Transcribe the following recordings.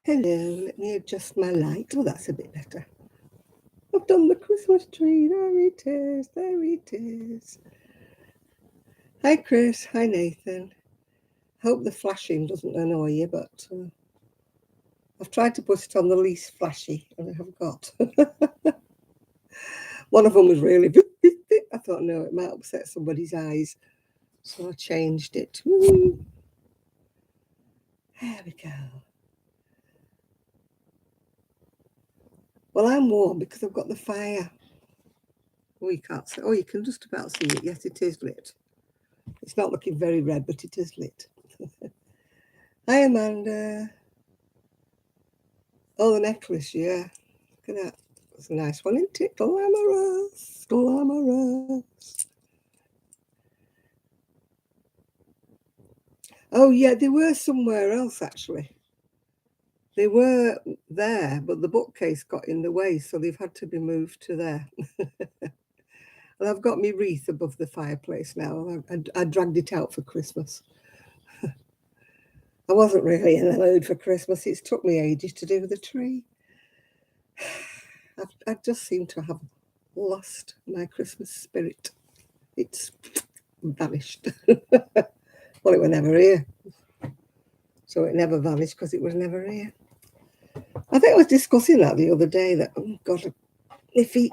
Hello, let me adjust my light. Oh, that's a bit better. I've done the Christmas tree. There it is. There it is. Hi, Chris. Hi, Nathan. Hope the flashing doesn't annoy you, but I've tried to put it on the least flashy, and I have got. One of them was really... I thought, no, it might upset somebody's eyes. So I changed it. Woo. There we go. Well, I'm warm because I've got the fire. Oh, you can't see. Oh, you can just about see it. Yes, it is lit. It's not looking very red, but it is lit. Hi, Amanda. Oh, the necklace, yeah. Look at that. It's a nice one, isn't it? Glamorous. Glamorous. Oh, yeah, they were somewhere else, actually. They were there, but the bookcase got in the way, so they've had to be moved to there. And I've got my wreath above the fireplace now. I dragged it out for Christmas. I wasn't really in the mood for Christmas. It's took me ages to do the tree. I just seem to have lost my Christmas spirit. It's vanished. Well, it was never here. So it never vanished because it was never here. I think I was discussing that the other day, that, oh God, if my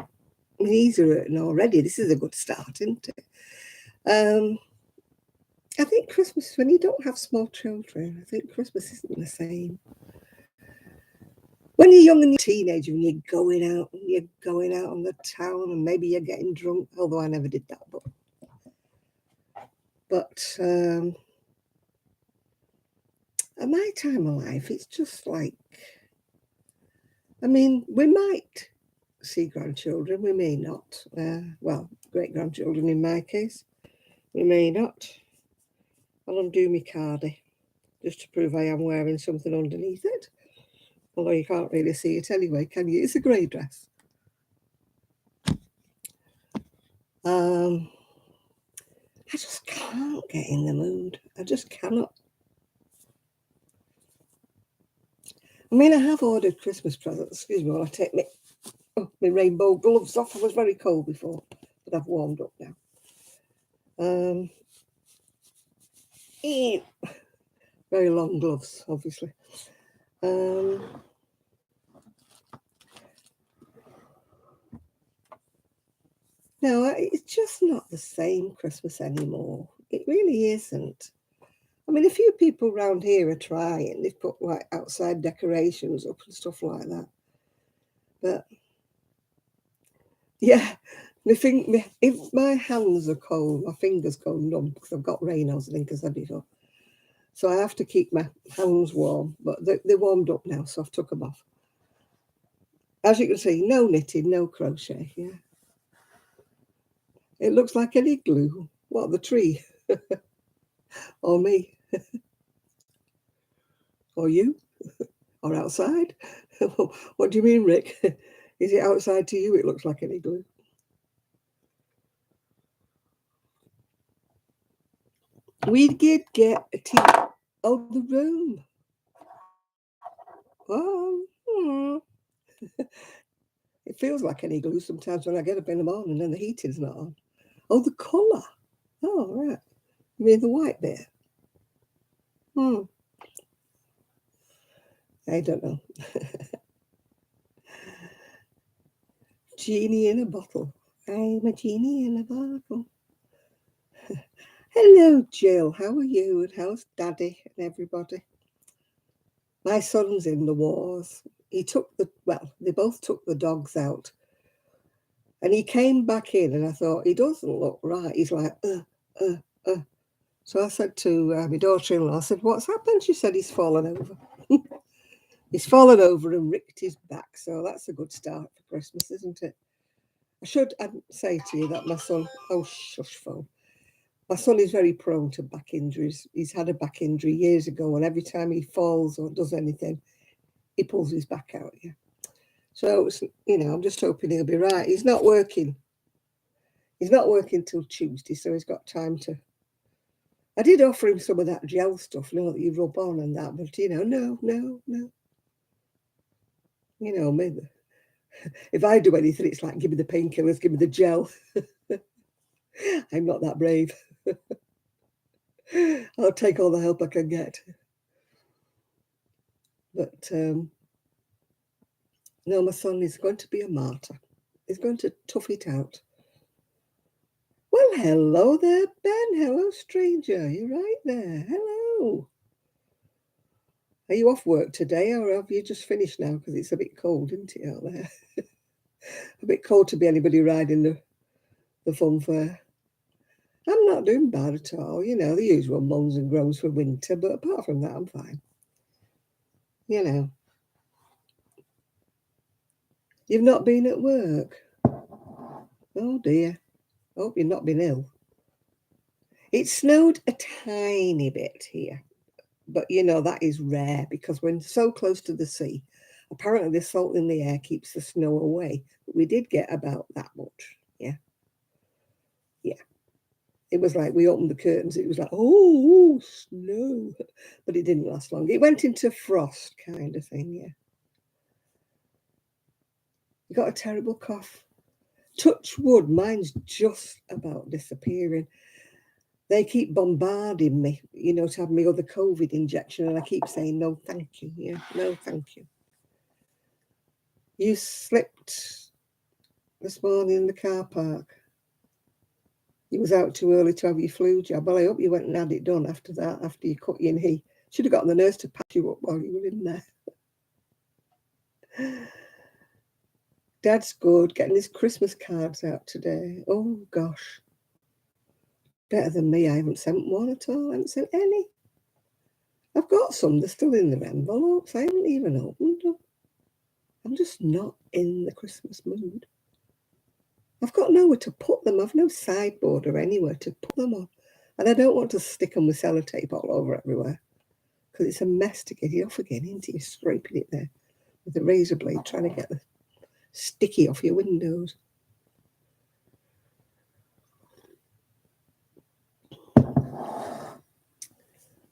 knees are hurting already, this is a good start, isn't it? I think Christmas, when you don't have small children, I think Christmas isn't the same. When you're young and you're a teenager and you're going out on the town and maybe you're getting drunk, although I never did that, but at my time of life, it's just like, I mean, we might see grandchildren, we may not. Well, great-grandchildren in my case, we may not. I'll undo my cardie just to prove I am wearing something underneath it. Although you can't really see it anyway, can you? It's a grey dress. I just can't get in the mood. I just cannot. I mean, I have ordered Christmas presents. Excuse me while I take my rainbow gloves off. I was very cold before, but I've warmed up now. Very long gloves, obviously. No, it's just not the same Christmas anymore. It really isn't. I mean, a few people around here are trying. They've put like outside decorations up and stuff like that. But yeah, if my hands are cold, my fingers go numb because I've got Raynaud's, I think I said before. So I have to keep my hands warm. But they're warmed up now, so I've took them off. As you can see, no knitting, no crochet. Yeah, it looks like an igloo. What, the tree? Or me? Or you? Or outside? What do you mean, Rick? Is it outside to you? It looks like an igloo. We did get a tea. Oh, the room. Oh, it feels like an igloo sometimes when I get up in the morning and the heating's not on. Oh, the colour. Oh, right. You mean the white bit? I don't know. Genie in a bottle. I'm a genie in a bottle. Hello, Jill. How are you? And how's Daddy and everybody? My son's in the wars. They both took the dogs out. And he came back in and I thought, he doesn't look right. He's like, uh. So I said to my daughter-in-law, I said, what's happened? She said, he's fallen over. He's fallen over and ripped his back. So that's a good start for Christmas, isn't it? I should say to you that my son, oh, shush, phone. My son is very prone to back injuries. He's had a back injury years ago, and every time he falls or does anything, he pulls his back out. Yeah. So, I'm just hoping he'll be right. He's not working. He's not working till Tuesday, so he's got time to. I did offer him some of that gel stuff, that you rub on and that, but no. You know, me, if I do anything, it's like, give me the painkillers, give me the gel. I'm not that brave. I'll take all the help I can get. But no, my son is going to be a martyr. He's going to tough it out. Well, hello there, Ben. Hello, stranger. You're right there. Hello. Are you off work today, or have you just finished now? Because it's a bit cold, isn't it, out there? A bit cold to be anybody riding the fun fair. I'm not doing bad at all. You know, the usual moans and groans for winter, but apart from that, I'm fine. You know. You've not been at work? Oh, dear. Hope you've not been ill. It snowed a tiny bit here. But, you know, that is rare because we're so close to the sea. Apparently, the salt in the air keeps the snow away. But we did get about that much. Yeah. Yeah. It was like we opened the curtains. It was like, oh, snow. But it didn't last long. It went into frost kind of thing. Yeah. You got a terrible cough. Touch wood, mine's just about disappearing. They keep bombarding me, you know, to have me other COVID injection, and I keep saying no, thank you. Yeah, no, thank you. You slipped this morning in the car park. You was out too early to have your flu jab. Well, I hope you went and had it done after that, after you cut your knee. Should have gotten the nurse to patch you up while you were in there. Dad's good, getting his Christmas cards out today. Oh, gosh. Better than me. I haven't sent one at all. I haven't sent any. I've got some. They're still in their envelopes. I haven't even opened them. I'm just not in the Christmas mood. I've got nowhere to put them. I've no sideboard or anywhere to put them on. And I don't want to stick them with sellotape all over everywhere because it's a mess to get it off again, isn't it? You're scraping it there with a razor blade, trying to get the sticky off your windows.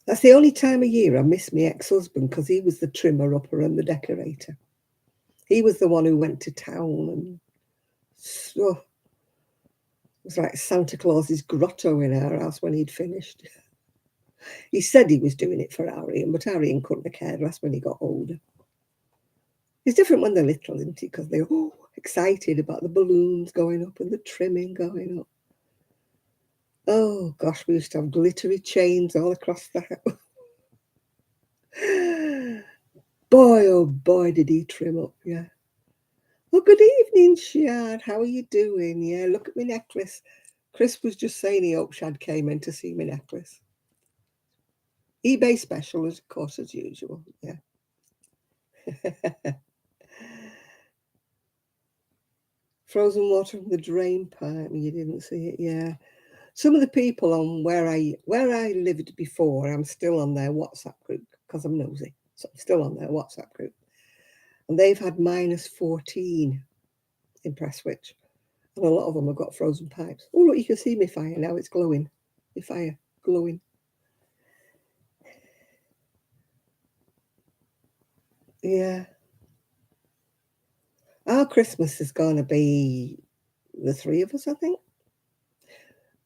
That's the only time of year I miss my ex-husband because he was the trimmer upper and the decorator. He was the one who went to town and so it was like Santa Claus's grotto in our house when he'd finished. He said he was doing it for Arian, but Arian couldn't have cared less when he got older. It's different when they're little, isn't it? Because they're excited about the balloons going up and the trimming going up. Oh, gosh, we used to have glittery chains all across the house. Boy, oh boy, did he trim up, yeah. Well, good evening, Shad. How are you doing? Yeah, look at my necklace. Chris was just saying he hoped Shad came in to see my necklace. eBay special, of course, as usual, yeah. Frozen water from the drain pipe. You didn't see it, yeah. Some of the people on where I lived before, I'm still on their WhatsApp group because I'm nosy. So I'm still on their WhatsApp group. And they've had -14 in Prestwich. And a lot of them have got frozen pipes. Oh, look, you can see my fire now. It's glowing. My fire glowing. Yeah. Our Christmas is going to be the three of us, I think.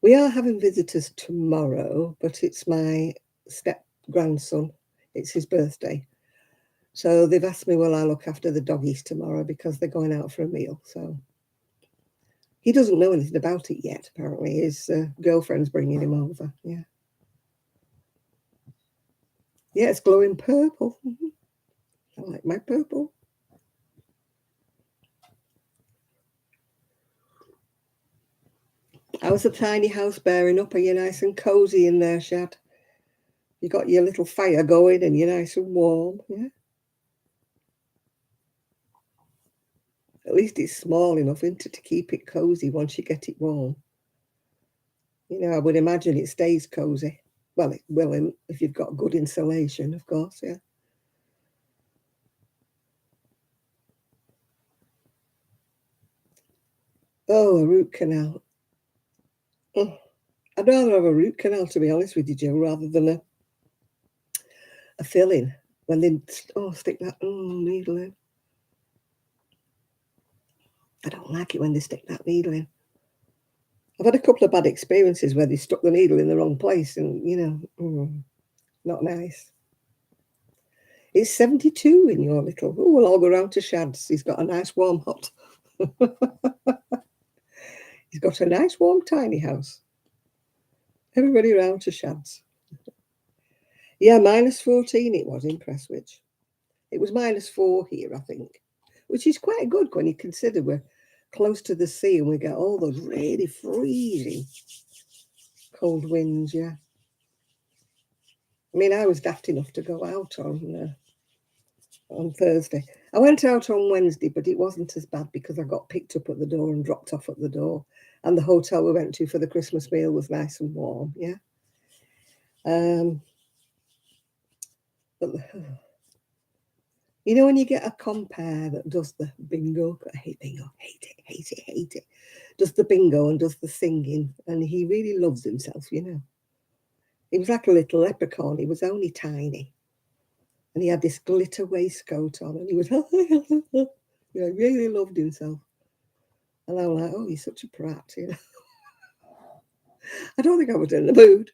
We are having visitors tomorrow, but it's my step-grandson. It's his birthday. So they've asked me, will I look after the doggies tomorrow because they're going out for a meal. So he doesn't know anything about it yet, apparently. His girlfriend's bringing him over, yeah. Yeah, it's glowing purple. I like my purple. How's the tiny house bearing up? Are you nice and cosy in there, Shad? You got your little fire going and you're nice and warm, yeah? At least it's small enough, isn't it, to keep it cosy once you get it warm. You know, I would imagine it stays cosy. Well, it will if you've got good insulation, of course, yeah. Oh, a root canal. Oh, I'd rather have a root canal, to be honest with you, Joe, rather than a filling. When they stick that needle in. I don't like it when they stick that needle in. I've had a couple of bad experiences where they stuck the needle in the wrong place and, not nice. It's 72 in your little... Oh, we'll all go round to Shad's. He's got a nice warm hut. He's got a nice warm tiny house. Everybody round to Shad's. Yeah, -14 it was in Prestwich. It was -4 here, I think, which is quite good when you consider we're close to the sea and we get all those really freezing cold winds, yeah. I mean, I was daft enough to go out on Thursday. I went out on Wednesday, but it wasn't as bad because I got picked up at the door and dropped off at the door. And the hotel we went to for the Christmas meal was nice and warm, yeah. But you know, when you get a compere that does the bingo, I hate bingo, hate it, does the bingo and does the singing, and he really loves himself, you know. He was like a little leprechaun. He was only tiny. And he had this glitter waistcoat on, and he was, he really loved himself. And I was like, oh, he's such a prat, you know. I don't think I was in the mood.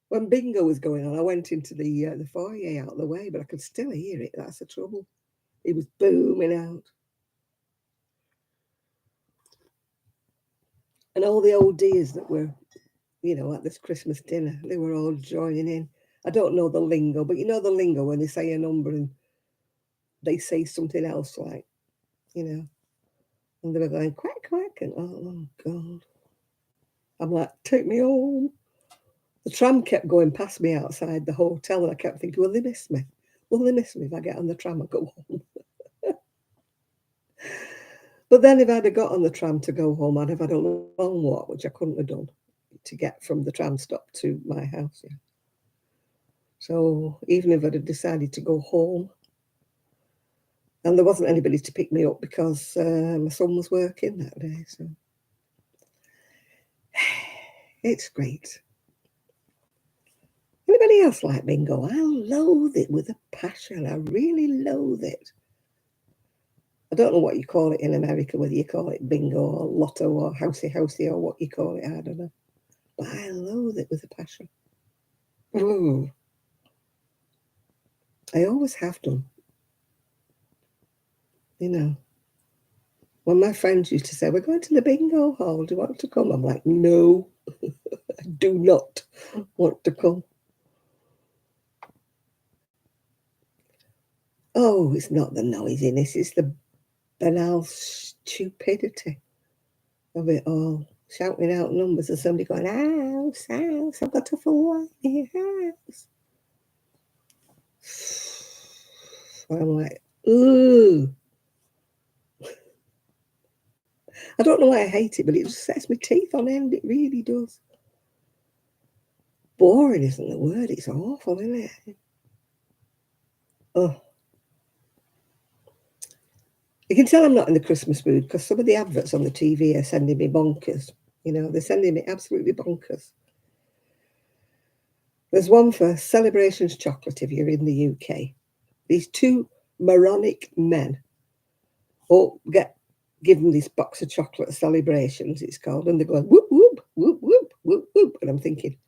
When bingo was going on, I went into the foyer out of the way, but I could still hear it. That's the trouble. It was booming out. And all the old dears that were, at this Christmas dinner, they were all joining in. I don't know the lingo, but you know the lingo when they say a number and they say something else like, and they were going quack, quack, and oh, God. I'm like, take me home. The tram kept going past me outside the hotel, and I kept thinking, will they miss me? Will they miss me if I get on the tram and go home? But then if I'd have got on the tram to go home, I'd have had a long walk, which I couldn't have done, to get from the tram stop to my house. Yeah. So even if I'd have decided to go home, and there wasn't anybody to pick me up because my son was working that day. So it's great. Anybody else like bingo? I loathe it with a passion. I really loathe it. I don't know what you call it in America, whether you call it bingo or lotto or housey or what you call it. I don't know. But I loathe it with a passion. Ooh. I always have done. When my friends used to say, we're going to the bingo hall, do you want to come? I'm like, no, I do not want to come. Oh, it's not the noisiness, it's the banal stupidity of it all. Shouting out numbers and somebody going, house, I've got a full house. I'm like, ooh. I don't know why I hate it, but it just sets my teeth on end. It really does. Boring isn't the word. It's awful, isn't it? Oh. You can tell I'm not in the Christmas mood because some of the adverts on the TV are sending me bonkers. They're sending me absolutely bonkers. There's one for Celebrations Chocolate if you're in the UK. These two moronic men all get given this box of chocolate Celebrations, it's called, and they're going, whoop, whoop, whoop, whoop, whoop, whoop. And I'm thinking,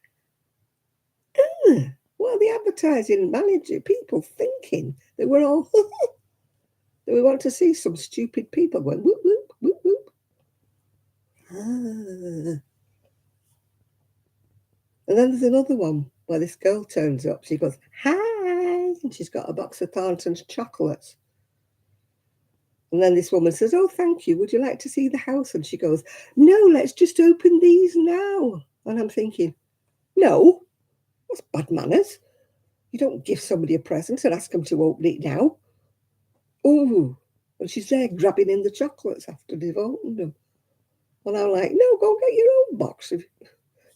what are the advertising manager people thinking? That we're all, that we want to see some stupid people going, whoop, whoop, whoop, whoop. And then there's another one where this girl turns up. She goes, hi, and she's got a box of Thornton's chocolates. And then this woman says, oh, thank you. Would you like to see the house? And she goes, no, let's just open these now. And I'm thinking, no, that's bad manners. You don't give somebody a present and ask them to open it now. Oh, and she's there grabbing in the chocolates after they've opened them. And I'm like, no, go get your own box.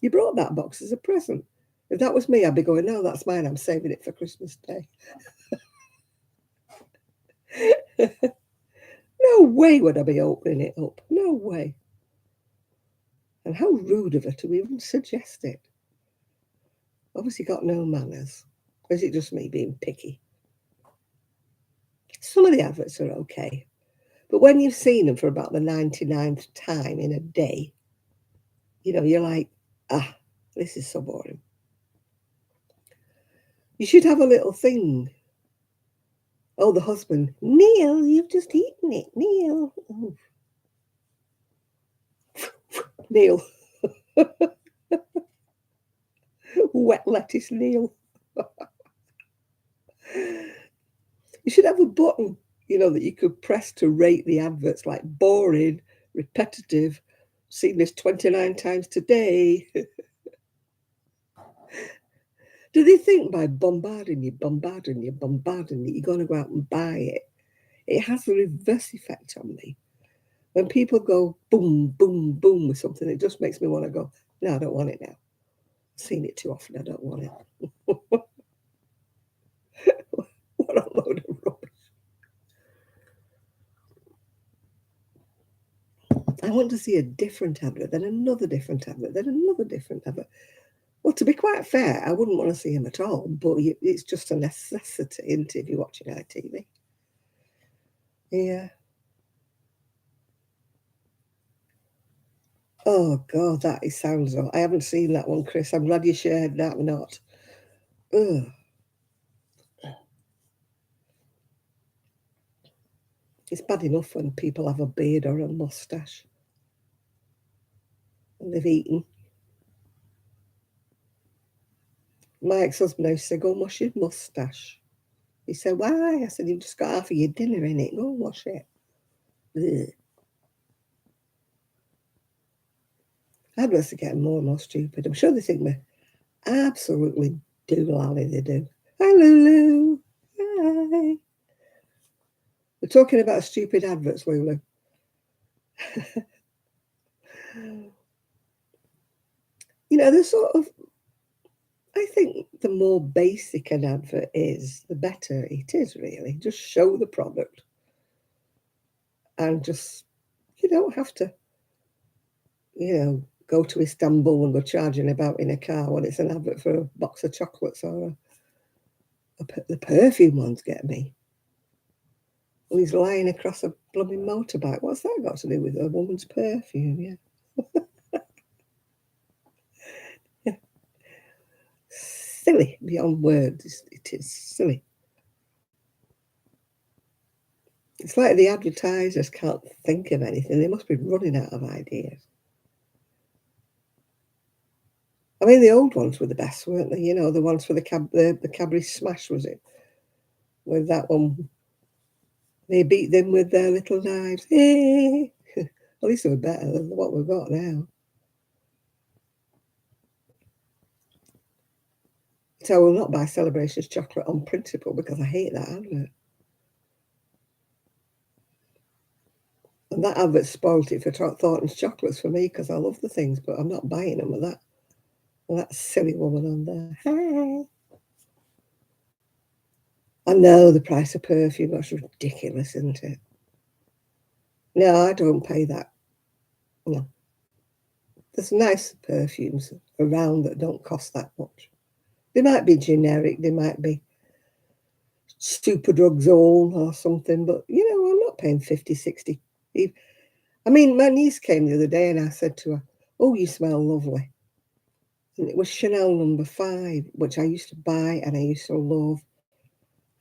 You brought that box as a present. If that was me, I'd be going, no, that's mine. I'm saving it for Christmas Day. No way would I be opening it up. No way. And how rude of her to even suggest it. Obviously got no manners. Or is it just me being picky? Some of the adverts are okay. But when you've seen them for about the 99th time in a day, you know, you're like, ah, this is so boring. You should have a little thing. Oh, the husband, Neil, you've just eaten it, Neil. Oh. Neil. Wet lettuce, Neil. You should have a button, you know, that you could press to rate the adverts, like boring, repetitive, seen this 29 times today. Do they think by bombarding you, you're going to go out and buy it? It has the reverse effect on me. When people go boom, boom, boom with something, it just makes me want to go, no, I don't want it now. I've seen it too often, I don't want it. What a load of rubbish. I want to see a different advert, then another different advert, then another different advert. Well, to be quite fair, I wouldn't want to see him at all, but it's just a necessity, isn't it, if you're watching ITV? Yeah. Oh, God, that sounds... I haven't seen that one, Chris. I'm glad you shared that or not. Ugh. It's bad enough when people have a beard or a moustache and they've eaten. My ex-husband used to say, go and wash your moustache. He said, why? I said, you've just got half of your dinner in it. Go and wash it. Ugh. Adverts are getting more and more stupid. I'm sure they think we're absolutely doolally, they do. Hi, Lulu. Hi. We're talking about stupid adverts, Lulu. You know, the sort of... I think the more basic an advert is, the better it is, really. Just show the product. And just, you don't have to, you know, go to Istanbul and go charging about in a car when it's an advert for a box of chocolates or the perfume ones get me. And he's lying across a blooming motorbike. What's that got to do with a woman's perfume? Yeah. Yeah. Silly beyond words. It is silly. It's like the advertisers can't think of anything. They must be running out of ideas. I mean, the old ones were the best, weren't they? You know, the ones for the Cadbury Smash, was it? With that one, they beat them with their little knives. At least they were better than what we've got now. So I will not buy Celebrations chocolate on principle because I hate that advert. And that advert spoiled it for Thornton's chocolates for me because I love the things, but I'm not buying them with that silly woman on there. Hi. I know the price of perfume, that's ridiculous, isn't it? No, I don't pay that. No. There's nice perfumes around that don't cost that much. They might be generic, they might be Superdrug's own or something, but, you know, I'm not paying 50, 60. I mean, my niece came the other day and I said to her, oh, you smell lovely. And it was Chanel No. 5, which I used to buy and I used to love.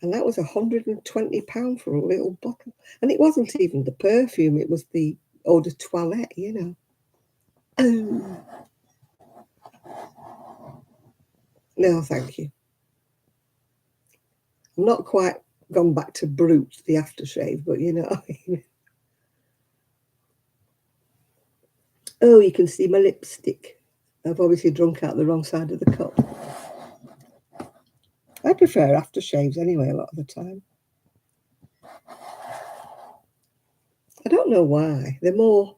And that was £120 for a little bottle. And it wasn't even the perfume, it was the eau de toilette, you know. Oh. No, thank you. I'm not quite gone back to Brute, the aftershave, but you know. Oh, you can see my lipstick. I've obviously drunk out the wrong side of the cup. I prefer aftershaves anyway, a lot of the time. I don't know why. They're not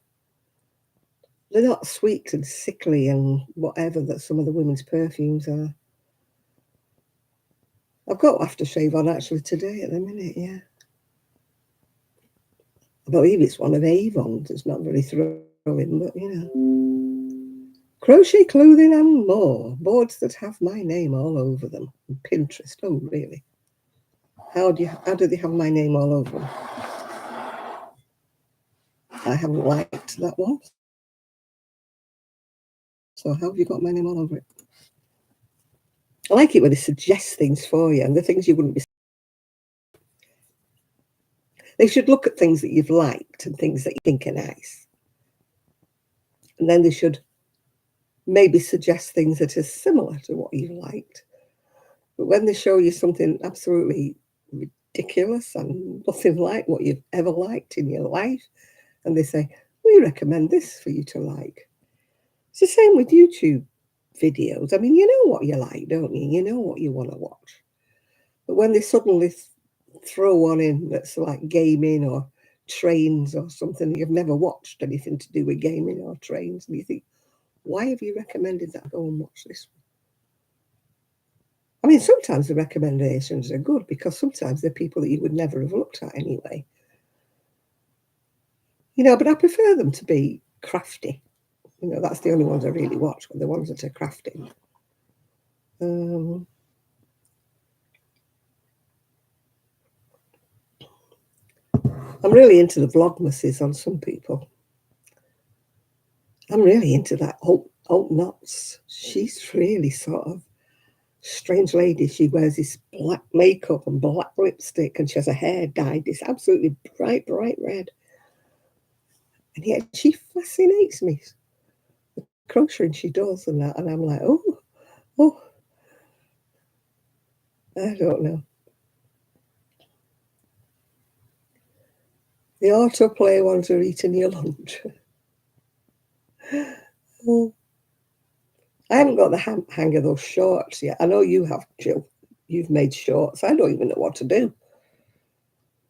sweet and sickly and whatever that some of the women's perfumes are. I've got aftershave on actually today at the minute, yeah. I believe it's one of Avon's. It's not very thrilling, but you know. Crochet clothing and more. Boards that have my name all over them. And Pinterest. Oh, really? How do they have my name all over them? I haven't liked that one. So how have you got my name all over it? I like it when they suggest things for you and the things you wouldn't be. They should look at things that you've liked and things that you think are nice. And then they should maybe suggest things that are similar to what you liked. But when they show you something absolutely ridiculous and nothing like what you've ever liked in your life, and they say, we recommend this for you to like. It's the same with YouTube videos. I mean, you know what you like, don't you? You know what you want to watch. But when they suddenly throw one in that's like gaming or trains or something, you've never watched anything to do with gaming or trains, and you think, why have you recommended that? Go and watch this one. I mean, sometimes the recommendations are good because sometimes they're people that you would never have looked at anyway. You know, but I prefer them to be crafty. You know, that's the only ones I really watch, the ones that are crafty. I'm really into the vlogmases on some people. I'm really into that alt knots. She's really sort of strange lady. She wears this black makeup and black lipstick, and she has her hair dyed this absolutely bright red. And yet she fascinates me. The crocheting she does and that, and I'm like, oh, I don't know. The autoplay ones are eating your lunch. I haven't got the hang of those shorts yet. I know you have, Jill. You've made shorts. I don't even know what to do.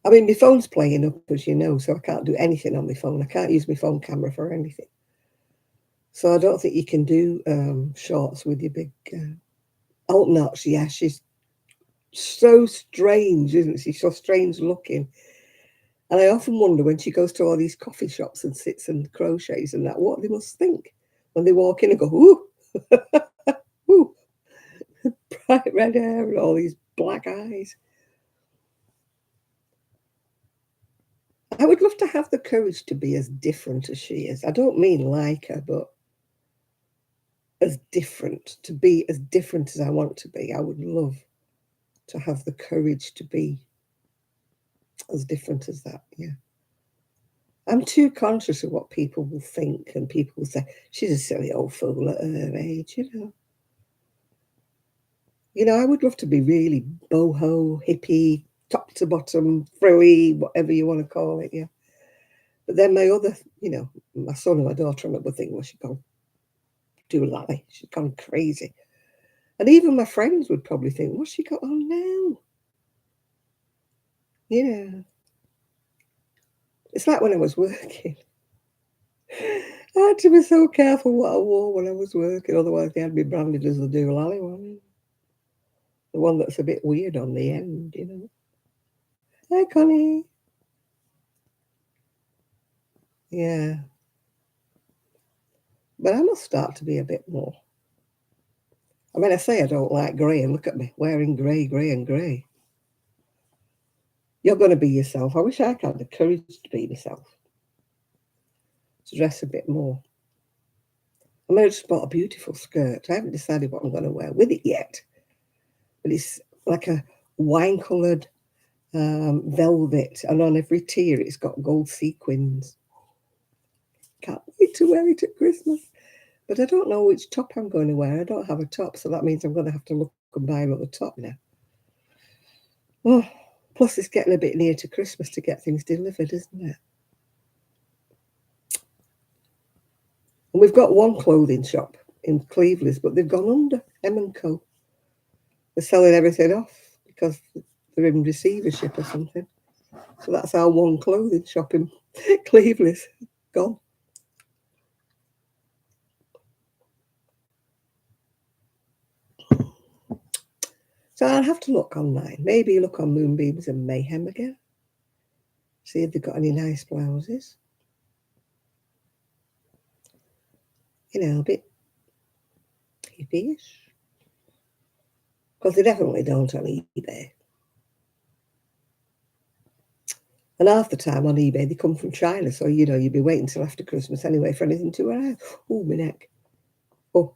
I mean, my phone's playing up, as you know, so I can't do anything on my phone. I can't use my phone camera for anything. So I don't think you can do shorts with your big alt knots. Yeah, she's so strange, isn't she? So strange looking. And I often wonder when she goes to all these coffee shops and sits and crochets and that, what they must think when they walk in and go, ooh, ooh, bright red hair and all these black eyes. I would love to have the courage to be as different as she is. I don't mean like her, but as different, to be as different as I want to be. I would love to have the courage to be as different as that. Yeah. I'm too conscious of what people will think, and people will say, she's a silly old fool at her age, you know. You know, I would love to be really boho, hippie, top to bottom, frilly, whatever you want to call it, yeah. But then my other, you know, my son and my daughter would think, well, she's gone do lally. She's gone crazy. And even my friends would probably think, what's she got on now? Yeah. It's like when I was working. I had to be so careful what I wore when I was working, otherwise they had me branded as the doolally one. The one that's a bit weird on the end, you know. Hi, Connie. Yeah. But I must start to be a bit more. I mean, I say I don't like grey, and look at me, wearing grey and grey. You're going to be yourself. I wish I had the courage to be myself, to dress a bit more. I mean, I just bought a beautiful skirt. I haven't decided what I'm going to wear with it yet. But it's like a wine-coloured velvet, and on every tier it's got gold sequins. Can't wait to wear it at Christmas. But I don't know which top I'm going to wear. I don't have a top, so that means I'm going to have to look and buy another top now. Oh, plus it's getting a bit near to Christmas to get things delivered, isn't it? And we've got one clothing shop in Cleveland, but they've gone under, M&Co. They're selling everything off because they're in receivership or something. So that's our one clothing shop in Cleveland. Gone. So I'll have to look online. Maybe look on Moonbeams and Mayhem again. See if they've got any nice blouses. You know, a bit hippie-ish. Because they definitely don't on eBay. And half the time on eBay, they come from China. So, you know, you'd be waiting till after Christmas anyway for anything to arrive. Oh, my neck. Oh,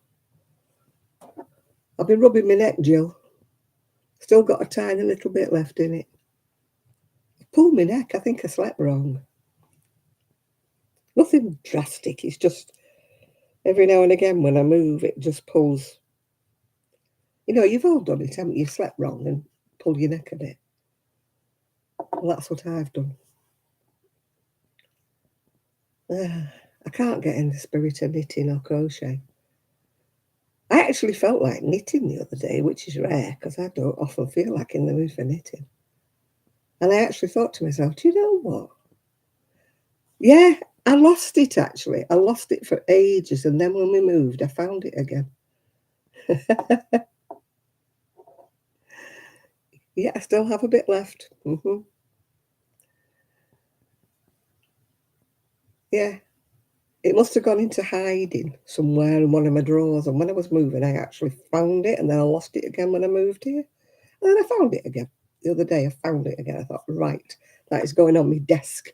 I've been rubbing my neck, Jill. Still got a tiny little bit left in it. Pulled my neck. I think I slept wrong. Nothing drastic. It's just every now and again when I move, it just pulls. You know, you've all done it, haven't you? Slept wrong and pulled your neck a bit. Well, that's what I've done. I can't get in the spirit of knitting or crochet. I actually felt like knitting the other day, which is rare because I don't often feel like in the mood for knitting. And I actually thought to myself, do you know what? Yeah, I lost it actually. I lost it for ages. And then when we moved, I found it again. Yeah, I still have a bit left. Yeah, it must have gone into hiding somewhere in one of my drawers. And when I was moving, I actually found it and then I lost it again when I moved here. And then I found it again. The other day, I found it again. I thought, right, that is going on my desk.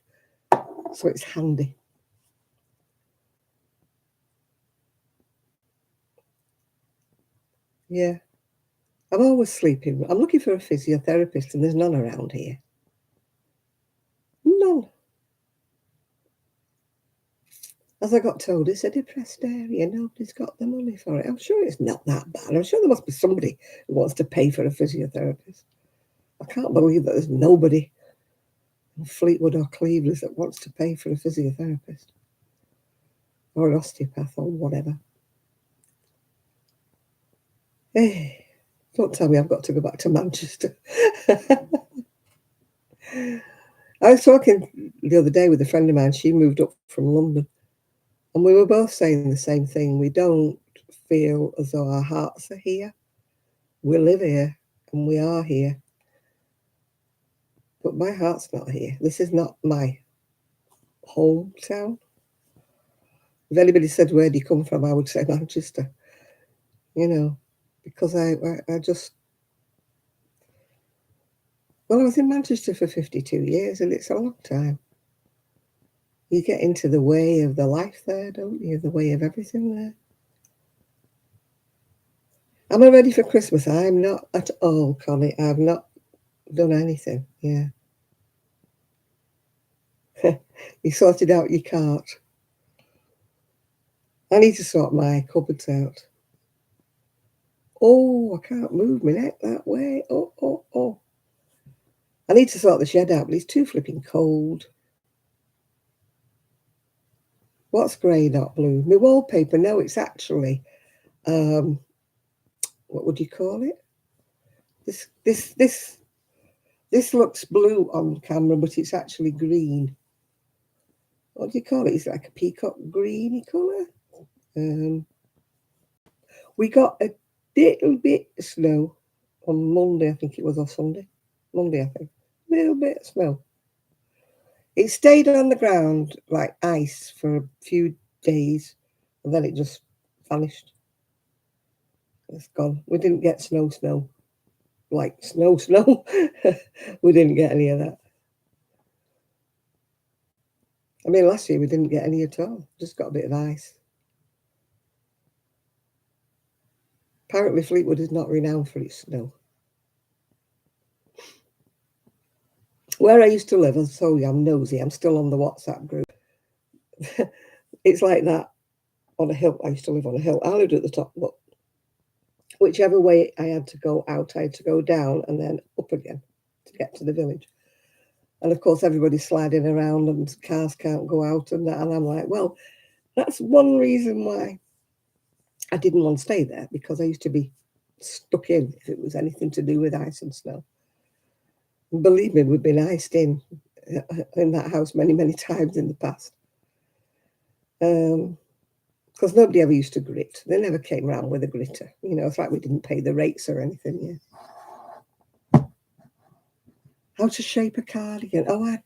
So it's handy. Yeah. I'm always sleeping. I'm looking for a physiotherapist and there's none around here. None. As I got told, it's a depressed area. Nobody's got the money for it. I'm sure it's not that bad. I'm sure there must be somebody who wants to pay for a physiotherapist. I can't believe that there's nobody in Fleetwood or Cleveland that wants to pay for a physiotherapist or an osteopath or whatever. Hey, don't tell me I've got to go back to Manchester. I was talking the other day with a friend of mine. She moved up from London. And we were both saying the same thing. We don't feel as though our hearts are here. We live here and we are here. But my heart's not here. This is not my hometown. If anybody said, where do you come from? I would say Manchester, you know, because I just, well, I was in Manchester for 52 years and it's a long time. You get into the way of the life there, don't you? The way of everything there. Am I ready for Christmas? I'm not at all, Connie. I've not done anything. Yeah. You sorted out your cart. I need to sort my cupboards out. Oh, I can't move my neck that way. Oh, oh, oh. I need to sort the shed out, but it's too flipping cold. What's grey, not blue? My wallpaper, no, it's actually, what would you call it? This looks blue on camera, but it's actually green. What do you call it? It's like a peacock greeny colour. We got a little bit of snow on Monday, I think it was, or Sunday. Monday, I think. A little bit of snow. It stayed on the ground like ice for a few days, and then it just vanished. It's gone. We didn't get snow, like snow. We didn't get any of that. I mean, last year we didn't get any at all. Just got a bit of ice. Apparently, Fleetwood is not renowned for its snow. Where I used to live, I told you I'm nosy. I'm still on the WhatsApp group. It's like that on a hill. I used to live on a hill. I lived at the top, but whichever way I had to go out, I had to go down and then up again to get to the village. And of course, everybody's sliding around and cars can't go out and that. And I'm like, well, that's one reason why I didn't want to stay there, because I used to be stuck in if it was anything to do with ice and snow. And believe me, we've been iced in that house many, many times in the past. Because nobody ever used to grit. They never came round with a gritter. You know, it's like we didn't pay the rates or anything, yeah. How to shape a cardigan. Oh,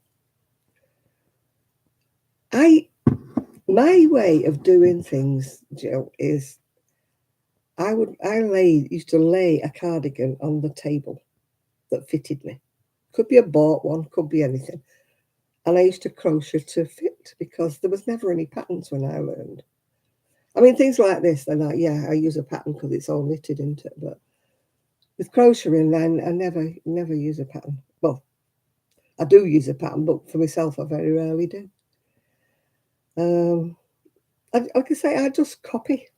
my way of doing things, Jill, is used to lay a cardigan on the table that fitted me. Could be a bought one, could be anything. And I used to crochet to fit because there was never any patterns when I learned. I mean, things like this, they're like, yeah, I use a pattern because it's all knitted into it. But with crocheting, I never use a pattern. Well, I do use a pattern, but for myself, I very rarely do. Um, like I say, I just copy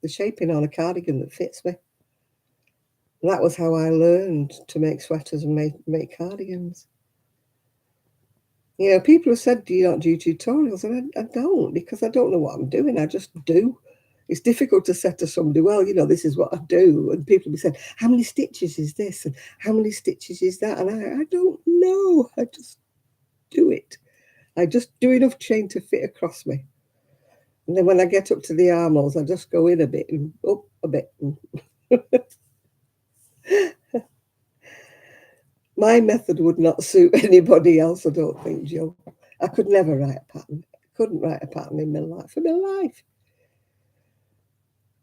the shaping on a cardigan that fits me. And that was how I learned to make sweaters and make cardigans. You know, people have said, do you not do tutorials? And I don't, because I don't know what I'm doing. I just do. It's difficult to say to somebody, well, you know, this is what I do. And people will be saying, how many stitches is this? And how many stitches is that? And I don't know. I just do it. I just do enough chain to fit across me. And then when I get up to the armholes, I just go in a bit and up a bit. My method would not suit anybody else, I don't think, Joe. I could never write a pattern. I couldn't write a pattern in my life, for my life.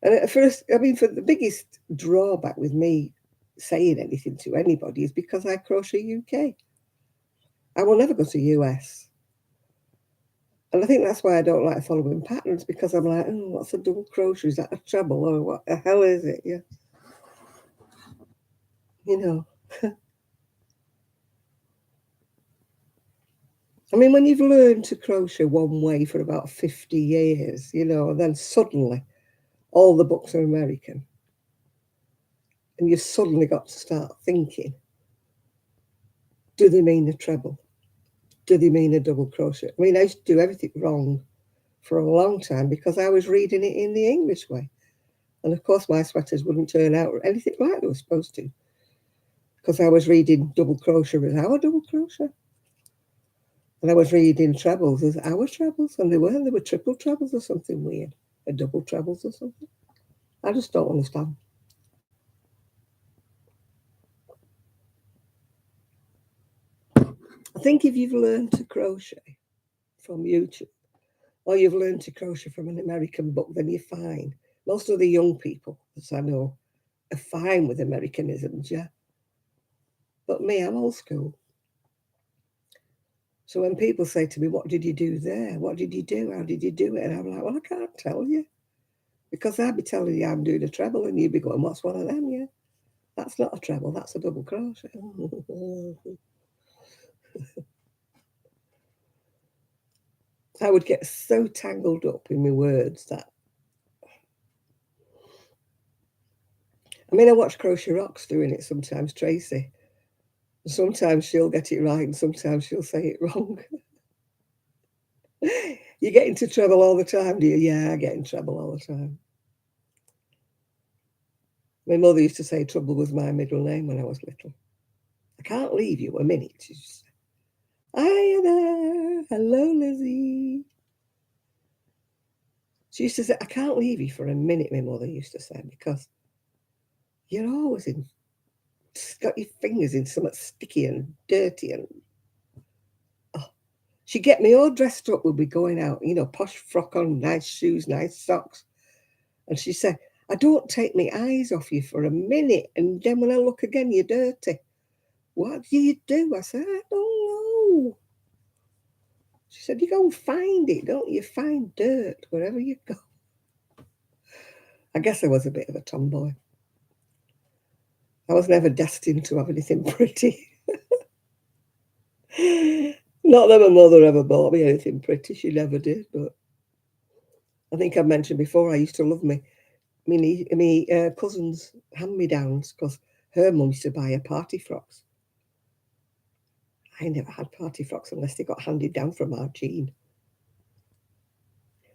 And at first, I mean, for the biggest drawback with me saying anything to anybody is because I crochet UK. I will never go to US. And I think that's why I don't like following patterns, because I'm like, oh, what's a double crochet? Is that a treble? Or what the hell is it? Yeah. You know. I mean, when you've learned to crochet one way for about 50 years, you know, and then suddenly all the books are American, and you've suddenly got to start thinking, do they mean a treble? Do they mean a double crochet? I mean, I used to do everything wrong for a long time because I was reading it in the English way. And of course, my sweaters wouldn't turn out anything like they were supposed to, because I was reading double crochet as our double crochet. And I was reading trebles as our trebles, and they were triple trebles or something weird, or double trebles or something. I just don't understand. I think if you've learned to crochet from YouTube, or you've learned to crochet from an American book, then you're fine. Most of the young people, as I know, are fine with Americanisms, yeah. But me, I'm old school. So when people say to me, what did you do there? What did you do? How did you do it? And I'm like, well, I can't tell you. Because I'd be telling you I'm doing a treble, and you'd be going, what's one of them? Yeah. That's not a treble, that's a double crochet. I would get so tangled up in my words that, I mean, I watch Crochet Rocks doing it sometimes, Tracy. Sometimes she'll get it right and sometimes she'll say it wrong. You get into trouble all the time, do you? Yeah, I get in trouble all the time. My mother used to say trouble was my middle name when I was little. I can't leave you a minute. She just said, hiya there. Hello, Lizzie. She used to say, I can't leave you for a minute, my mother used to say, because you're always got your fingers in something sticky and dirty. And oh, she'd get me all dressed up. We'd be going out, you know, posh frock on, nice shoes, nice socks. And she said, I don't take my eyes off you for a minute. And then when I look again, you're dirty. What do you do? I said, I don't know. She said, you go and find it, don't you? Find dirt wherever you go. I guess I was a bit of a tomboy. I was never destined to have anything pretty. Not that my mother ever bought me anything pretty. She never did. But I think I mentioned before, I used to love me cousins' hand-me-downs, because her mum used to buy her party frocks. I never had party frocks unless they got handed down from our Jean.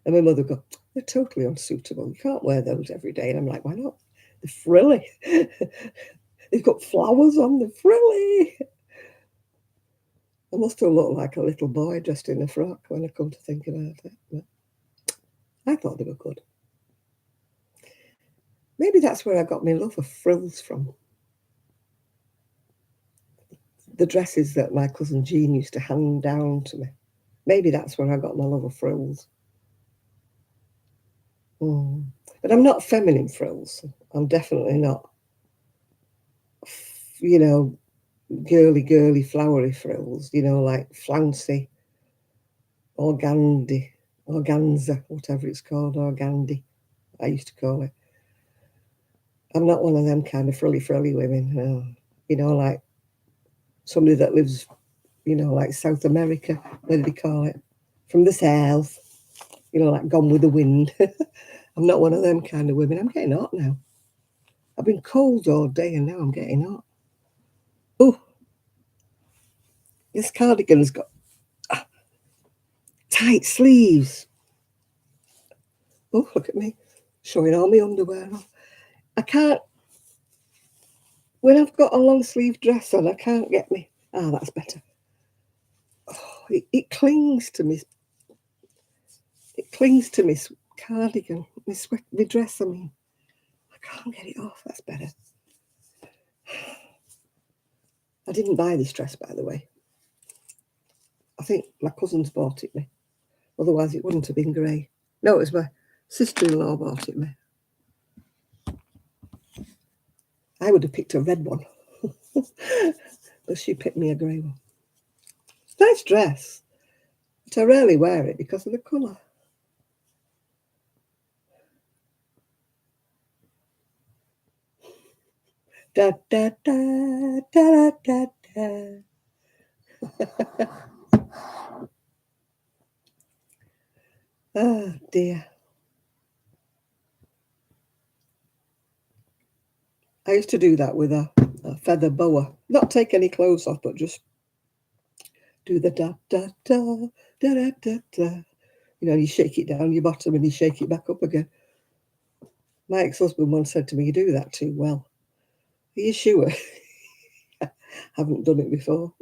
And my mother would go, they're totally unsuitable. You can't wear those every day. And I'm like, why not? They're frilly. They've got flowers on, they're frilly. I must have looked like a little boy dressed in a frock when I come to think about it. But I thought they were good. Maybe that's where I got my love of frills from. The dresses that my cousin Jean used to hand down to me. Maybe that's where I got my love of frills. But I'm not feminine frills. I'm definitely not, you know, girly, flowery frills, you know, like flouncy, organza, whatever it's called, organdy, I used to call it. I'm not one of them kind of frilly women, you know, like somebody that lives, you know, like South America, what do they call it? From the south, you know, like gone with the wind. I'm not one of them kind of women. I'm getting hot now. I've been cold all day and now I'm getting hot. Oh, this cardigan's got tight sleeves. Oh, look at me, showing all my underwear off. I can't, when I've got a long sleeve dress on, I can't get me. Ah, that's better. Oh, it clings to me. It clings to me cardigan, my dress, I mean. I can't get it off. That's better. I didn't buy this dress, by the way. I think my cousins bought it me. Otherwise, it wouldn't have been grey. No, it was my sister-in-law bought it me. I would have picked a red one. But she picked me a grey one. It's a nice dress, but I rarely wear it because of the colour. Da da da da da da. Oh dear. I used to do that with a feather boa. Not take any clothes off, but just do the da da da da da da da. You know, you shake it down your bottom and you shake it back up again. My ex-husband once said to me, "You do that too well." Are you sure? Haven't done it before.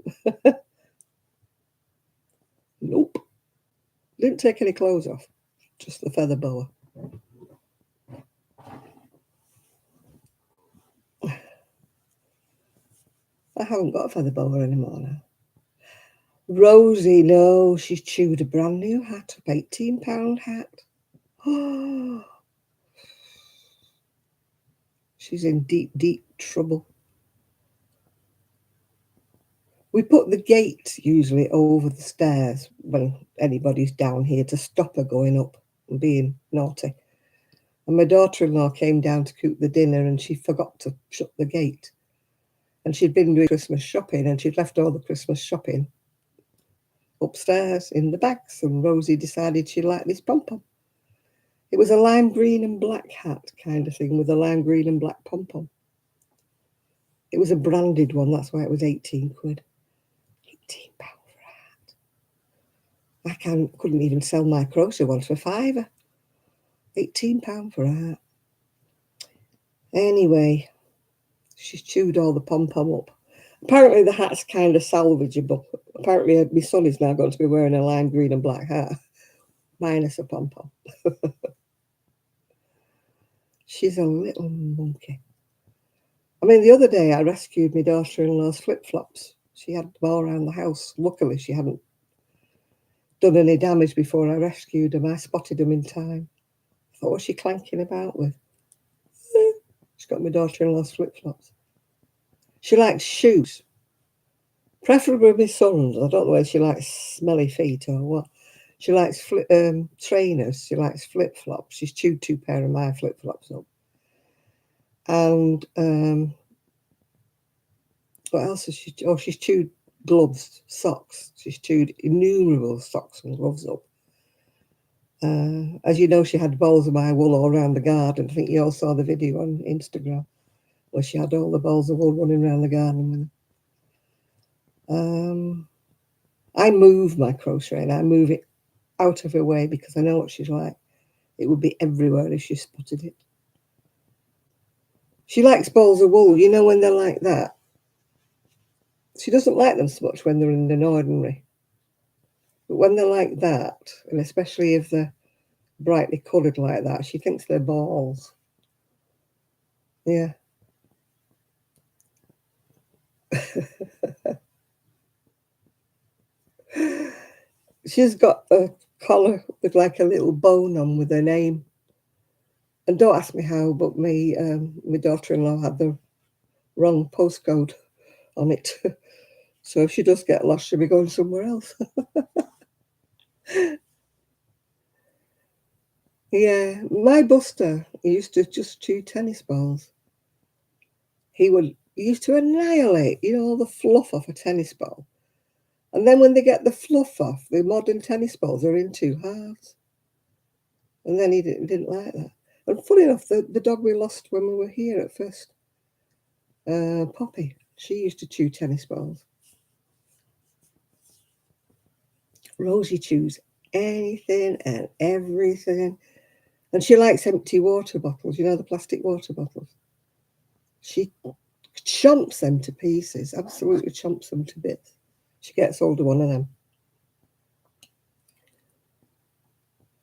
Nope. Didn't take any clothes off. Just the feather boa. I haven't got a feather boa anymore now. Rosie, no, she's chewed a brand new hat up, £18 hat. Oh, she's in deep trouble. We put the gate usually over the stairs when anybody's down here to stop her going up and being naughty. And my daughter-in-law came down to cook the dinner and she forgot to shut the gate. And she'd been doing Christmas shopping and she'd left all the Christmas shopping upstairs in the bags. And Rosie decided she liked this pom-pom. It was a lime green and black hat kind of thing with a lime green and black pom-pom. It was a branded one, that's why it was 18 quid. £18 for a hat. I couldn't even sell my crochet ones for £5. £18 for a hat. Anyway, she's chewed all the pom-pom up. Apparently the hat's kind of salvageable. Apparently my son is now going to be wearing a lime green and black hat, minus a pom-pom. She's a little monkey. I mean, the other day I rescued my daughter-in-law's flip-flops. She had them all around the house. Luckily, she hadn't done any damage before I rescued them. I spotted them in time. I thought, what's she clanking about with? She's got my daughter-in-law's flip-flops. She likes shoes. Preferably my son's. I don't know whether she likes smelly feet or what. She likes trainers. She likes flip-flops. She's chewed 2 pair of my flip-flops up. And what else has she? Oh, she's chewed gloves, socks. She's chewed innumerable socks and gloves up. As you know, she had balls of my wool all around the garden. I think you all saw the video on Instagram where she had all the balls of wool running around the garden with her. I move my crochet and I move it out of her way because I know what she's like. It would be everywhere if she spotted it. She likes balls of wool, you know, when they're like that. She doesn't like them so much when they're in an ordinary. But when they're like that, and especially if they're brightly coloured like that, she thinks they're balls. Yeah. She's got a collar with like a little bone on with her name. And don't ask me how, but my daughter-in-law had the wrong postcode on it. So if she does get lost, she'll be going somewhere else. Yeah, my Buster, he used to just chew tennis balls. He used to annihilate, all the fluff off a tennis ball. And then when they get the fluff off, the modern tennis balls are in two halves. And then he didn't like that. And funny enough, the dog we lost when we were here at first, Poppy, she used to chew tennis balls. Rosie chews anything and everything. And she likes empty water bottles, the plastic water bottles. She chomps them to pieces, absolutely chomps them to bits. She gets hold of one of them.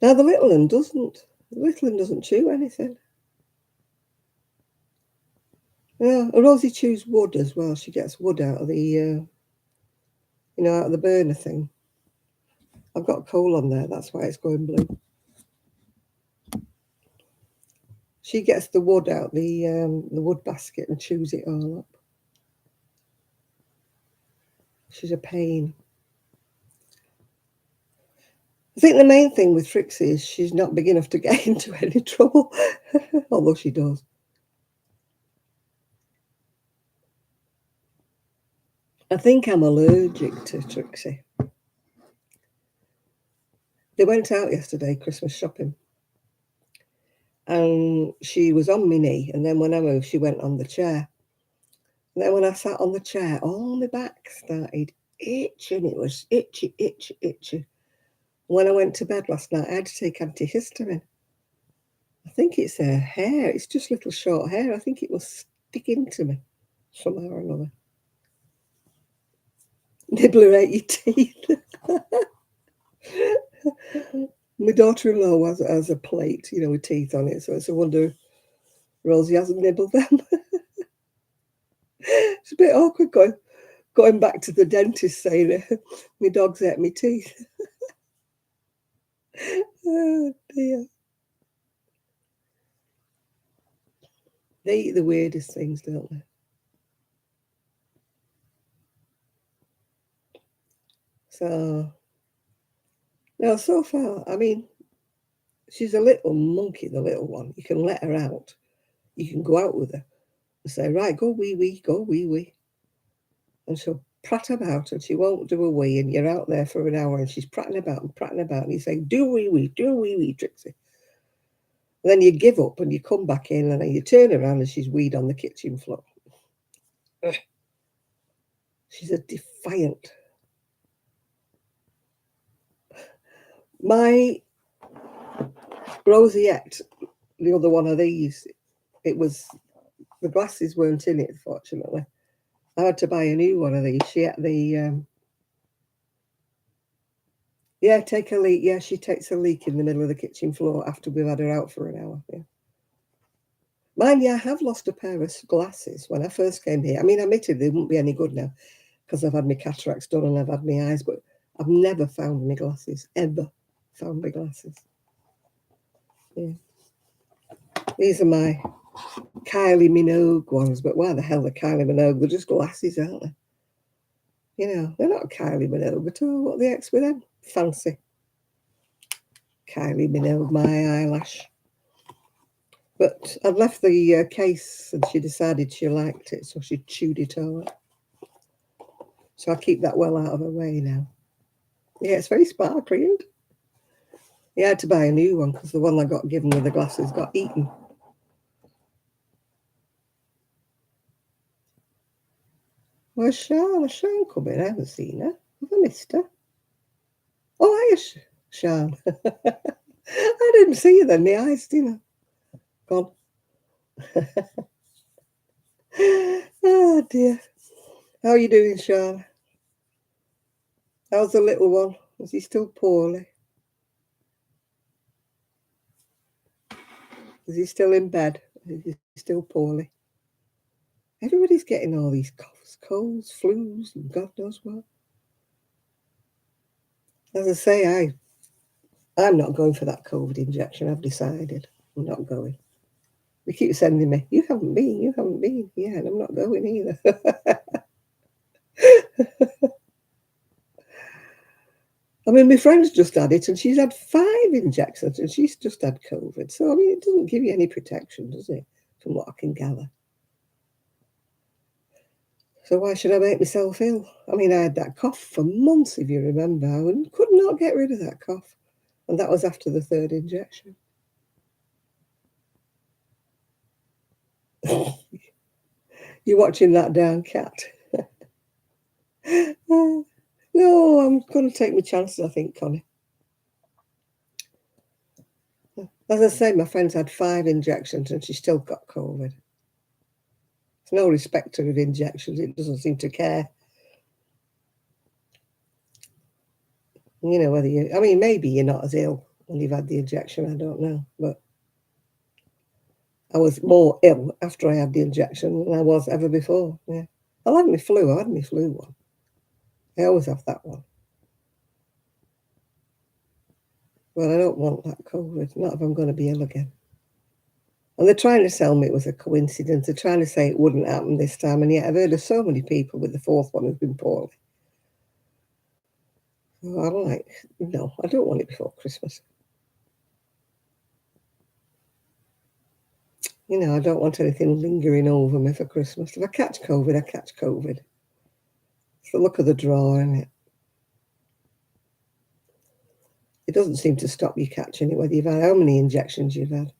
Now the little one doesn't. The little one doesn't chew anything. Yeah, Rosie chews wood as well. She gets wood out of the, out of the burner thing. I've got coal on there. That's why it's going blue. She gets the wood out the wood basket and chews it all up. She's a pain. I think the main thing with Trixie is she's not big enough to get into any trouble, although she does. I think I'm allergic to Trixie. They went out yesterday, Christmas shopping, and she was on my knee, and then when I moved, she went on the chair. And then when I sat on the chair, all my back started itching. It was itchy, itchy, itchy. When I went to bed last night, I had to take antihistamine. I think it's her hair. It's just little short hair. I think it was sticking to me somehow or another. Nibbler ate your teeth. My daughter-in-law has a plate, with teeth on it. So it's a wonder Rosie hasn't nibbled them. It's a bit awkward going back to the dentist saying, my dog's ate my teeth. Oh, dear. They eat the weirdest things, don't they? So, no, so far, I mean, she's a little monkey, the little one. You can let her out. You can go out with her and say, right, go wee wee, go wee wee. And she'll prat about and she won't do a wee. And you're out there for an hour and she's prattling about. And you say, do wee wee, Trixie. And then you give up and you come back in and then you turn around and she's weed on the kitchen floor. Ugh. She's a defiant. My Rosiette, the other one of these, the glasses weren't in it, fortunately. I had to buy a new one of these. She had the, take a leak. Yeah, she takes a leak in the middle of the kitchen floor after we've had her out for an hour. Yeah. Mind you, I have lost a pair of glasses when I first came here. I mean, admittedly, they wouldn't be any good now because I've had my cataracts done and I've had my eyes, but I've never found my glasses, ever found my glasses. Yeah. These are my Kylie Minogue ones, but why the hell are Kylie Minogue? They're just glasses, aren't they? They're not Kylie Minogue at all. What are the X with them? Fancy. Kylie Minogue, my eyelash. But I'd left the case and she decided she liked it, so she chewed it all up. So I keep that well out of her way now. Yeah, it's very sparkly. Yeah, I had to buy a new one because the one I got given with the glasses got eaten. Where's Sean? Sean coming? I haven't seen her. Have I missed her? Oh, hiya, Sean. I didn't see you then. My eyes, gone. Oh, dear. How are you doing, Sean? How's the little one? Is he still poorly? Is he still in bed? Is he still poorly? Everybody's getting all these coughs, colds, flus, and God knows what. As I say, I'm not going for that COVID injection. I've decided I'm not going. They keep sending me, you haven't been. Yeah, and I'm not going either. I mean, my friend's just had it, and she's had 5 injections, and she's just had COVID. So, I mean, it doesn't give you any protection, does it, from what I can gather? So why should I make myself ill? I mean, I had that cough for months, if you remember. I could not get rid of that cough. And that was after the 3rd injection. You're watching that down cat. No, I'm going to take my chances, I think, Connie. As I say, my friend's had 5 injections and she still got COVID. It's no respecter of injections. It doesn't seem to care. You know, whether you, I mean, maybe you're not as ill when you've had the injection, I don't know. But I was more ill after I had the injection than I was ever before. Yeah. I'll have my flu. I had my flu one. I always have that one. Well, I don't want that COVID, not if I'm going to be ill again. And they're trying to tell me it was a coincidence. They're trying to say it wouldn't happen this time. And yet I've heard of so many people with the 4th one who've been poorly. So I'm like, no, I don't want it before Christmas. You know, I don't want anything lingering over me for Christmas. If I catch COVID, I catch COVID. It's the look of the draw, isn't it? It doesn't seem to stop you catching it, whether you've had how many injections you've had.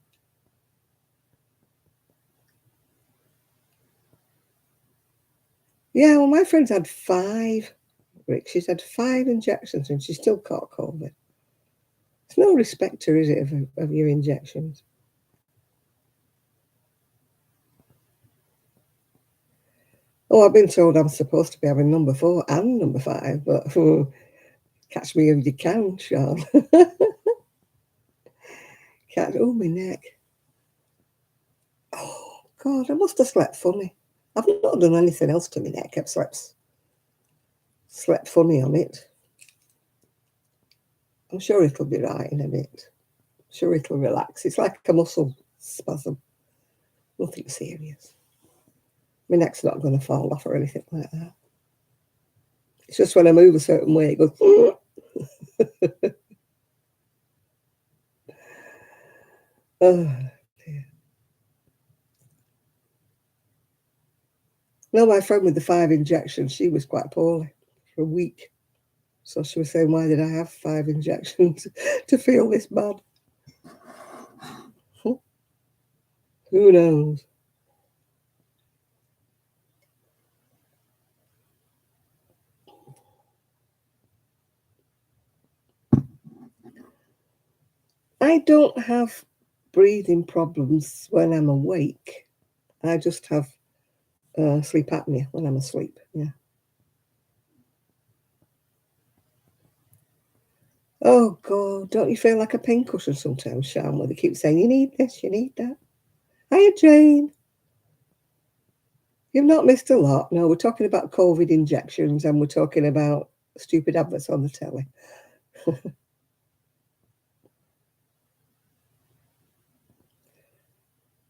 Yeah, well, my friend's had 5, Rick. She's had 5 injections and she still caught COVID. It's no respecter, is it, of your injections? Oh, I've been told I'm supposed to be having number 4 and number 5, but catch me if you can, Sean. Oh, my neck. Oh, God, I must have slept funny. I've not done anything else to my neck. I've slept funny on it. I'm sure it'll be right in a bit. I'm sure it'll relax. It's like a muscle spasm. Nothing serious. My neck's not going to fall off or anything like that. It's just when I move a certain way, it goes. Oh, dear. No, my friend with the 5 injections, she was quite poorly for a week. So she was saying, why did I have 5 injections to feel this bad? Who knows? I don't have breathing problems when I'm awake. I just have sleep apnea when I'm asleep. Yeah. Oh, God. Don't you feel like a pincushion sometimes, Sean, where they keep saying, you need this, you need that? Hiya, Jane. You've not missed a lot. No, we're talking about COVID injections and we're talking about stupid adverts on the telly.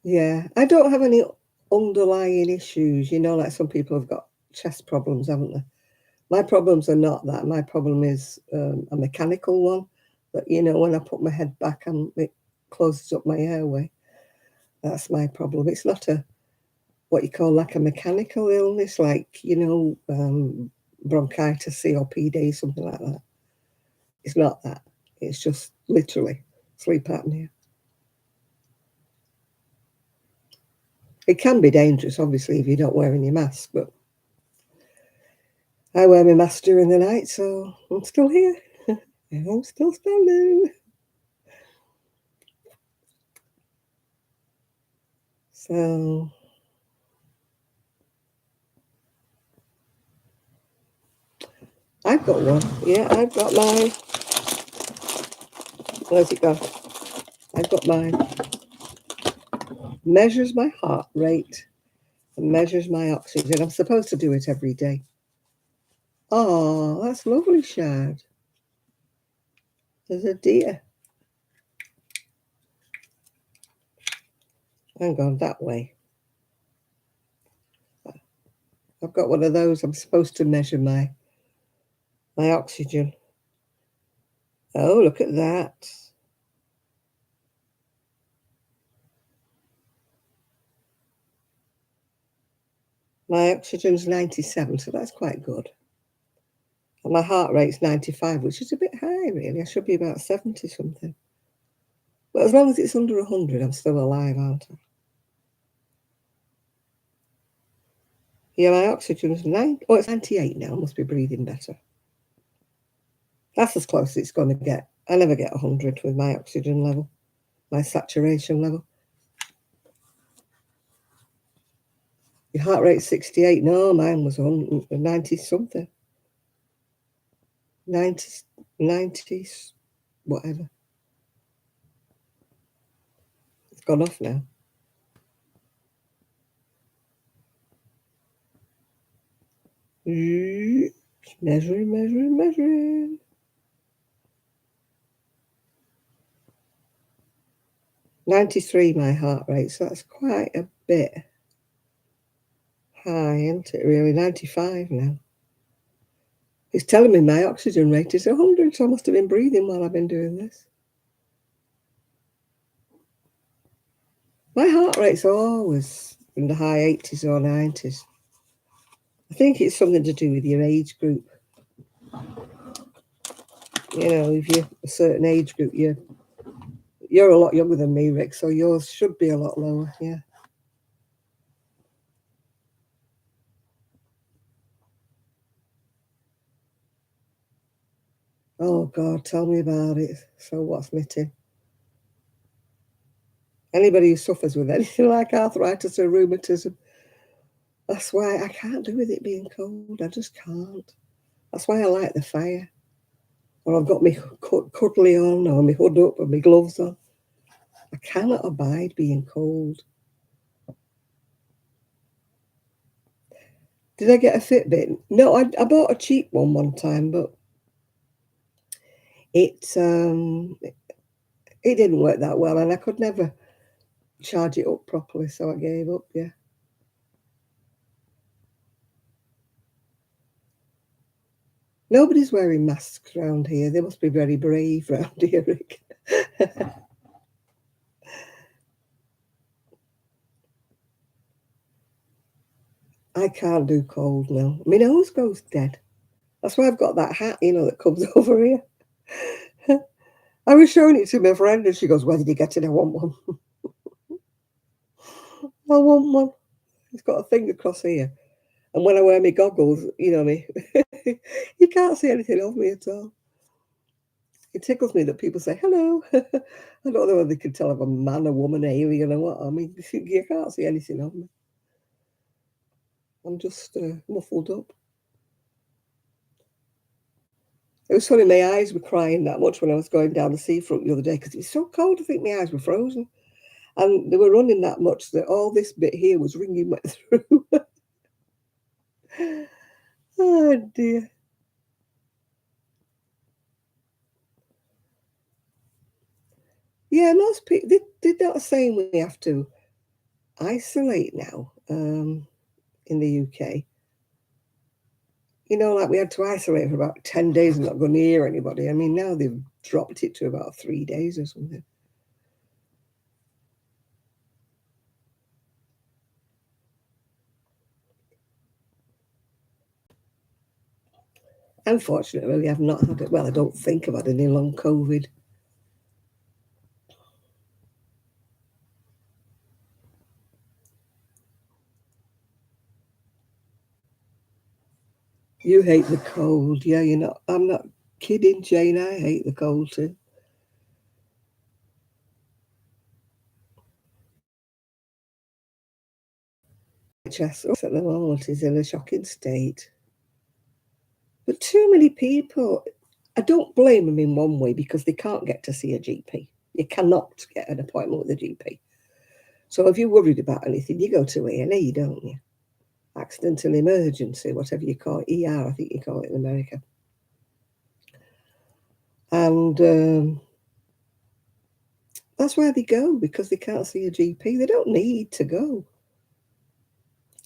Yeah, I don't have any underlying issues. You know, like some people have got chest problems, haven't they? My problems are not that. My problem is a mechanical one. That, you know, when I put my head back and it closes up my airway. That's my problem. It's not what you call like a mechanical illness, like, you know, bronchitis, COPD, something like that. It's not that. It's just literally sleep apnea. It can be dangerous, obviously, if you don't wear any mask, but I wear my mask during the night, so I'm still here. And I'm still standing. So I've got one. Yeah, I've got mine. Where's it gone? I've got mine. Measures my heart rate and measures my oxygen. I'm supposed to do it every day. Oh, that's lovely, Shad. There's a deer. Hang on, that way. I've got one of those. I'm supposed to measure my oxygen. Oh, look at that. My oxygen's 97, so that's quite good. And my heart rate's 95, which is a bit high, really. I should be about 70 something. But as long as it's under 100, I'm still alive, aren't I? Yeah, my oxygen's it's 98 now. I must be breathing better. That's as close as it's going to get. I never get 100 with my oxygen level, my saturation level. Your heart rate's 68. No, mine was 90 something. 90, 90s, whatever. It's gone off now. Measuring, measuring, measuring. 93 my heart rate, so that's quite a bit high, isn't it, really? 95 now. It's telling me my oxygen rate is 100, so I must have been breathing while I've been doing this. My heart rate's always in the high 80s or 90s. I think it's something to do with your age group. You know, if you're a certain age group, you're a lot younger than me, Rick, so yours should be a lot lower, yeah. Oh, God, tell me about it. So what's knitting? Anybody who suffers with anything like arthritis or rheumatism, that's why I can't do with it being cold. I just can't. That's why I like the fire. Or I've got my cuddly on, or my hood up, or my gloves on. I cannot abide being cold. Did I get a Fitbit? No, I bought a cheap one time, but it didn't work that well, and I could never charge it up properly, so I gave up. Yeah. Nobody's wearing masks around here. They must be very brave around here, Rick. I can't do cold now. My nose goes dead. That's why I've got that hat, that comes over here. I was showing it to my friend, and she goes, "Where did you get it? I want one." I want one. It's got a thing across here. And when I wear my goggles, me, you can't see anything of me at all. It tickles me that people say hello. I don't know whether they can tell if I'm a man, a woman, alien, or what. I mean, you can't see anything of me. I'm just muffled up. It was funny, my eyes were crying that much when I was going down the seafront the other day because it was so cold. I think my eyes were frozen. And they were running that much that all this bit here was wringing wet through. Oh, dear. Yeah, most people, they're not saying we have to isolate now in the UK. Like we had to isolate for about 10 days and not go near anybody. I mean, now they've dropped it to about 3 days or something. Unfortunately, I've not had it. Well, I don't think I've had any long COVID. You hate the cold. Yeah, I'm not kidding, Jane. I hate the cold too. Chest at the moment is in a shocking state. But too many people, I don't blame them in one way because they can't get to see a GP. You cannot get an appointment with a GP. So if you're worried about anything, you go to A&E, don't you? Accidental emergency, whatever you call it, ER, I think you call it in America. And that's where they go because they can't see a GP. They don't need to go.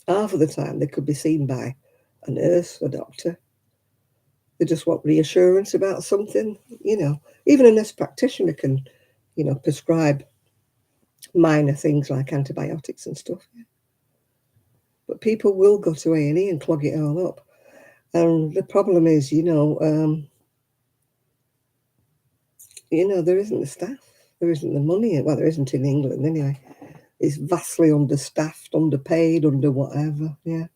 Half of the time they could be seen by a nurse, a doctor. They just want reassurance about something, you know. Even a nurse practitioner can, you know, prescribe minor things like antibiotics and stuff. But people will go to A&E and clog it all up. And the problem is, there isn't the staff. There isn't the money. Well, there isn't in England anyway. It's vastly understaffed, underpaid, under whatever. Yeah.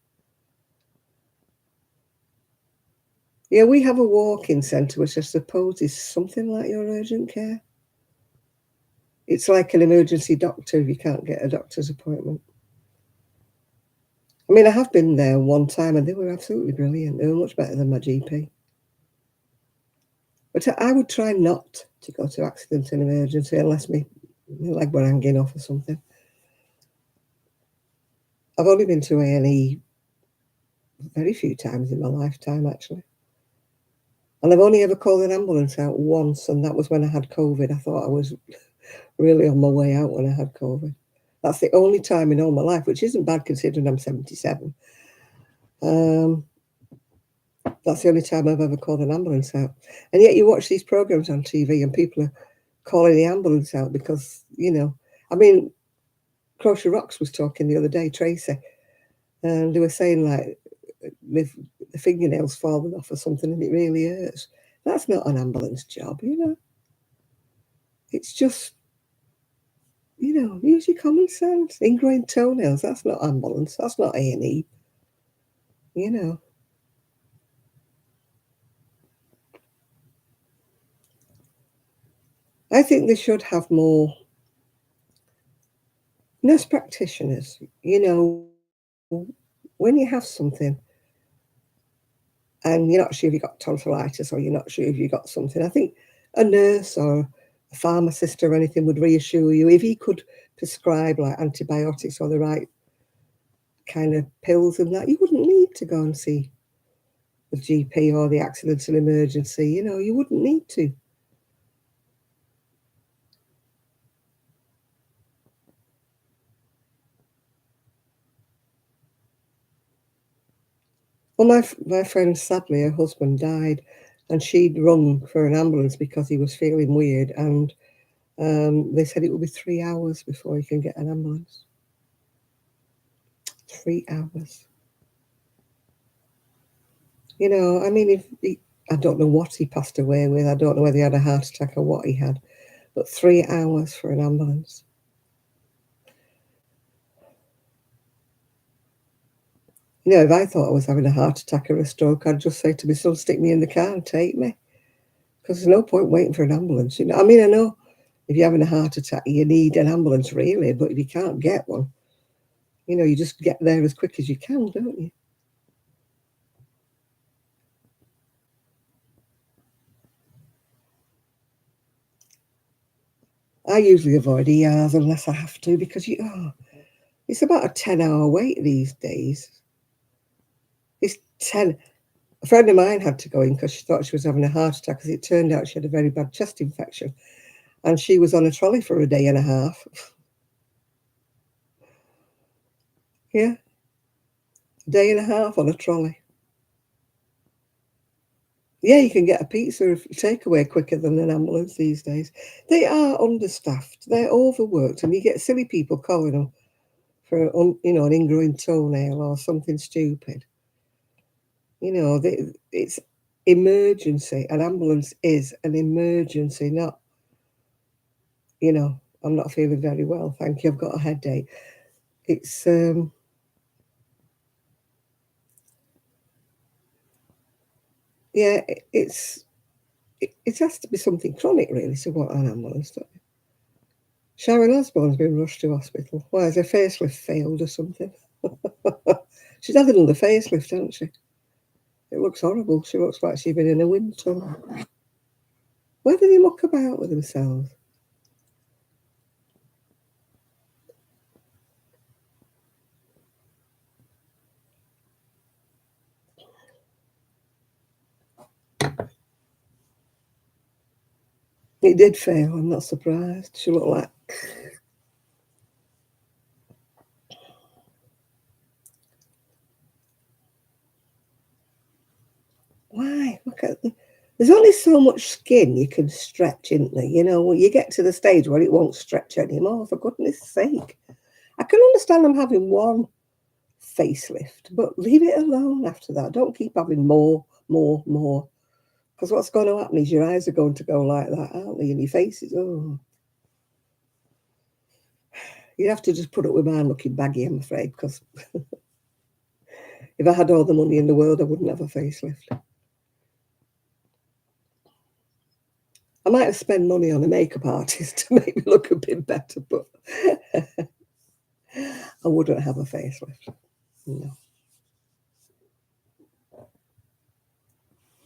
Yeah, we have a walk-in centre, which I suppose is something like your urgent care. It's like an emergency doctor if you can't get a doctor's appointment. I mean, I have been there one time and they were absolutely brilliant. They were much better than my GP. But I would try not to go to accident and emergency unless my leg were hanging off or something. I've only been to A&E very few times in my lifetime, actually. And I've only ever called an ambulance out once, and that was when I had COVID. I thought I was really on my way out when I had COVID. That's the only time in all my life, which isn't bad considering I'm 77. That's the only time I've ever called an ambulance out. And yet you watch these programs on TV and people are calling the ambulance out because, I mean, Crochet Rocks was talking the other day, Tracy, and they were saying like the fingernails falling off or something and it really hurts. That's not an ambulance job, It's just, use your common sense. Ingrained toenails, that's not ambulance. That's not A&E, I think they should have more nurse practitioners, when you have something and you're not sure if you've got tonsillitis or you're not sure if you've got something, I think a nurse or a pharmacist or anything would reassure you. If he could prescribe like antibiotics or the right kind of pills and that, you wouldn't need to go and see the GP or the accident and emergency, you wouldn't need to. Well, my friend, sadly, her husband died, and she'd rung for an ambulance because he was feeling weird, and they said it would be 3 hours before you can get an ambulance. 3 hours. I mean, I don't know what he passed away with. I don't know whether he had a heart attack or what he had, but 3 hours for an ambulance. If I thought I was having a heart attack or a stroke, I'd just say to my son, stick me in the car and take me. Because there's no point waiting for an ambulance. I mean, I know if you're having a heart attack, you need an ambulance, really. But if you can't get one, you just get there as quick as you can, don't you? I usually avoid ERs unless I have to because it's about a 10-hour wait these days. It's 10. A friend of mine had to go in because she thought she was having a heart attack because it turned out she had a very bad chest infection. And she was on a trolley for a day and a half. Yeah, a day and a half on a trolley. Yeah, you can get a pizza or takeaway quicker than an ambulance these days. They are understaffed. They're overworked, and you get silly people calling them for an ingrowing toenail or something stupid. It's emergency. An ambulance is an emergency, not, I'm not feeling very well, thank you, I've got a headache. It's yeah, it has to be something chronic really to want an ambulance, don't you? Sharon Osbourne's been rushed to hospital. Why, has her facelift failed or something? She's had another facelift, hasn't she? It looks horrible. She looks like she's been in a wind tunnel. Where do they muck about with themselves? It did fail, I'm not surprised. She looked like... Why? Look at there's only so much skin you can stretch, isn't there? You know, when you get to the stage where it won't stretch anymore, for goodness sake. I can understand them having one facelift, but leave it alone after that. Don't keep having more. Because what's going to happen is your eyes are going to go like that, aren't they? And your face is, oh. You'd have to just put up with mine looking baggy, I'm afraid, because if I had all the money in the world, I wouldn't have a facelift. I might have spent money on a makeup artist to make me look a bit better, but I wouldn't have a facelift. No.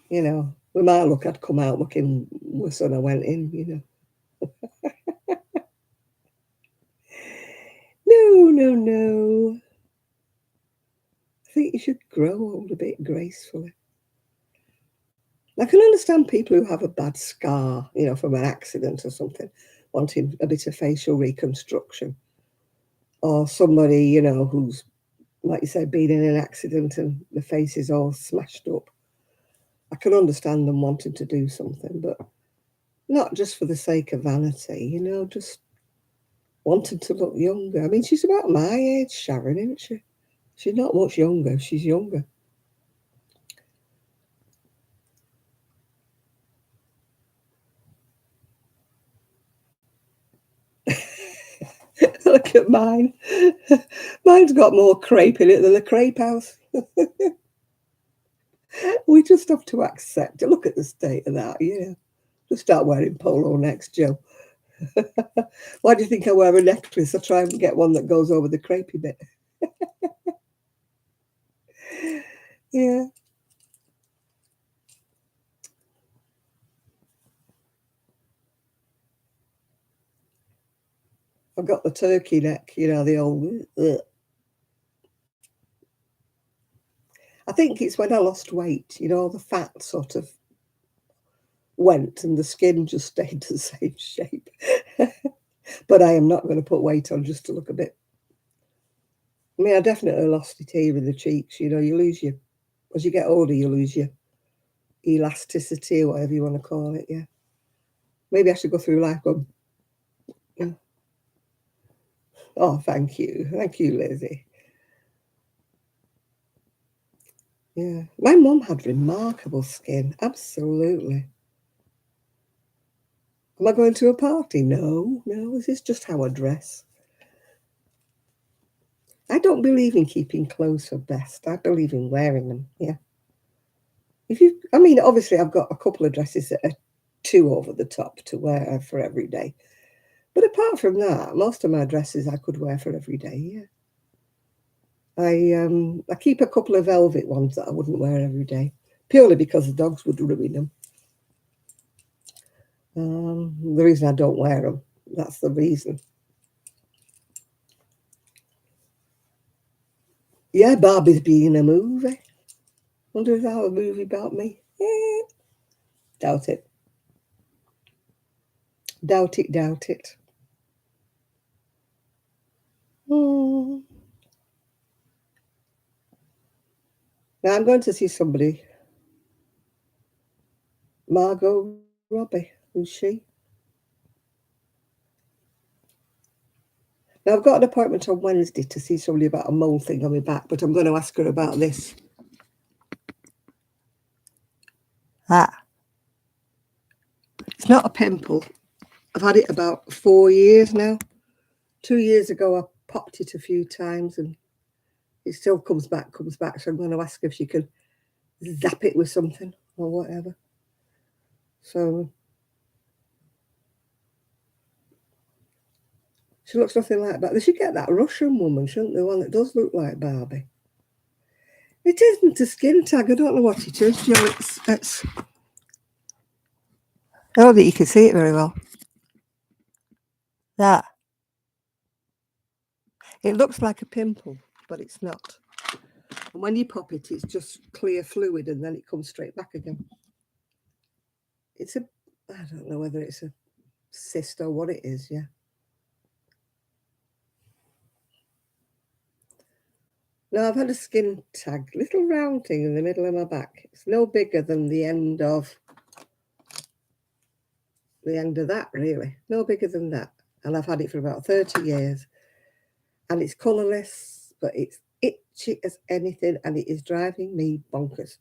You know, with my look, I'd come out looking worse than I went in, you know. No. I think you should grow old a bit gracefully. I can understand people who have a bad scar, you know, from an accident or something, wanting a bit of facial reconstruction. Or somebody, you know, who's, like you said, been in an accident and the face is all smashed up. I can understand them wanting to do something, but not just for the sake of vanity, you know, just wanting to look younger. I mean, she's about my age, Sharon, isn't she? She's not much younger. She's younger. Look at mine. Mine's got more crepe in it than a crepe house. We just have to accept it. Look at the state of that, yeah. Just start wearing polo necks, Joe. Why do you think I wear a necklace? I try and get one that goes over the crepey bit. Yeah. I've got the turkey neck, you know, the old. I think it's when I lost weight, you know, the fat sort of went and the skin just stayed the same shape. But I am not going to put weight on just to look a bit. I mean, I definitely lost it here in the cheeks. You know, you lose your, as you get older, you lose your elasticity or whatever you want to call it. Yeah. Maybe I should go through life going, yeah. Oh, thank you. Thank you, Lizzie. Yeah. My mum had remarkable skin. Absolutely. Am I going to a party? No. This is just how I dress. I don't believe in keeping clothes for best. I believe in wearing them. Yeah. I mean, obviously, I've got a couple of dresses that are too over the top to wear for every day. But apart from that, most of my dresses I could wear for every day. Yeah. I keep a couple of velvet ones that I wouldn't wear every day, purely because the dogs would ruin them. The reason I don't wear them, that's the reason. Yeah, Barbie's being in a movie. Wonder if that a movie about me. Doubt it. Doubt it. Hmm. Now I'm going to see somebody. Margot Robbie. Who's she? Now I've got an appointment on Wednesday to see somebody about a mole thing on my back, but I'm going to ask her about this. Ah. It's not a pimple. I've had it about 4 years now. 2 years ago, I popped it a few times and it still comes back. So I'm going to ask if she can zap it with something or whatever. So she looks nothing like that. They should get that Russian woman, shouldn't they? The one that does look like Barbie. It isn't a skin tag. I don't know what it is, Joe. It's oh, that you can see it very well. That. It looks like a pimple, but it's not. And when you pop it, it's just clear fluid and then it comes straight back again. I don't know whether it's a cyst or what it is, yeah. No, I've had a skin tag, little round thing in the middle of my back. It's no bigger than the end of that, really. No bigger than that. And I've had it for about 30 years. And it's colourless, but it's itchy as anything, and it is driving me bonkers.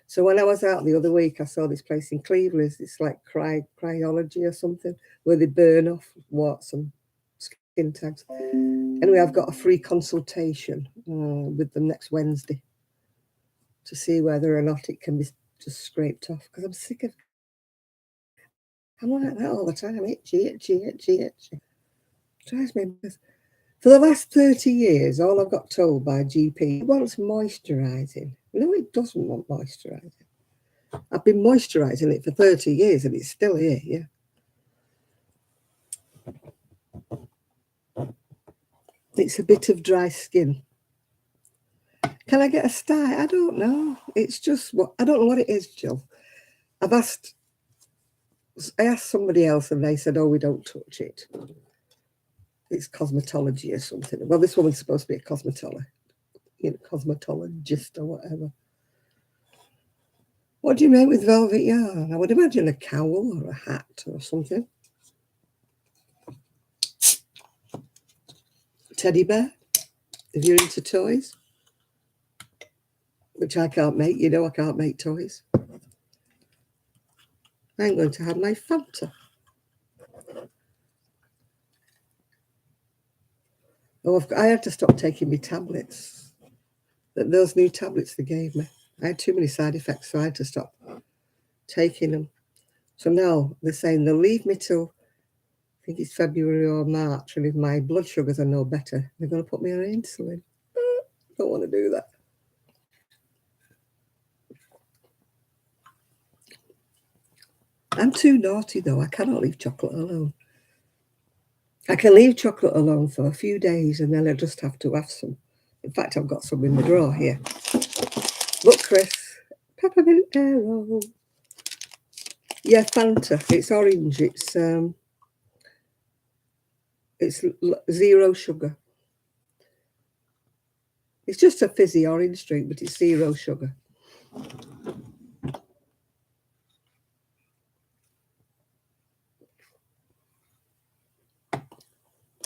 So when I was out the other week, I saw this place in Cleveland. It's like cryology or something, where they burn off warts and skin tags. Anyway, I've got a free consultation with them next Wednesday to see whether or not it can be just scraped off, because I'm sick of. I'm like that all the time, itchy, itchy, itchy, itchy. Drives me. For the last 30 years, all I've got told by GP, it wants moisturising. No, it doesn't want moisturising. I've been moisturising it for 30 years and it's still here, yeah. It's a bit of dry skin. Can I get a style? I don't know. It's just what I don't know what it is, Jill. I asked somebody else and they said, oh, we don't touch it. It's cosmetology or something. Well, this woman's supposed to be a cosmetologist or whatever. What do you make with velvet yarn? I would imagine a cowl or a hat or something. Teddy bear, if you're into toys, which I can't make. You know I can't make toys. I'm going to have my Fanta. Oh, I have to stop taking my tablets. Those new tablets they gave me. I had too many side effects, so I had to stop taking them. So now they're saying they'll leave me till, I think it's February or March, and if my blood sugars are no better, they're going to put me on insulin. Don't want to do that. I'm too naughty, though. I cannot leave chocolate alone. I can leave chocolate alone for a few days, and then I just have to have some. In fact, I've got some in the drawer here. Look, Chris, peppermint arrow. Yeah, Fanta. It's orange. It's zero sugar. It's just a fizzy orange drink, but it's zero sugar.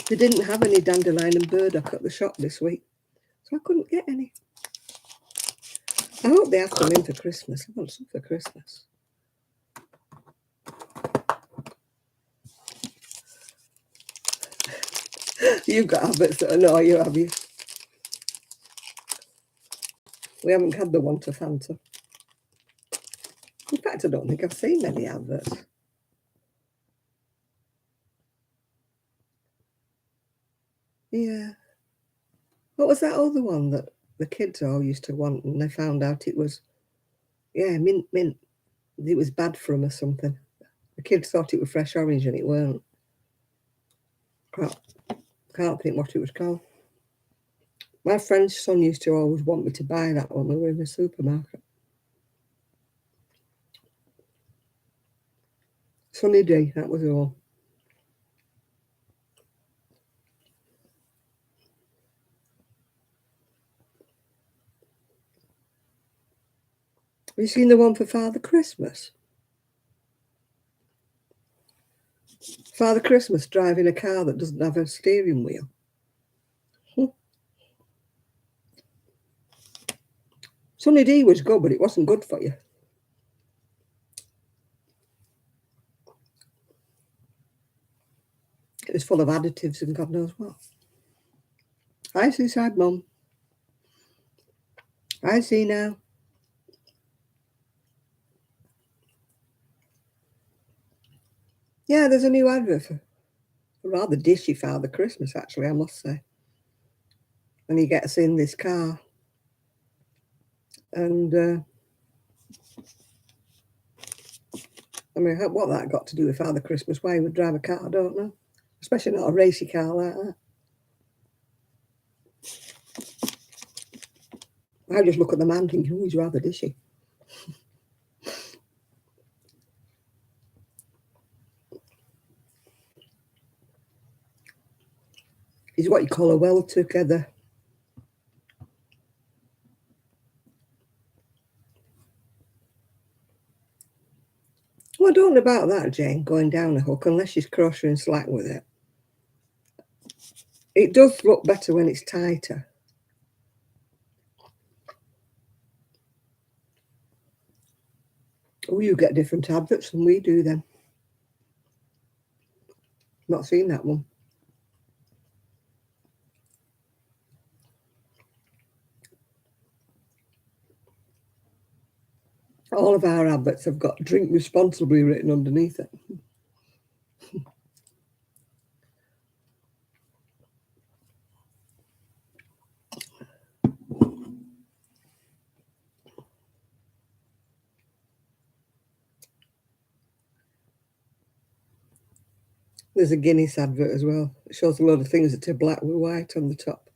They didn't have any dandelion and burdock at the shop this week, so I couldn't get any. I hope they have them in for Christmas. I want some for Christmas. You've got habits that annoy you, have you? We haven't had the one to Fanta. In fact, I don't think I've seen many adverts. Yeah. What was that other one that the kids all used to want, and they found out it was, mint. It was bad for them or something. The kids thought it was fresh orange and it weren't. Can't think what it was called. My friend's son used to always want me to buy that when we were in the supermarket. Sunny D, that was all. Have you seen the one for Father Christmas? Father Christmas driving a car that doesn't have a steering wheel. Sunny D was good, but it wasn't good for you. It was full of additives and God knows what. Hi, Suicide Mum. I see now. Yeah, there's a new advert for a rather dishy Father Christmas, actually, I must say. And he gets in this car. And, I mean, what that got to do with Father Christmas, why he would drive a car, I don't know. Especially not a racy car like that. I just look at the man thinking, oh, he's rather dishy. He's what you call a well-together something about that, Jane, going down a hook, unless she's crocheting slack with it. It does look better when it's tighter. Oh, you get different adverts than we do then. Not seen that one. All of our adverts have got drink responsibly written underneath it. There's a Guinness advert as well. It shows a lot of things that are black with white on the top.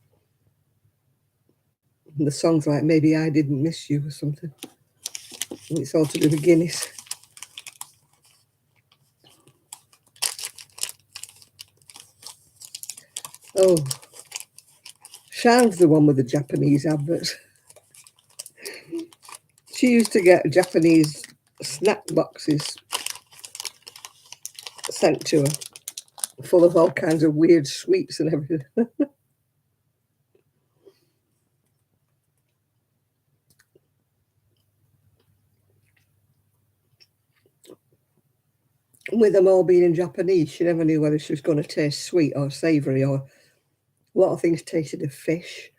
And the song's like Maybe I Didn't Miss You or something. And it's all to do with Guinness. Oh, Shan's the one with the Japanese adverts. She used to get Japanese snack boxes sent to her, full of all kinds of weird sweets and everything. With them all being in Japanese, she never knew whether she was going to taste sweet or savoury, or a lot of things tasted of fish.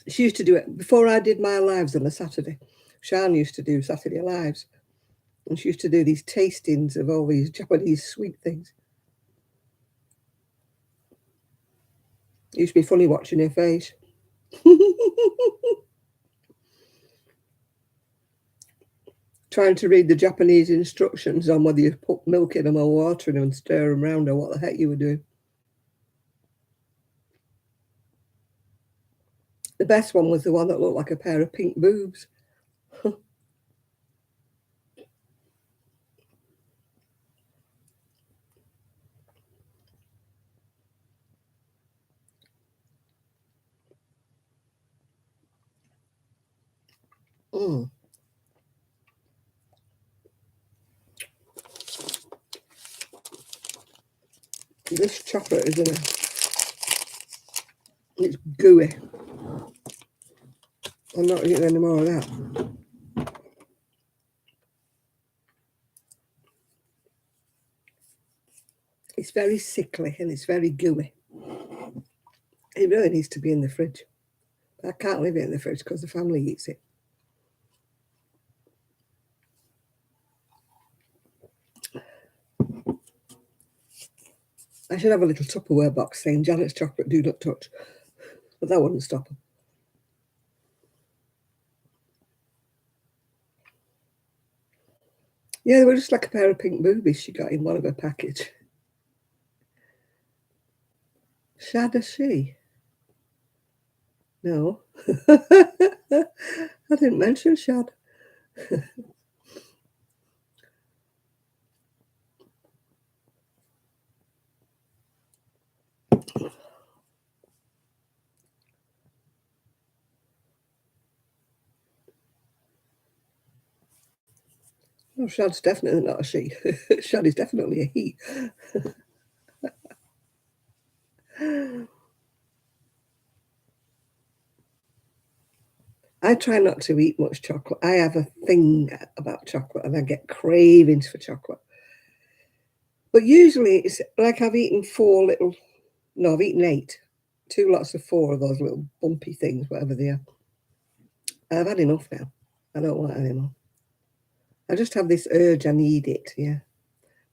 She used to do it before I did my lives on a Saturday. Shan used to do Saturday lives, and she used to do these tastings of all these Japanese sweet things. It used to be funny watching her face. Trying to read the Japanese instructions on whether you put milk in them or water in them and stir them around or what the heck you were doing. The best one was the one that looked like a pair of pink boobs. Mm. This chocolate is it's gooey. I'm not eating any more of that. It's very sickly and it's very gooey. It really needs to be in the fridge. But I can't leave it in the fridge because the family eats it. I should have a little Tupperware box saying Janet's chocolate do not touch. But that wouldn't stop them. Yeah, they were just like a pair of pink boobies she got in one of her package. Shad is she? No. I didn't mention Shad. Oh, Shad's definitely not a she. Shad is definitely a he. I try not to eat much chocolate. I have a thing about chocolate and I get cravings for chocolate. But usually it's like I've eaten I've eaten 8. 2 lots of 4 of those little bumpy things, whatever they are. I've had enough now. I don't want it anymore. I just have this urge, I need it, yeah.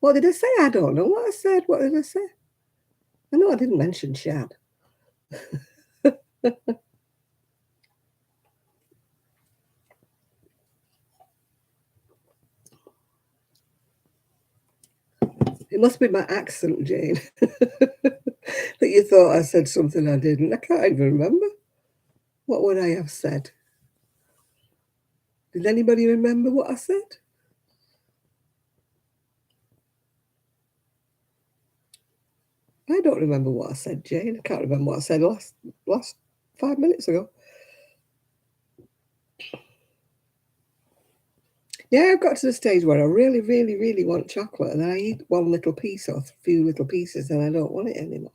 What did I say? I don't know what I said. What did I say? I know I didn't mention Shad. It must be my accent, Jane, that you thought I said something I didn't. I can't even remember. What would I have said? Did anybody remember what I said? I don't remember what I said, Jane. I can't remember what I said last 5 minutes ago. Yeah, I've got to the stage where I really, really, really want chocolate, and I eat one little piece or a few little pieces, and I don't want it anymore.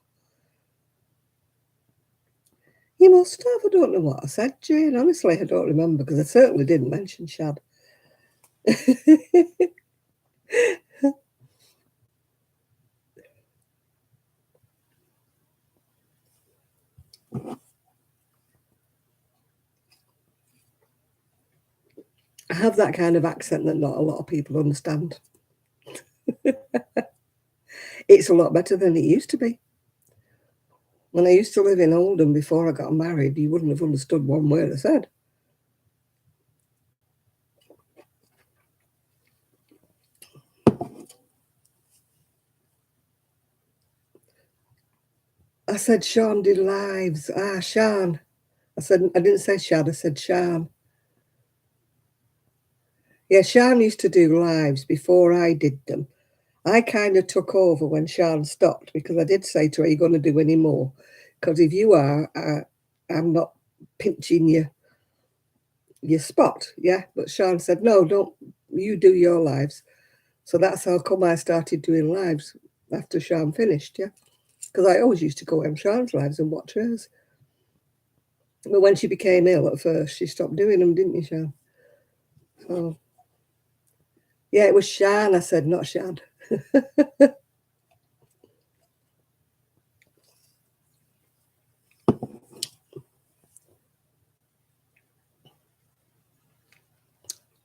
You must have. I don't know what I said, Jane. Honestly, I don't remember because I certainly didn't mention shad. I have that kind of accent that not a lot of people understand. It's a lot better than it used to be. When I used to live in Oldham before I got married, you wouldn't have understood one word I said. I said Sean did lives. Ah, Sean. I didn't say Shad, I said Sean. Yeah, Sean used to do lives before I did them. I kind of took over when Sean stopped because I did say to her, "Are you going to do any more? Because if you are, I'm not pinching your spot." Yeah, but Sean said, "No, don't. You do your lives." So that's how come I started doing lives after Sean finished. Yeah, because I always used to go on Sean's lives and watch hers. But when she became ill at first, she stopped doing them, didn't you, Sean? So yeah, it was Sean. I said, not Shad.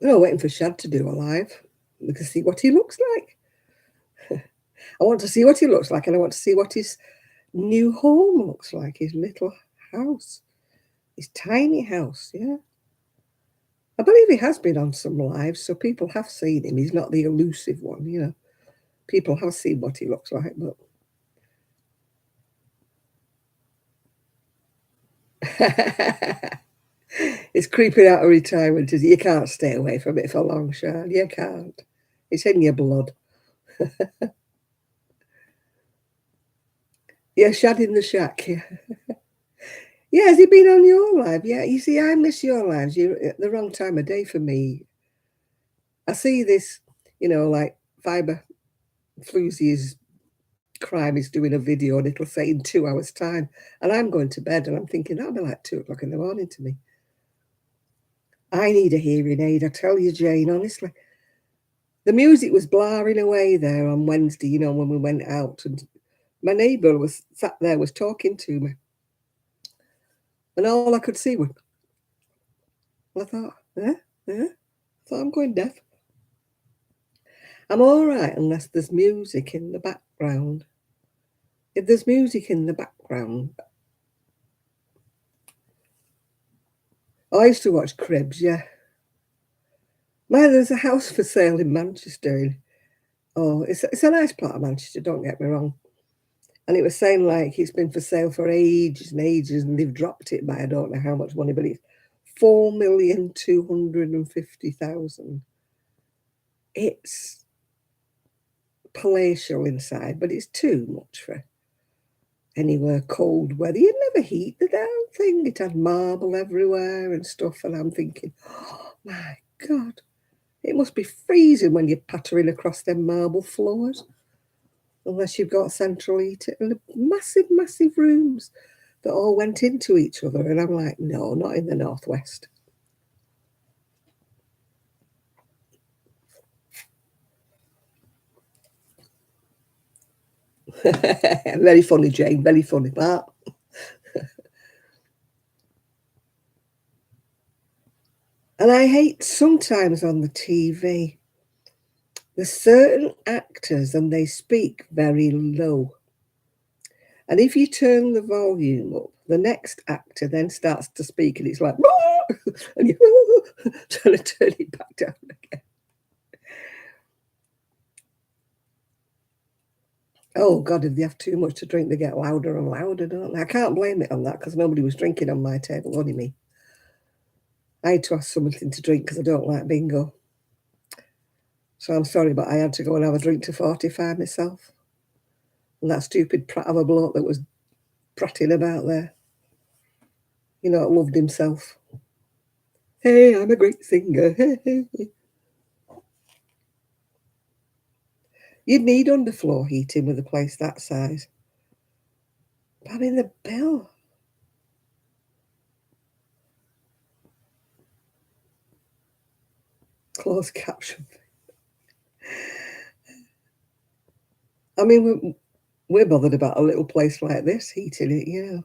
No, waiting for Shad to do a live. We can see what he looks like. I want to see what he looks like, and I want to see what his new home looks like, his little house, his tiny house. Yeah. I believe he has been on some lives, so people have seen him. He's not the elusive one, you know. People have seen what he looks like, but it's creeping out of retirement. You can't stay away from it for long, Sean. You can't. It's in your blood. Yeah, Shad in the shack. Yeah. Yeah, has he been on your live? Yeah, you see, I miss your lives. You're at the wrong time of day for me. I see this, like Fiber Floozy's Crime is doing a video and it'll say in 2 hours' time. And I'm going to bed and I'm thinking that'll be like 2 o'clock in the morning to me. I need a hearing aid, I tell you, Jane, honestly. The music was blaring away there on Wednesday, when we went out. And my neighbour was sat there, was talking to me. And all I could see was, I thought, I thought I'm going deaf. I'm all right unless there's music in the background. If there's music in the background. I used to watch Cribs, yeah. Man, there's a house for sale in Manchester. Oh, it's a nice part of Manchester, don't get me wrong. And it was saying like it's been for sale for ages and ages, and they've dropped it by I don't know how much money, but it's 4,250,000. It's palatial inside, but it's too much for anywhere cold weather. You'd never heat the damn thing. It had marble everywhere and stuff, and I'm thinking, oh my God, it must be freezing when you're pattering across them marble floors. Unless you've got central heating and massive, massive rooms that all went into each other. And I'm like, no, not in the Northwest. Very funny, Jane, very funny, that. And I hate sometimes on the TV, there's certain actors and they speak very low. And if you turn the volume up, the next actor then starts to speak and it's like, and you trying to turn it back down again. Oh God, if they have too much to drink, they get louder and louder, don't they? I can't blame it on that because nobody was drinking on my table, only me. I had to ask something to drink because I don't like bingo. So I'm sorry, but I had to go and have a drink to fortify myself. And that stupid prat of a bloke that was prattling about there, loved himself. Hey, I'm a great singer. You'd need underfloor heating with a place that size. But I mean, the bill. Closed caption. I mean, we're bothered about a little place like this heating it, you know.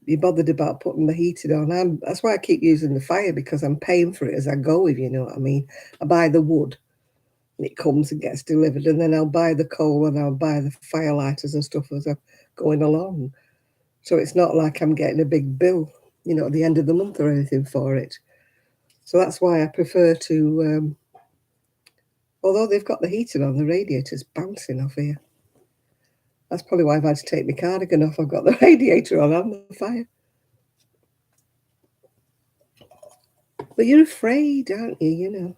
You're bothered about putting the heating on. That's why I keep using the fire, because I'm paying for it as I go, if you know what I mean. I buy the wood and it comes and gets delivered, and then I'll buy the coal and I'll buy the fire lighters and stuff as I'm going along. So it's not like I'm getting a big bill, you know, at the end of the month or anything for it. So that's why I prefer to, although they've got the heating on, the radiator's bouncing off here. That's probably why I've had to take my cardigan off. I've got the radiator on and the fire. But you're afraid, aren't you, you know?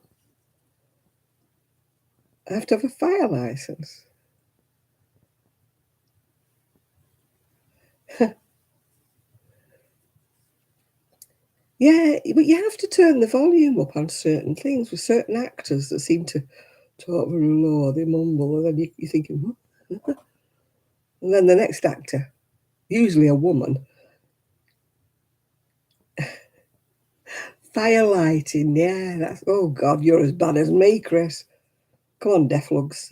I have to have a fire license. Yeah, but you have to turn the volume up on certain things with certain actors that seem to talk very low or they mumble, and then you're thinking, what? And then the next actor, usually a woman, fire lighting, yeah, that's, oh God, you're as bad as me, Chris. Come on, deaflugs.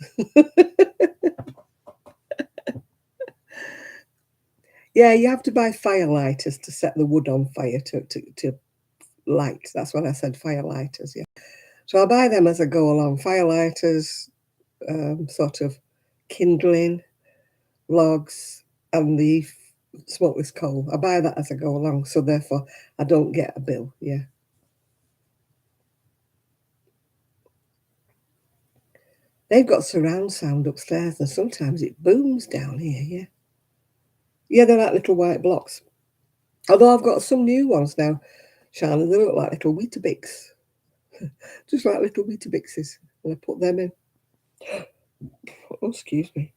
Yeah, you have to buy fire lighters to set the wood on fire to light. That's what I said, fire lighters, yeah. So I buy them as I go along. Fire lighters, sort of kindling, logs, and the smokeless coal. I buy that as I go along, so therefore I don't get a bill, yeah. They've got surround sound upstairs, and sometimes it booms down here, yeah. Yeah, they're like little white blocks. Although I've got some new ones now, Shannon, they look like little Weetabix. Just like little Weetabixes. And I put them in. Oh, excuse me.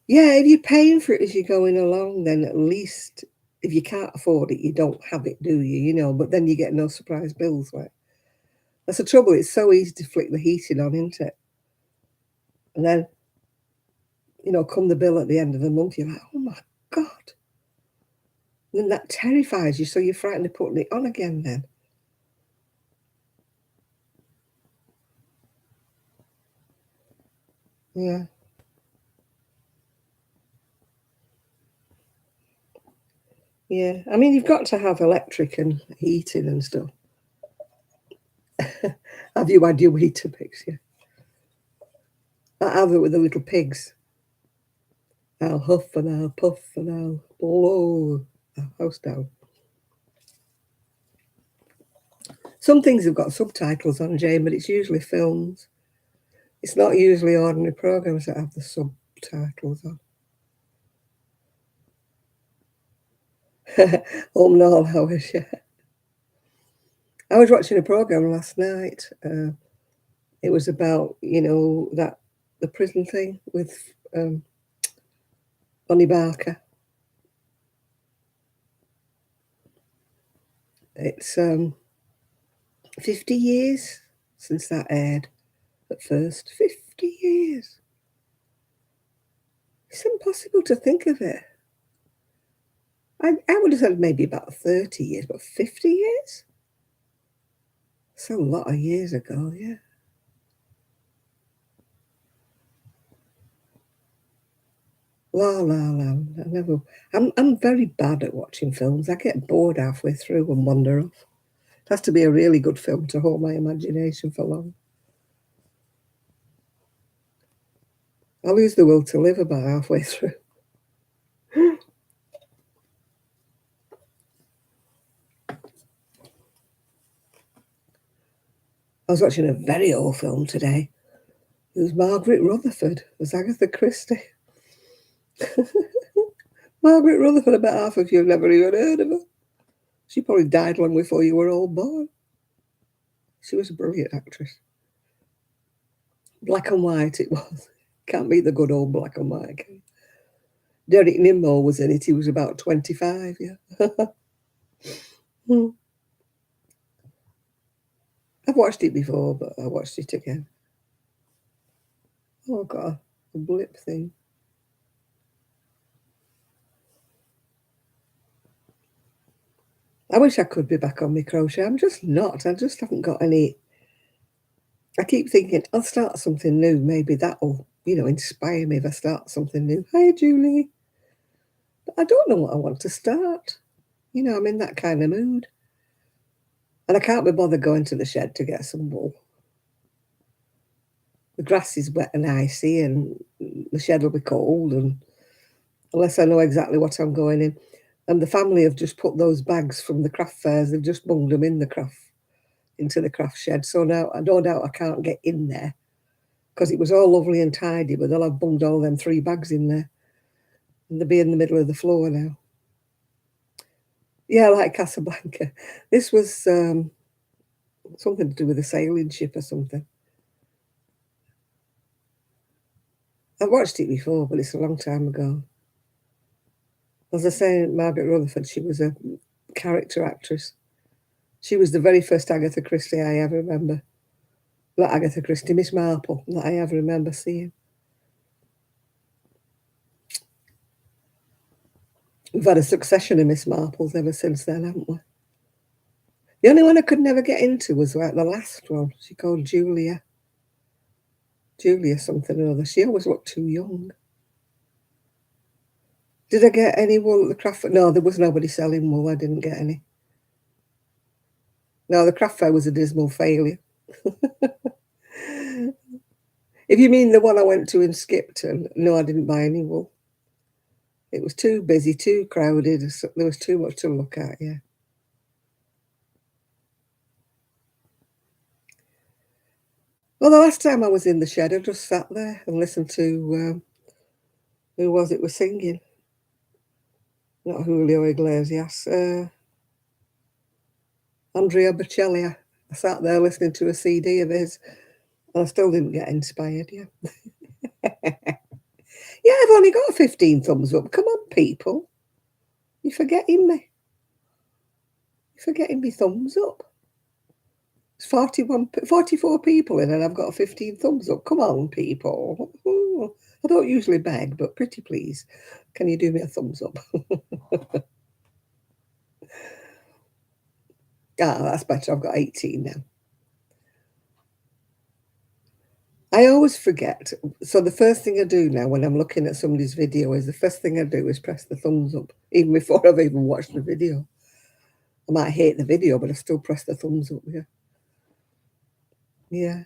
Yeah, if you're paying for it as you're going along, then at least if you can't afford it, you don't have it, do you? You know, but then you get no surprise bills. Like that's the trouble. It's so easy to flick the heating on, isn't it? And then, you know, come the bill at the end of the month, you're like, oh my God. And then that terrifies you, so you're frightened of putting it on again then. Yeah. Yeah. I mean, you've got to have electric and heating and stuff. Have you had your Weetabix? Yeah. I have it with the little pigs. I'll huff and I'll puff and I'll blow the house down. Some things have got subtitles on, Jane, but it's usually films. It's not usually ordinary programs that have the subtitles on. Home and all hours, yeah. I was watching a program last night. It was about, you know, that the prison thing with Bonnie Barker. It's 50 years since that aired at first. 50 years. It's impossible to think of it. I would have said maybe about 30 years, but 50 years? That's a lot of years ago, yeah. La La Land. I'm very bad at watching films. I get bored halfway through and wander off. It has to be a really good film to hold my imagination for long. I lose the will to live about halfway through. I was watching a very old film today. It was Margaret Rutherford as Agatha Christie. Margaret Rutherford, about half of you have never even heard of her. She probably died long before you were all born. She was a brilliant actress. Black and white it was. Can't beat the good old black and white. Derek Nimmo was in it. He was about 25, yeah. I've watched it before, but I watched it again. Oh, I've got a blip thing. I wish I could be back on my crochet. I'm just not. I just haven't got any. I keep thinking I'll start something new. Maybe that'll, inspire me if I start something new. Hi, Julie. But I don't know what I want to start. I'm in that kind of mood. And I can't be bothered going to the shed to get some wool. The grass is wet and icy and the shed will be cold, and unless I know exactly what I'm going in. And the family have just put those bags from the craft fairs, they've just bunged them into the craft shed. So now I no doubt I can't get in there because it was all lovely and tidy, but they'll have bunged all them 3 bags in there. And they'll be in the middle of the floor now. Yeah, like Casablanca. This was something to do with a sailing ship or something. I've watched it before, but it's a long time ago. As I say, Margaret Rutherford, she was a character actress. She was the very first Agatha Christie I ever remember. Not Agatha Christie, Miss Marple, that I ever remember seeing. We've had a succession of Miss Marples ever since then, haven't we? The only one I could never get into was like the last one. She called Julia. Julia something or other. She always looked too young. Did I get any wool at the craft fair? No, there was nobody selling wool. I didn't get any. No, the craft fair was a dismal failure. If you mean the one I went to in Skipton, no, I didn't buy any wool. It was too busy, too crowded. There was too much to look at, yeah. Well, the last time I was in the shed, I just sat there and listened to, who was singing? Not Julio Iglesias, Andrea Bocelli. I sat there listening to a CD of his, and I still didn't get inspired, yeah. Yeah, I've only got 15 thumbs up. Come on, people. You're forgetting me. You're forgetting me thumbs up. It's 44 people in and I've got 15 thumbs up. Come on, people. I don't usually beg, but pretty please, can you do me a thumbs up? That's better. I've got 18 now. I always forget. So the first thing I do now when I'm looking at somebody's video is the first thing I do is press the thumbs up, even before I've even watched the video. I might hate the video, but I still press the thumbs up, yeah. Yeah.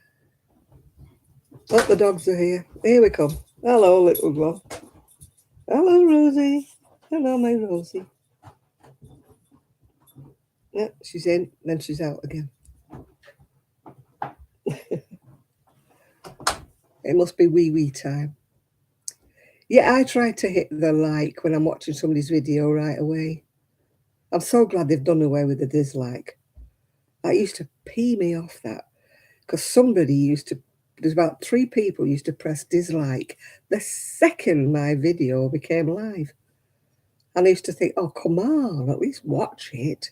Oh, the dogs are here. Here we come. Hello, little one. Hello, Rosie. Hello, my Rosie. Yeah, she's in, then she's out again. It must be wee time. Yeah, I try to hit the like when I'm watching somebody's video right away. I'm so glad they've done away with the dislike. That used to pee me off, that. Because there's about 3 people used to press dislike the second my video became live. And I used to think, oh, come on, at least watch it.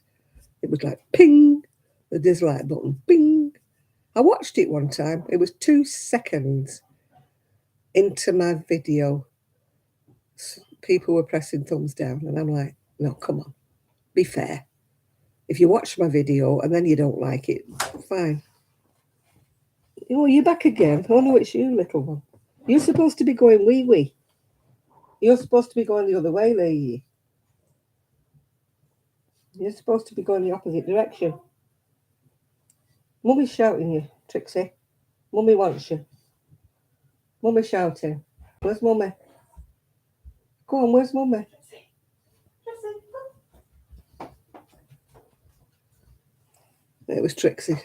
It was like, ping, the dislike button, ping. I watched it one time. It was 2 seconds into my video. People were pressing thumbs down. And I'm like, no, come on, be fair. If you watch my video and then you don't like it, fine. Oh, you're back again. Oh, no, it's you, little one. You're supposed to be going wee. You're supposed to be going the other way, lady. You're supposed to be going the opposite direction. Mummy's shouting you, Trixie. Mummy wants you. Mummy's shouting. Where's Mummy? Go on, where's Mummy? It was Trixie.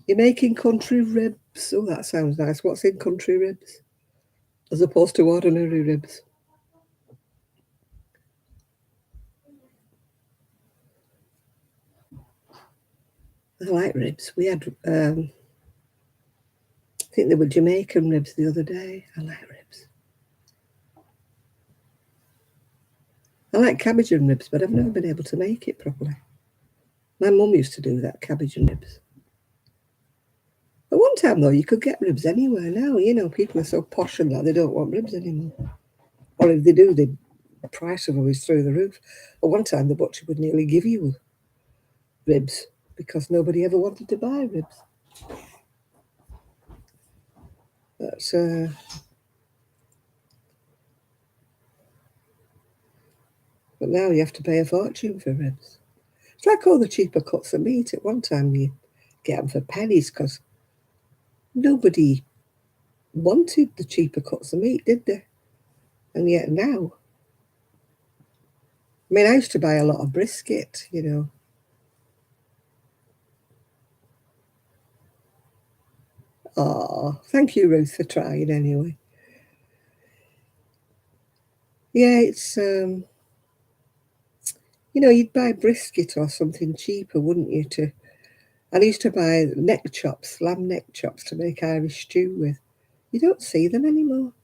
You're making country ribs. Oh, that sounds nice. What's in country ribs? As opposed to ordinary ribs. I like ribs. We had, I think they were Jamaican ribs the other day. I like ribs. I like cabbage and ribs, but I've never been able to make it properly. My mum used to do that, cabbage and ribs. At one time, though, you could get ribs anywhere now. You know, people are so posh and that they don't want ribs anymore. Or if they do, the price of them is through the roof. At one time, the butcher would nearly give you ribs because nobody ever wanted to buy ribs. But now you have to pay a fortune for ribs. It's like all the cheaper cuts of meat. At one time, you get them for pennies because nobody wanted the cheaper cuts of meat, did they? And yet now, I mean, I used to buy a lot of brisket, you know. Oh, thank you, Ruth, for trying anyway. Yeah, it's, you know, you'd buy brisket or something cheaper, wouldn't you? I used to buy neck chops, lamb neck chops to make Irish stew with. You don't see them anymore.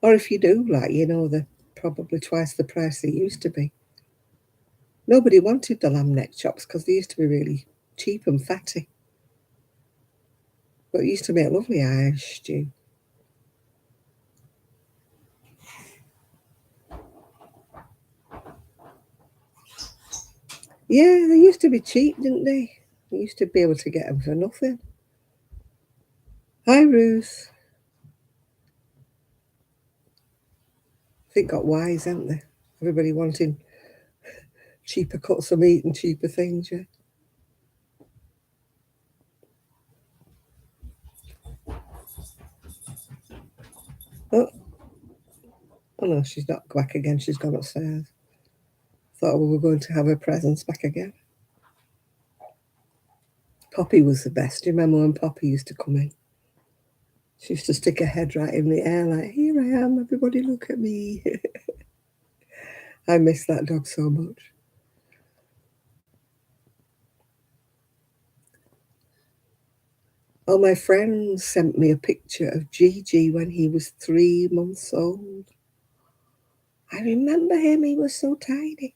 Or if you do, like, you know, they're probably twice the price they used to be. Nobody wanted the lamb neck chops because they used to be really cheap and fatty. But it used to make lovely Irish stew. Yeah, they used to be cheap, didn't they? You used to be able to get them for nothing. Hi, Ruth. I think got wise, haven't they? Everybody wanting cheaper cuts of meat and cheaper things, yeah. Oh, oh no, she's not back again. She's gone upstairs. Thought we were going to have her presents back again. Poppy was the best. Do you remember when Poppy used to come in? She used to stick her head right in the air like, here I am, everybody look at me. I miss that dog so much. Oh, my friend sent me a picture of Gigi when he was 3 months old. I remember him, he was so tiny.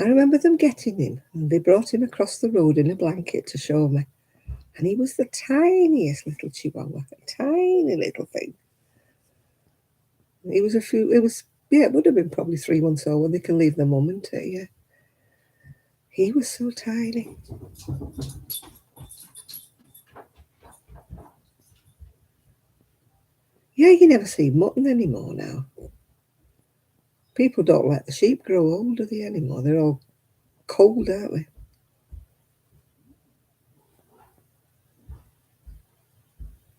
I remember them getting him, and they brought him across the road in a blanket to show me. And he was the tiniest little chihuahua, a tiny little thing. It would have been probably 3 months old when they can leave the mum into it, yeah. He was so tiny. Yeah, you never see mutton anymore now. People don't let the sheep grow old, do they, anymore? They're all cold, aren't they?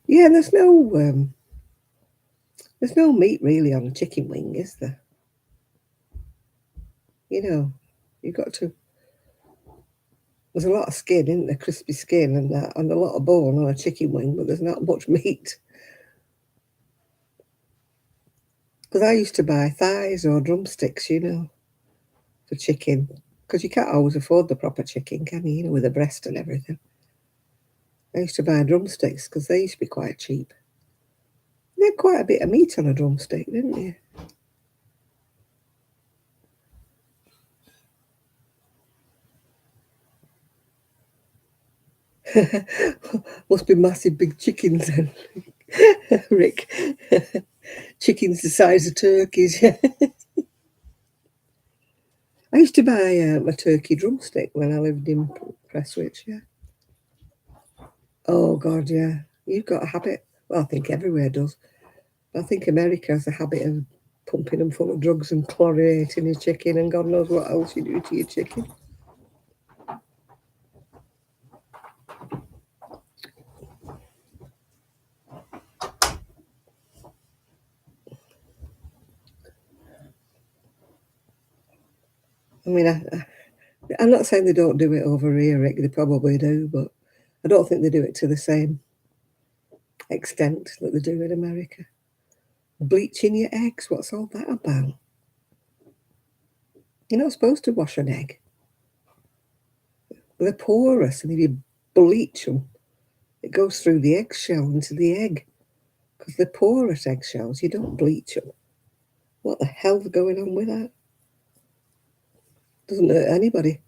Yeah, there's no meat really on a chicken wing, is there? You know, you've got to. There's a lot of skin, isn't there? Crispy skin and that, and a lot of bone on a chicken wing, but there's not much meat. Because I used to buy thighs or drumsticks, you know, for chicken. Because you can't always afford the proper chicken, can you? You know, with the breast and everything. I used to buy drumsticks because they used to be quite cheap. They had quite a bit of meat on a drumstick, didn't you? Must be massive big chickens then, Rick. Chickens the size of turkeys. I used to buy a turkey drumstick when I lived in Prestwich, yeah. Oh, God, yeah. You've got a habit. Well, I think everywhere does. I think America has a habit of pumping them full of drugs and chlorinating your chicken and God knows what else you do to your chicken. I mean, I'm not saying they don't do it over here, Rick. They probably do, but I don't think they do it to the same extent that they do in America. Bleaching your eggs, what's all that about? You're not supposed to wash an egg. They're porous, and if you bleach them, it goes through the eggshell into the egg. Because they're porous eggshells, you don't bleach them. What the hell's going on with that? Doesn't hurt anybody.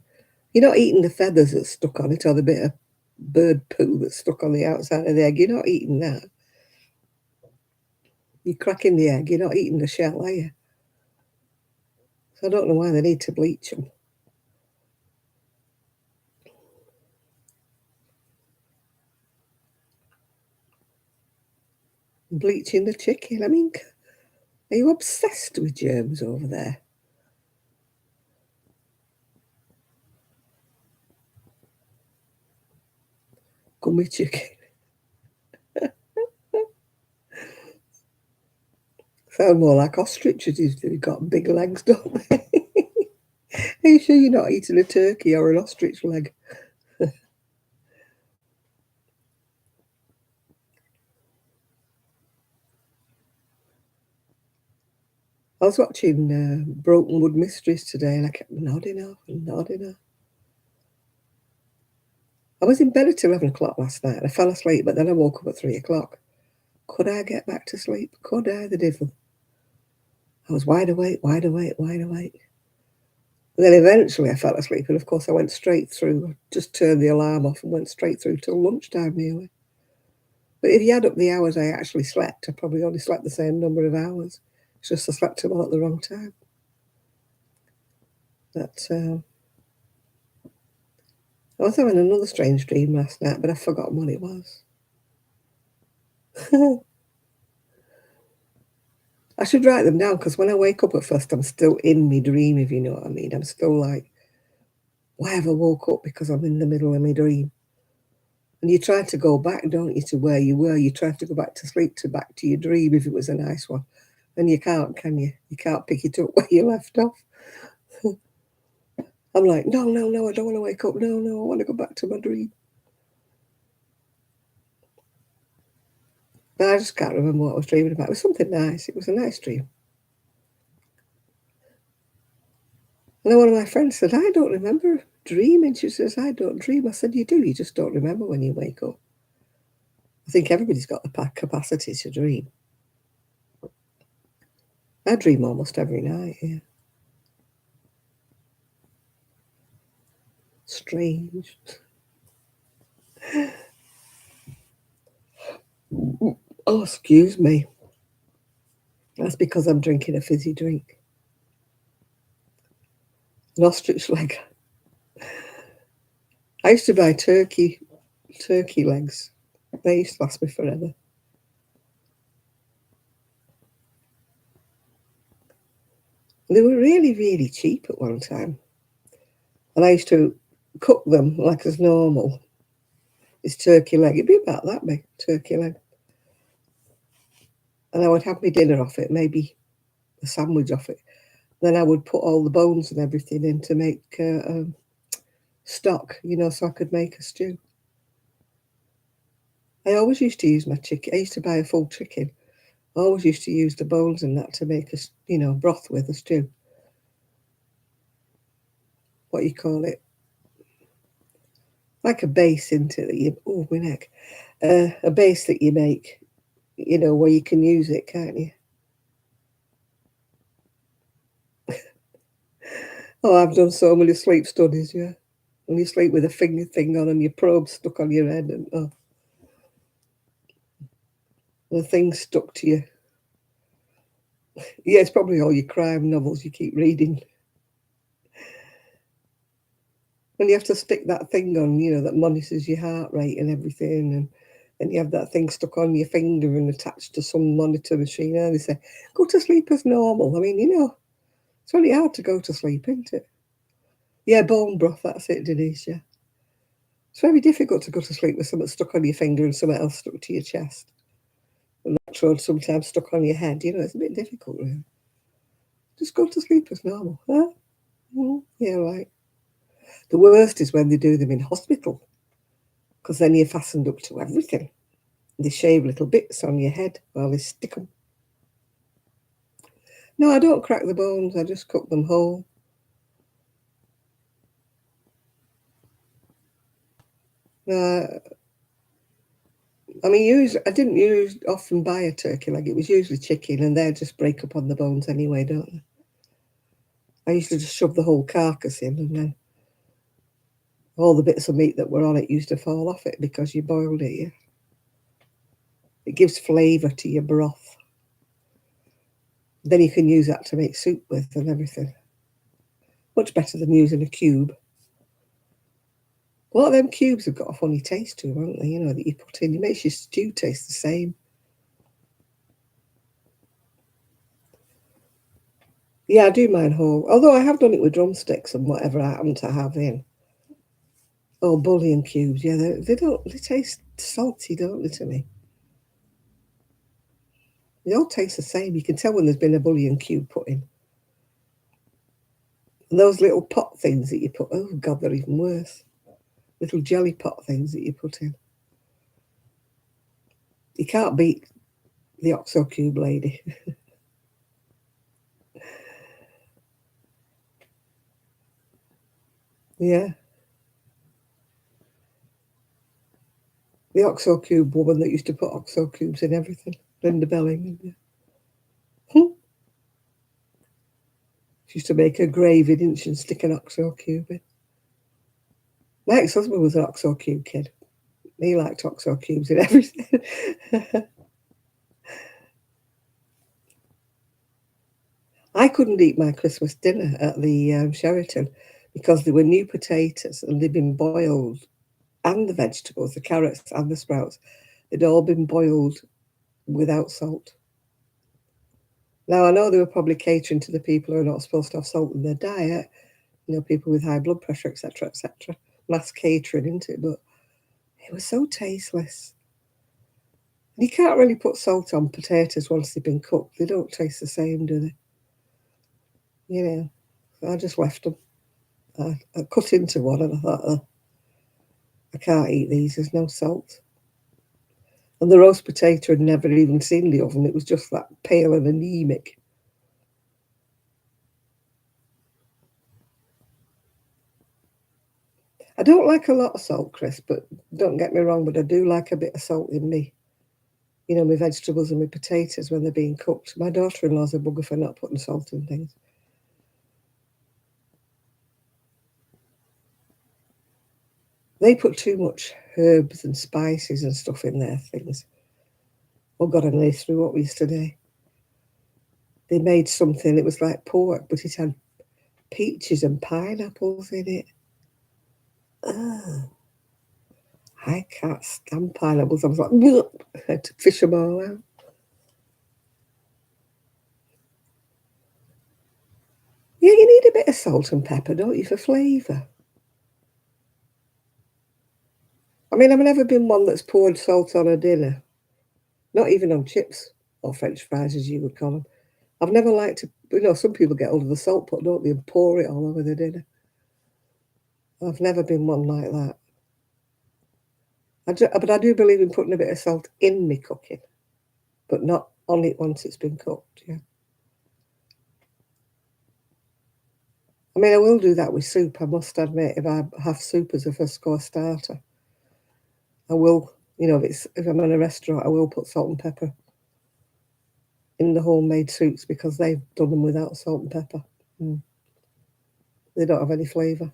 You're not eating the feathers that's stuck on it or the bit of bird poo that's stuck on the outside of the egg. You're not eating that. You're cracking the egg. You're not eating the shell, are you? So I don't know why they need to bleach them. Bleaching the chicken. I mean, are you obsessed with germs over there? Gummy chicken. Sound more like ostriches. They've got big legs, don't they? Are you sure you're not eating a turkey or an ostrich leg? I was watching Broken Wood Mysteries today and I kept nodding off and nodding off. I was in bed at 11 o'clock last night. I fell asleep, but then I woke up at 3 o'clock. Could I get back to sleep? Could I, the devil? I was wide awake, wide awake, wide awake. And then eventually I fell asleep, and of course I went straight through, just turned the alarm off and went straight through till lunchtime nearly. But if you add up the hours I actually slept, I probably only slept the same number of hours. It's just I slept them all at the wrong time. But I was having another strange dream last night, but I've forgotten what it was. I should write them down because when I wake up at first, I'm still in my dream, if you know what I mean. I'm still like, why have I woke up? Because I'm in the middle of my dream. And you try to go back, don't you, to where you were. You try to go back to sleep, back to your dream if it was a nice one. And you can't, can you? You can't pick it up where you left off. I'm like, no, no, no, I don't want to wake up. No, no, I want to go back to my dream. But I just can't remember what I was dreaming about. It was something nice. It was a nice dream. And then one of my friends said, I don't remember dreaming. She says, I don't dream. I said, you do. You just don't remember when you wake up. I think everybody's got the capacity to dream. I dream almost every night, yeah. Strange. Oh, excuse me. That's because I'm drinking a fizzy drink. An ostrich leg. I used to buy turkey legs. They used to last me forever. They were really, really cheap at one time. And I used to cook them like as normal. This turkey leg, it'd be about that big, turkey leg. And I would have my dinner off it, maybe a sandwich off it. Then I would put all the bones and everything in to make stock, so I could make a stew. I always used to use my chicken. I used to buy a full chicken. I always used to use the bones and that to make a, broth with a stew. What you call it? Like a base into it. Oh, my neck. A base that you make, where you can use it, can't you? Oh, I've done so many sleep studies, yeah. When you sleep with a finger thing on and your probe stuck on your head and the thing stuck to you. Yeah, it's probably all your crime novels you keep reading. And you have to stick that thing on, that monitors your heart rate and everything. And you have that thing stuck on your finger and attached to some monitor machine. And they say, go to sleep as normal. I mean, it's really hard to go to sleep, isn't it? Yeah, bone broth, that's it, Denise, yeah. It's very difficult to go to sleep with something stuck on your finger and something else stuck to your chest. And electrode sometimes stuck on your head. It's a bit difficult, really. Just go to sleep as normal, huh? Yeah, right. The worst is when they do them in hospital, because then you're fastened up to everything. They shave little bits on your head while they stick them. No, I don't crack the bones. I just cook them whole. I mean, I didn't often buy a turkey leg. It was usually chicken, and they just break up on the bones anyway, don't they? I used to just shove the whole carcass in, and then All the bits of meat that were on it used to fall off it because you boiled it. Yeah? It gives flavour to your broth. Then you can use that to make soup with and everything. Much better than using a cube. A lot of them cubes have got a funny taste to them, haven't they? You know, that you put in. It makes your stew taste the same. Yeah, I do mind whole. Although I have done it with drumsticks and whatever I happen to have in. Oh, bouillon cubes. Yeah, they taste salty, don't they, to me? They all taste the same. You can tell when there's been a bouillon cube put in. And those little pot things that you put, oh God, they're even worse. Little jelly pot things that you put in. You can't beat the Oxo Cube lady. Yeah. The Oxo Cube woman that used to put Oxo Cubes in everything. Linda Bellingham. Yeah. She used to make her gravy, didn't she, and stick an Oxo Cube in. My ex-husband was an Oxo Cube kid. He liked Oxo Cubes in everything. I couldn't eat my Christmas dinner at the Sheraton because there were new potatoes and they'd been boiled, and the vegetables, the carrots and the sprouts, they'd all been boiled without salt. Now, I know they were probably catering to the people who are not supposed to have salt in their diet, you know, people with high blood pressure, etc., etc. Mass catering, isn't it? But it was so tasteless. You can't really put salt on potatoes once they've been cooked. They don't taste the same, do they? You know, so I just left them. I cut into one and I thought, oh, I can't eat these. There's no salt. And the roast potato had never even seen the oven. It was just that pale and anemic. I don't like a lot of salt, Chris, but don't get me wrong, but I do like a bit of salt in me. You know, my vegetables and my potatoes when they're being cooked. My daughter-in-law's a bugger for not putting salt in things. They put too much herbs and spices and stuff in their things. Oh God, and they threw up yesterday. They made something, it was like pork, but it had peaches and pineapples in it. Ugh. I can't stand pineapples. I was like, I had to fish them all out. Yeah, you need a bit of salt and pepper, don't you, for flavour? I mean, I've never been one that's poured salt on a dinner, not even on chips or French fries, as you would call them. I've never liked to, you know, some people get hold of the salt pot, don't they, and pour it all over the dinner. I've never been one like that. But I do believe in putting a bit of salt in me cooking, but not on it once it's been cooked, yeah. I mean, I will do that with soup, I must admit. If I have soup as a first course starter, I will, you know, if I'm in a restaurant, I will put salt and pepper in the homemade soups because they've done them without salt and pepper. Mm. They don't have any flavour.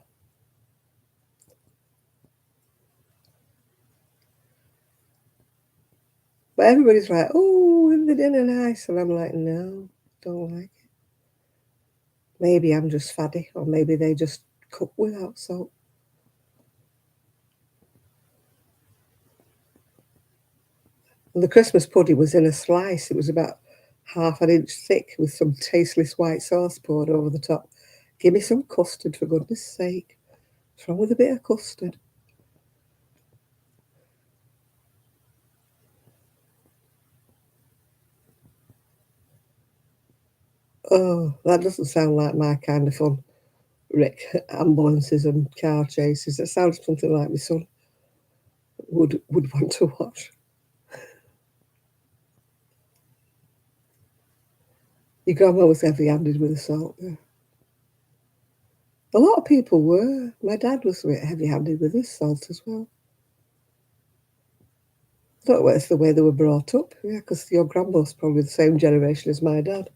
But everybody's like, oh, isn't the dinner nice? And I'm like, no, don't like it. Maybe I'm just faddy, or maybe they just cook without salt. And the Christmas pudding was in a slice. It was about half an inch thick with some tasteless white sauce poured over the top. Give me some custard, for goodness sake. What's wrong with a bit of custard? Oh, that doesn't sound like my kind of fun, Rick. Ambulances and car chases. That sounds something like my son would want to watch. Your grandma was heavy-handed with the salt. Yeah. A lot of people were. My dad was a bit heavy-handed with his salt as well. I thought well, it's the way they were brought up. Yeah, because your grandma's probably the same generation as my dad.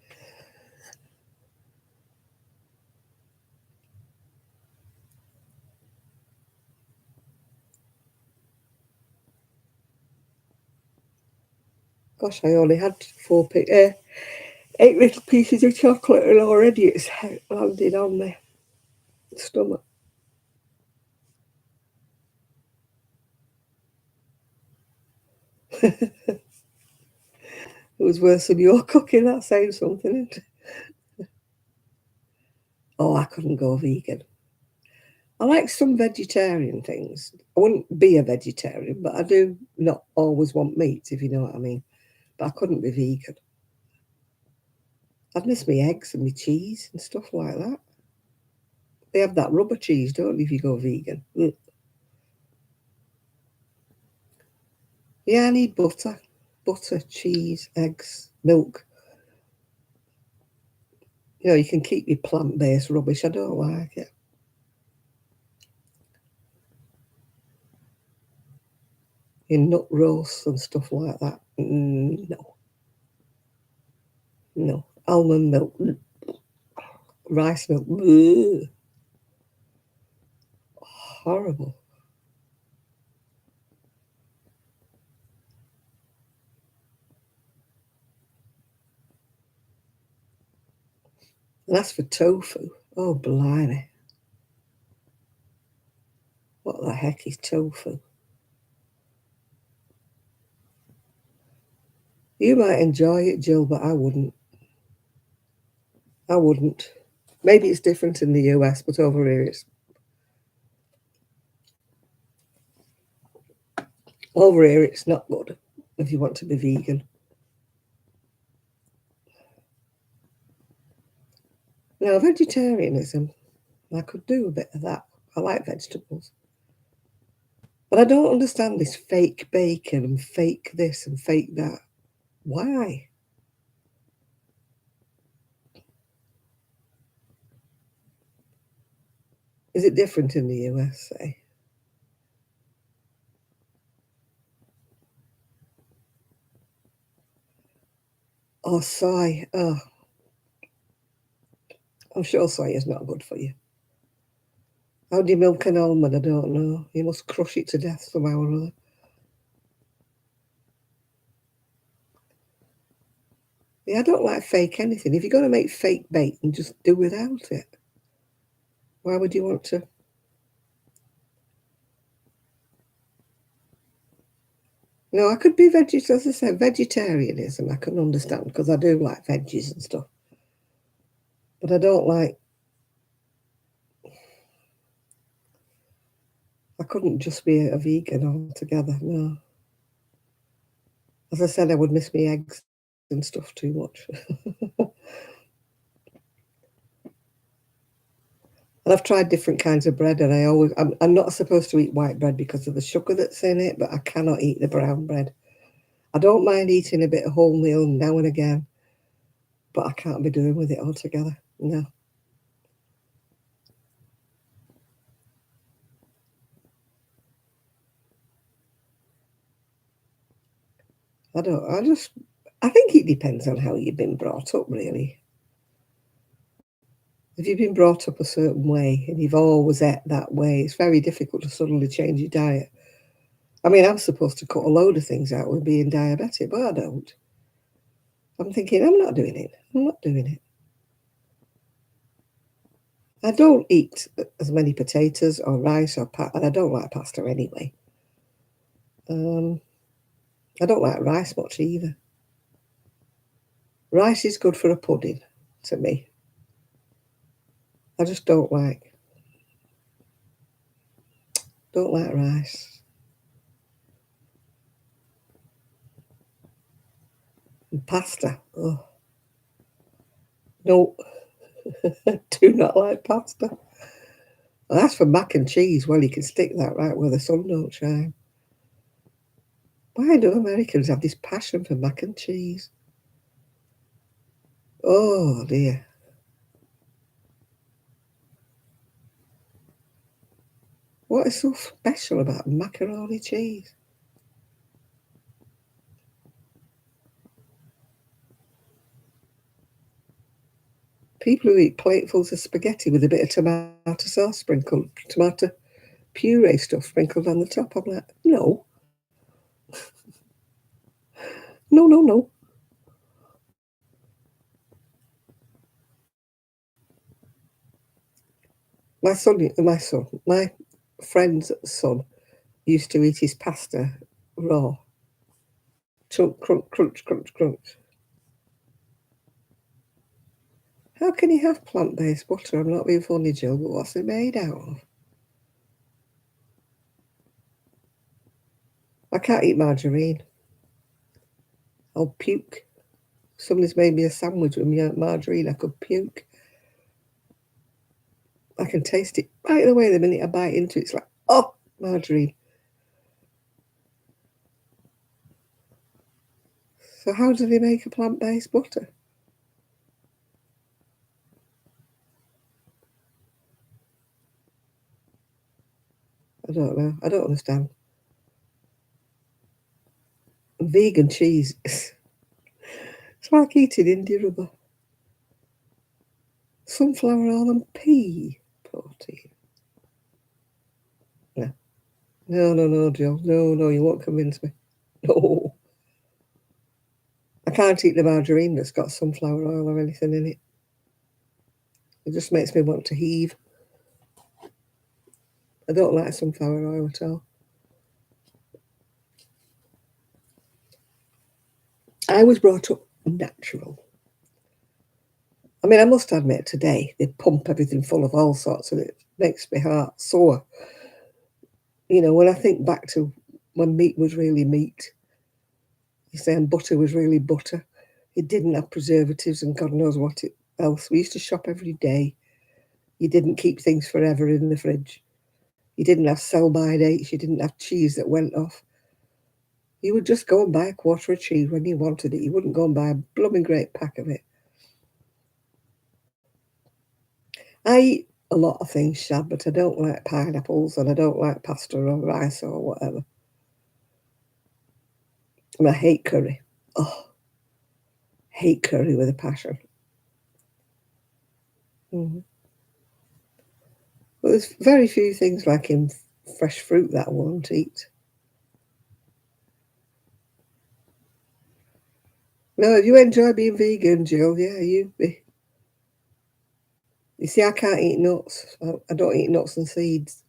Gosh, I only had 8 little pieces of chocolate and already it's landed on my stomach. It was worse than your cooking, that's saying something, isn't it? Oh, I couldn't go vegan. I like some vegetarian things. I wouldn't be a vegetarian, but I do not always want meat, if you know what I mean. But I couldn't be vegan. I'd miss my eggs and my cheese and stuff like that. They have that rubber cheese, don't they, if you go vegan? Mm. Yeah, I need butter. Butter, cheese, eggs, milk. You know, you can keep your plant-based rubbish. I don't like it. Your nut roasts and stuff like that. No, no. Almond milk, rice milk. Ugh, horrible. And that's for tofu. Oh, blimey. What the heck is tofu? You might enjoy it, Jill, but I wouldn't. I wouldn't. Maybe it's different in the US, but over here it's not good if you want to be vegan. Now, vegetarianism, I could do a bit of that. I like vegetables. But I don't understand this fake bacon and fake this and fake that. Why? Is it different in the US, say? Or soy? Oh, I'm sure soy is not good for you. How do you milk an almond? I don't know. You must crush it to death somehow or other. Yeah, I don't like fake anything. If you're going to make fake bacon, just do without it. Why would you want to? No, I could be as I said, vegetarianism I can understand because I do like veggies and stuff. But I don't like, I couldn't just be a vegan altogether, no. As I said, I would miss my eggs and stuff too much. And I've tried different kinds of bread, and I'm not supposed to eat white bread because of the sugar that's in it, but I cannot eat the brown bread. I don't mind eating a bit of wholemeal now and again, but I can't be doing with it altogether. No, I don't. I think it depends on how you've been brought up, really. If you've been brought up a certain way and you've always ate that way, it's very difficult to suddenly change your diet. I mean, I'm supposed to cut a load of things out with being diabetic, but I don't. I'm thinking, I'm not doing it. I'm not doing it. I don't eat as many potatoes or rice or and I don't like pasta anyway. Um, I don't like rice much either. Rice is good for a pudding to me. I just don't like rice. And pasta. Oh no, do not like pasta. Well, that's for mac and cheese. Well, you can stick that right where the sun don't shine. Why do Americans have this passion for mac and cheese? Oh dear. What is so special about macaroni cheese? People who eat platefuls of spaghetti with a bit of tomato sauce sprinkled, tomato puree stuff sprinkled on the top. I'm like, no, No, no, no. My friend's son used to eat his pasta raw. Chunk, crunch, crunch, crunch, crunch. How can you have plant-based butter? I'm not being funny, Jill, but what's it made out of? I can't eat margarine. I'll puke. Somebody's made me a sandwich with margarine. I could puke. I can taste it right away the minute I bite into it. It's like, oh, margarine. So how do they make a plant-based butter? I don't know. I don't understand. Vegan cheese. It's like eating India rubber. Sunflower oil and pea protein. No. No, no, no, Jill. No, no, you won't convince me. No. I can't eat the margarine that's got sunflower oil or anything in it. It just makes me want to heave. I don't like sunflower oil at all. I was brought up natural. I mean, I must admit today they pump everything full of all sorts and it makes my heart sore. You know, when I think back to when meat was really meat, you say, and butter was really butter. It didn't have preservatives and God knows what else. We used to shop every day. You didn't keep things forever in the fridge. You didn't have sell-by dates. You didn't have cheese that went off. You would just go and buy a quarter of cheese when you wanted it. You wouldn't go and buy a blooming great pack of it. I eat a lot of things, Shad, but I don't like pineapples and I don't like pasta or rice or whatever. And I hate curry. Oh, hate curry with a passion. Mm-hmm. But there's very few things like in fresh fruit that I won't eat. No, if you enjoy being vegan, Jill, yeah, you be. You see, I can't eat nuts. I don't eat nuts and seeds.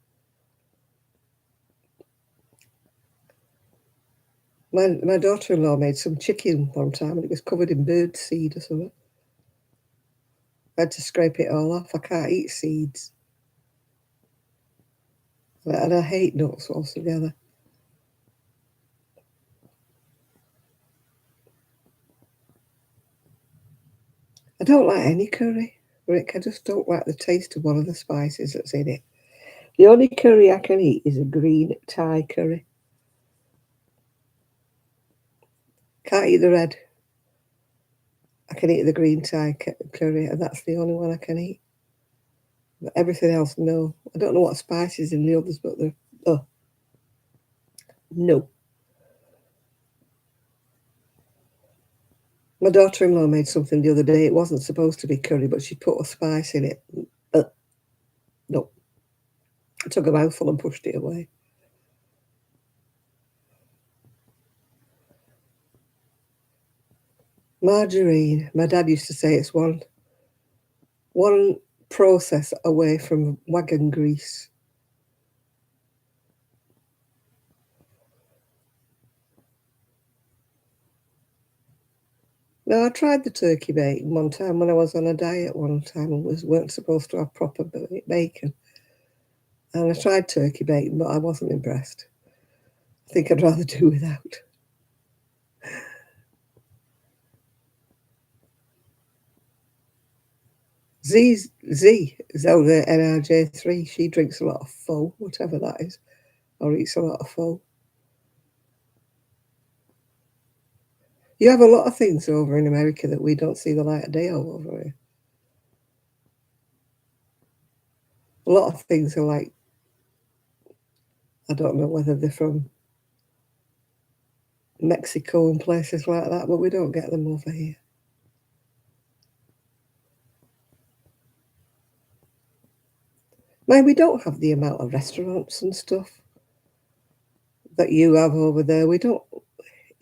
My daughter-in-law made some chicken one time and it was covered in bird seed or something. I had to scrape it all off. I can't eat seeds. And I hate nuts altogether. I don't like any curry, Rick. I just don't like the taste of one of the spices that's in it. The only curry I can eat is a green Thai curry. Can't eat the red. I can eat the green Thai curry, and that's the only one I can eat. But everything else, no. I don't know what spices in the others, but they're, oh, no. My daughter-in-law made something the other day. It wasn't supposed to be curry, but she put a spice in it. No. I took a mouthful and pushed it away. Margarine. My dad used to say it's one process away from wagon grease. No, I tried the turkey bacon one time when I was on a diet one time and weren't supposed to have proper bacon. And I tried turkey bacon, but I wasn't impressed. I think I'd rather do without. Zelda NRJ3, she drinks a lot of pho, whatever that is, or eats a lot of pho. You have a lot of things over in America that we don't see the light of day over here. A lot of things are like, I don't know whether they're from Mexico and places like that, but we don't get them over here. Mind we don't have the amount of restaurants and stuff that you have over there. We don't.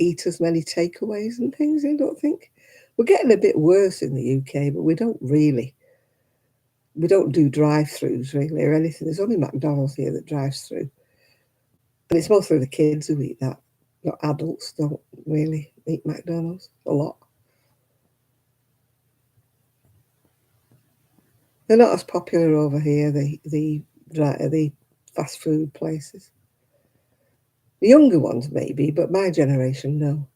eat as many takeaways and things, I don't think. We're getting a bit worse in the UK, but we don't do drive-throughs really or anything. There's only McDonald's here that drives through. And it's mostly the kids who eat that. Not adults don't really eat McDonald's a lot. They're not as popular over here, the fast food places. The younger ones maybe, but my generation, no.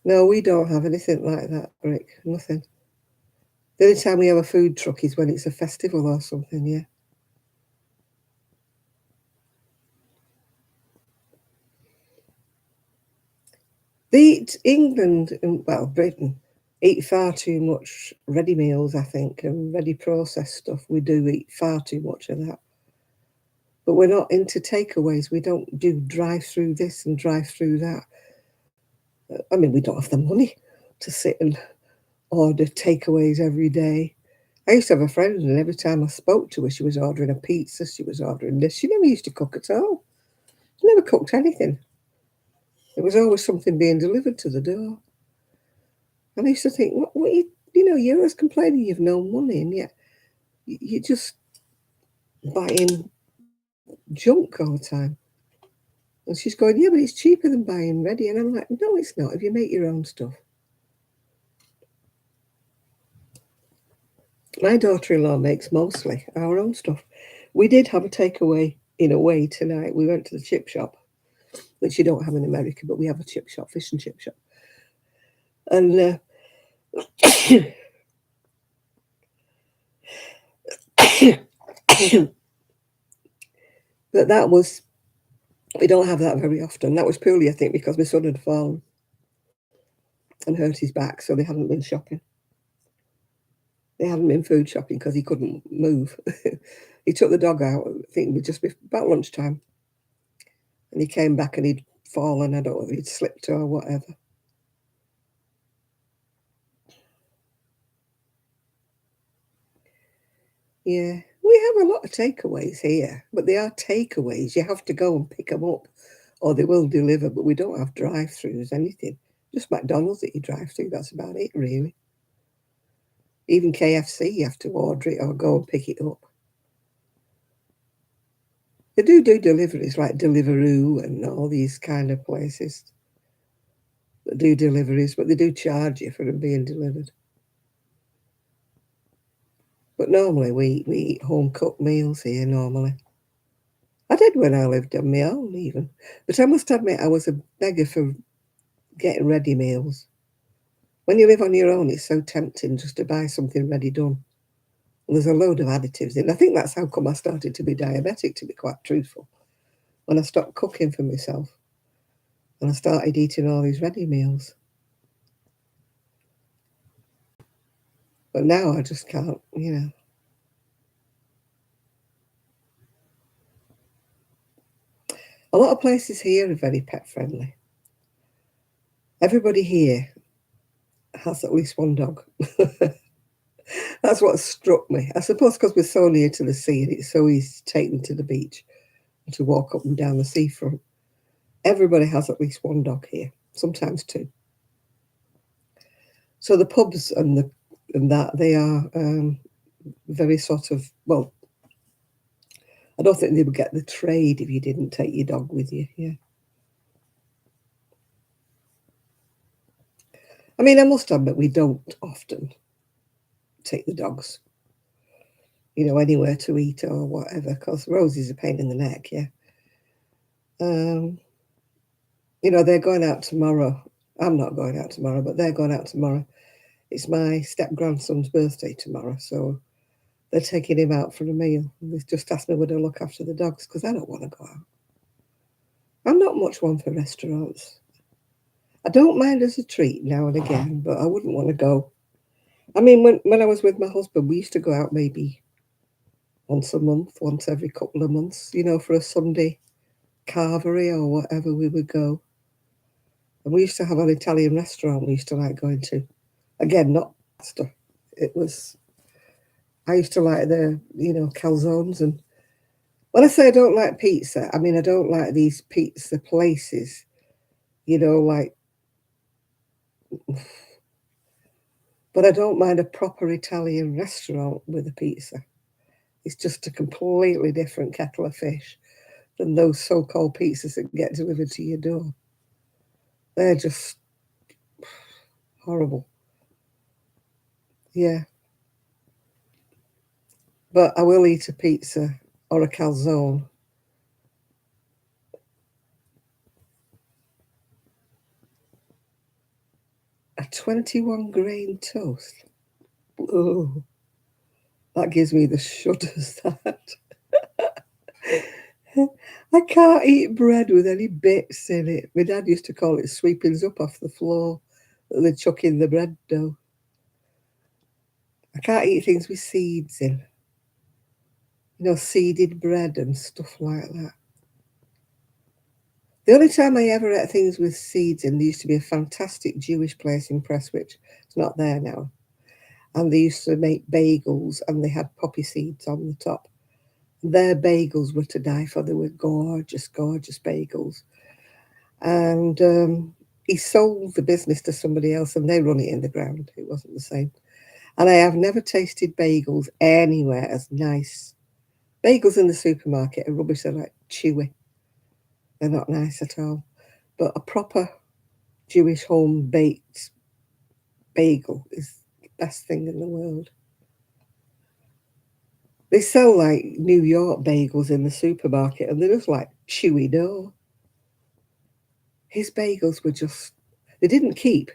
No, we don't have anything like that, Rick. Nothing. The only time we have a food truck is when it's a festival or something, yeah. England and, well, Britain eat far too much ready meals, I think, and ready processed stuff. We do eat far too much of that. But we're not into takeaways. We don't do drive through this and drive through that. I mean, we don't have the money to sit and order takeaways every day. I used to have a friend, and every time I spoke to her, she was ordering a pizza, she was ordering this. She never used to cook at all. She never cooked anything. There was always something being delivered to the door. And I used to think, what you're always complaining you've no money, and yet you're just buying junk all the time. And she's going, yeah, but it's cheaper than buying ready. And I'm like, no, it's not if you make your own stuff. My daughter-in-law makes mostly our own stuff. We did have a takeaway in a way tonight. We went to the chip shop, which you don't have in America, but we have a chip shop, fish and chip shop. And but that was, we don't have that very often. That was purely, I think, because my son had fallen and hurt his back, so they hadn't been shopping. They hadn't been food shopping because he couldn't move. He took the dog out, I think it was just about lunchtime. And he came back and he'd fallen. I don't know if he'd slipped or whatever. Yeah, we have a lot of takeaways here, but they are takeaways. You have to go and pick them up or they will deliver, but we don't have drive-throughs, anything. Just McDonald's that you drive through, that's about it, really. Even KFC, you have to order it or go and pick it up. They do deliveries like Deliveroo and all these kind of places that do deliveries, but they do charge you for them being delivered. But normally we eat home-cooked meals here, normally. I did when I lived on my own, even. But I must admit, I was a beggar for getting ready meals. When you live on your own, it's so tempting just to buy something ready done. And there's a load of additives in. I think that's how come I started to be diabetic, to be quite truthful. When I stopped cooking for myself and I started eating all these ready meals. But now I just can't, A lot of places here are very pet friendly. Everybody here has at least one dog. That's what struck me. I suppose because we're so near to the sea and it's so easy to take them to the beach and to walk up and down the seafront. Everybody has at least one dog here, sometimes two. So the pubs and that they are very sort of, well, I don't think they would get the trade if you didn't take your dog with you. Yeah. I mean, I must admit we don't often take the dogs, anywhere to eat or whatever, because Rosie's a pain in the neck. Yeah. They're going out tomorrow. I'm not going out tomorrow, but they're going out tomorrow. It's my step-grandson's birthday tomorrow, so they're taking him out for a meal. They've just asked me would I look after the dogs, because I don't want to go out. I'm not much one for restaurants. I don't mind as a treat now and again, but I wouldn't want to go. I mean, when I was with my husband, we used to go out maybe once a month, once every couple of months, for a Sunday carvery or whatever we would go. And we used to have an Italian restaurant we used to like going to. Again, not pasta. I used to like the, calzones and When I say I don't like pizza, I mean I don't like these pizza places, like, but I don't mind a proper Italian restaurant with a pizza. It's just a completely different kettle of fish than those so-called pizzas that get delivered to your door. They're just horrible. Yeah. But I will eat a pizza or a calzone. A 21 grain toast. Oh, that gives me the shudders, that. I can't eat bread with any bits in it. My dad used to call it sweepings up off the floor that they chuck in the bread dough. I can't eat things with seeds in. Seeded bread and stuff like that. The only time I ever ate things with seeds in, there used to be a fantastic Jewish place in Prestwich. It's not there now. And they used to make bagels and they had poppy seeds on the top. Their bagels were to die for. They were gorgeous, gorgeous bagels. And he sold the business to somebody else and they run it in the ground. It wasn't the same. And I have never tasted bagels anywhere as nice. Bagels in the supermarket are rubbish. They're like chewy. They're not nice at all. But a proper Jewish home baked bagel is the best thing in the world. They sell like New York bagels in the supermarket and they're just like chewy dough. His bagels were just, they didn't keep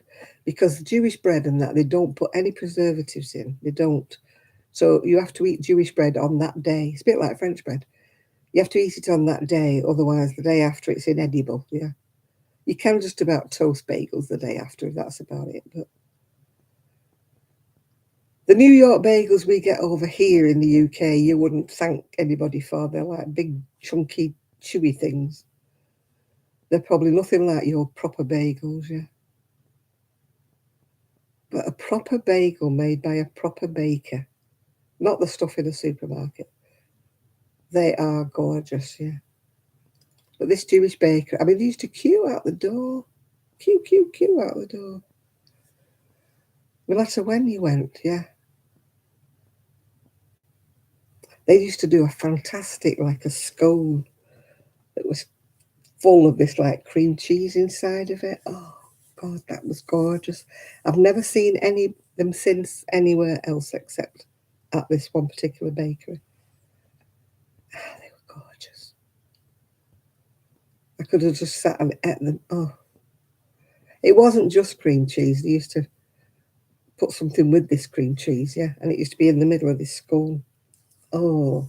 because the Jewish bread and that, they don't put any preservatives in. They don't. So you have to eat Jewish bread on that day. It's a bit like French bread. You have to eat it on that day, otherwise the day after it's inedible. Yeah. You can just about toast bagels the day after, that's about it. But the New York bagels we get over here in the UK, you wouldn't thank anybody for. They're like big, chunky, chewy things. They're probably nothing like your proper bagels, yeah. But a proper bagel made by a proper baker, not the stuff in the supermarket. They are gorgeous, yeah. But this Jewish baker, I mean, they used to queue out the door. Queue out the door. No matter when you went, yeah. They used to do a fantastic, like a scone that was full of this like cream cheese inside of it. Oh God, that was gorgeous. I've never seen any of them since anywhere else except at this one particular bakery. Ah, they were gorgeous. I could have just sat and ate them. Oh, it wasn't just cream cheese. They used to put something with this cream cheese, yeah, and it used to be in the middle of this scone. Oh,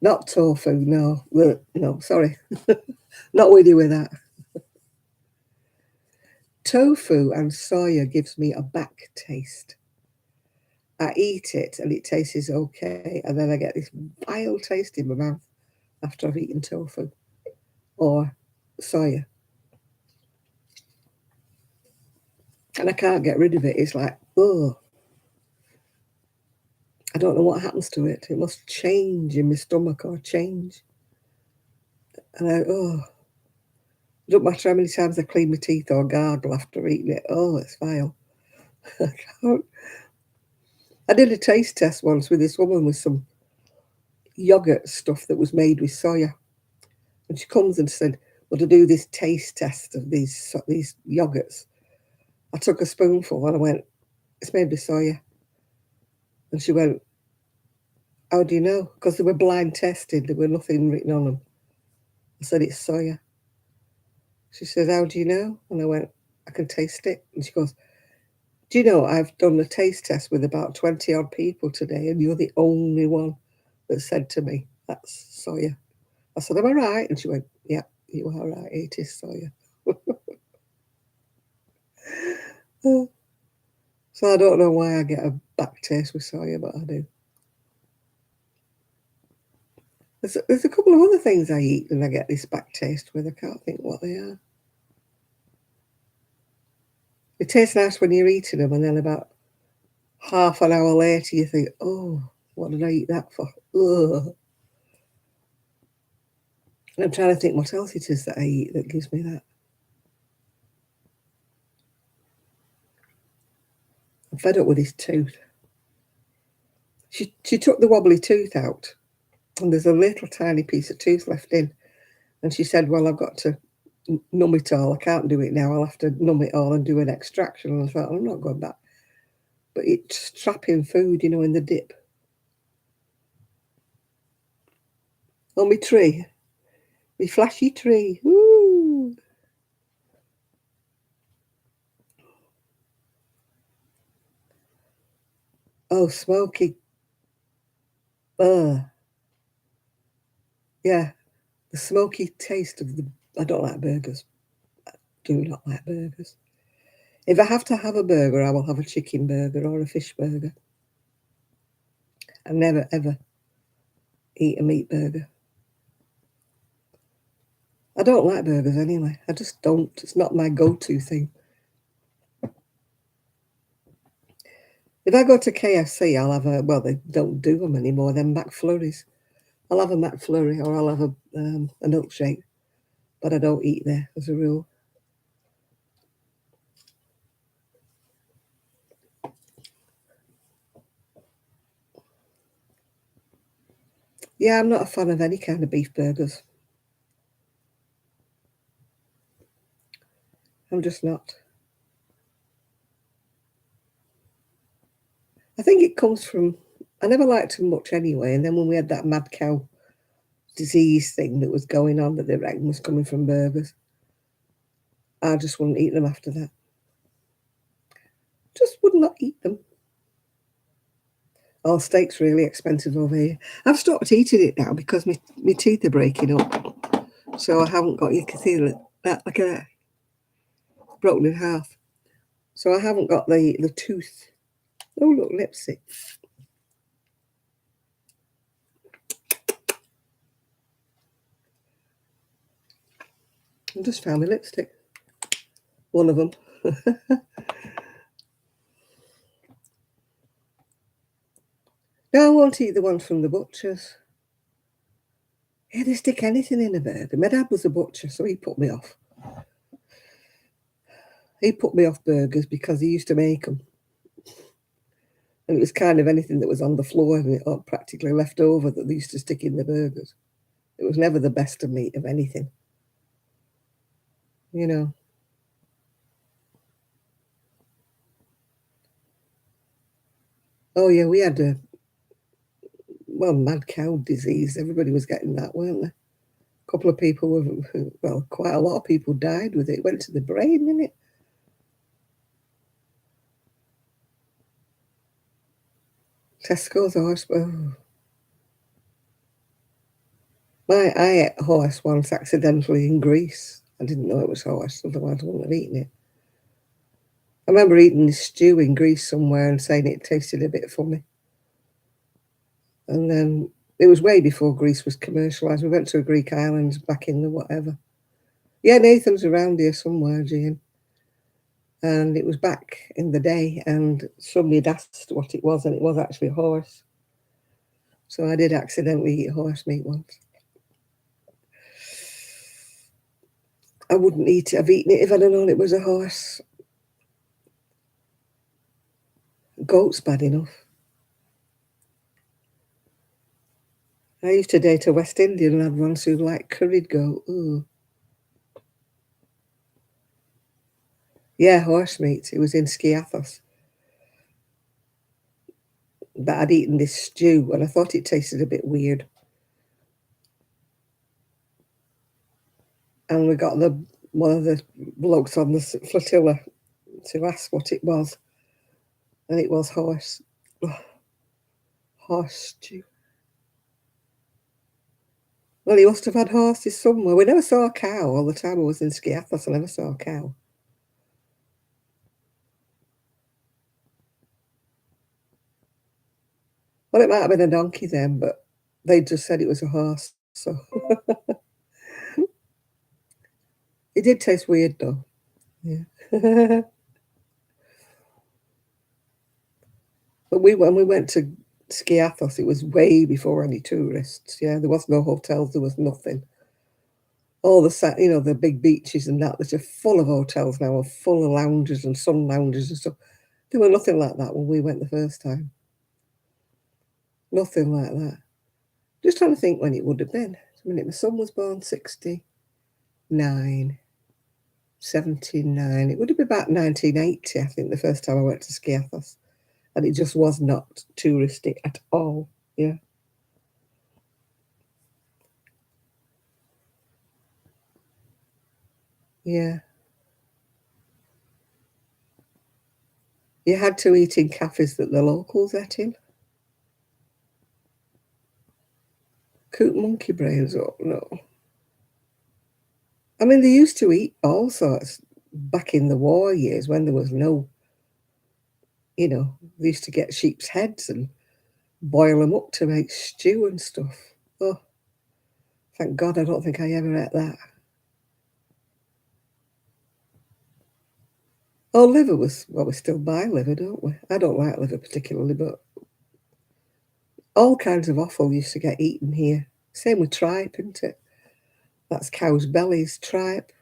not tofu, no, no, sorry, not with you with that. Tofu and soya gives me a back taste. I eat it and it tastes okay, and then I get this vile taste in my mouth after I've eaten tofu or soya. And I can't get rid of it. It's like, oh, I don't know what happens to it. It must change in my stomach or change. And it don't matter how many times I clean my teeth or gargle after eating it. Oh, it's vile. I can't. I did a taste test once with this woman with some yogurt stuff that was made with soya. And she comes and said, well, to do this taste test of these yogurts, I took a spoonful and I went, it's made with soya. And she went, how do you know? Because they were blind tested. There were nothing written on them. I said, it's soya. She said, how do you know? And I went, I can taste it. And she goes, do you know, I've done a taste test with about 20 odd people today and you're the only one that said to me, that's soya. I said, am I right? And she went, yeah, you are right. It is soya. So I don't know why I get a back taste with soya, but I do. There's a couple of other things I eat and I get this back taste with. I can't think what they are. It tastes nice when you're eating them, and then about half an hour later you think, oh, what did I eat that for? Ugh. And I'm trying to think what else it is that I eat that gives me that. I'm fed up with his tooth. She took the wobbly tooth out, and there's a little tiny piece of tooth left in. And she said, well, I've got to numb it all. I can't do it now. I'll have to numb it all and do an extraction. And I thought, I'm not going back. But it's trapping food, you know, in the dip. On my tree, my flashy tree. Woo! Oh, smoky. Yeah, the smoky taste of the. I don't like burgers. I do not like burgers. If I have to have a burger, I will have a chicken burger or a fish burger. I never ever eat a meat burger. I don't like burgers anyway. I just don't. It's not my go-to thing. If I go to KFC, I'll have a. Well, they don't do them anymore. They're McFlurries. I'll have a McFlurry or I'll have a milkshake, but I don't eat there as a rule. Yeah, I'm not a fan of any kind of beef burgers. I'm just not. I think it comes from. I never liked them much anyway, and then when we had that mad cow disease thing that was going on that they reckon was coming from burgers, I just wouldn't eat them after that. Just would not eat them. Oh, steak's really expensive over here. I've stopped eating it now because my teeth are breaking up. So I haven't got, you can see that, look at that, broken in half. So I haven't got the tooth. Oh, look, lipstick. I just found my lipstick. One of them. No, I won't eat the one from the butcher's. Yeah, they stick anything in a burger. My dad was a butcher, so he put me off. He put me off burgers because he used to make them. And it was kind of anything that was on the floor or practically left over that they used to stick in the burgers. It was never the best of meat of anything, you know. Oh, yeah, we had mad cow disease. Everybody was getting that, weren't they? A couple of people were, well, quite a lot of people died with it. It went to the brain, didn't it? Tesco's horse. Oh. I ate horse once accidentally in Greece. I didn't know it was horse, otherwise I wouldn't have eaten it. I remember eating this stew in Greece somewhere and saying it tasted a bit funny. And then it was way before Greece was commercialised. We went to a Greek island back in the whatever. Yeah, Nathan's around here somewhere, Jean. And it was back in the day, and somebody had asked what it was, and it was actually a horse. So I did accidentally eat horse meat once. I wouldn't eat it. I've eaten it if I'd have known it was a horse. Goat's bad enough. I used to date a West Indian lad once who liked curried goat. Ooh. Yeah, horse meat. It was in Skiathos. But I'd eaten this stew and I thought it tasted a bit weird. And we got one of the blokes on the flotilla to ask what it was. And it was horse. Oh, horse stew. Well, he must have had horses somewhere. We never saw a cow all the time I was in Skiathos. I never saw a cow. Well, it might have been a donkey then, but they just said it was a horse. So it did taste weird though. Yeah. But when we went to Skiathos, it was way before any tourists. Yeah, there was no hotels, there was nothing. all the the big beaches and that are full of hotels now, are full of lounges and sun lounges and stuff. There were nothing like that when we went the first time. Nothing like that. Just trying to think when it would have been. My son was born 69, 79. It would have been about 1980, I think, the first time I went to Skiathos. And it just was not touristy at all. Yeah. Yeah. You had to eat in cafes that the locals ate in. Cook monkey brains, oh no. I mean, they used to eat all sorts back in the war years when there was no, they used to get sheep's heads and boil them up to make stew and stuff. Oh, thank God I don't think I ever ate that. Oh, liver we still buy liver, don't we? I don't like liver particularly, but all kinds of offal used to get eaten here. Same with tripe, isn't it? That's cow's bellies, tripe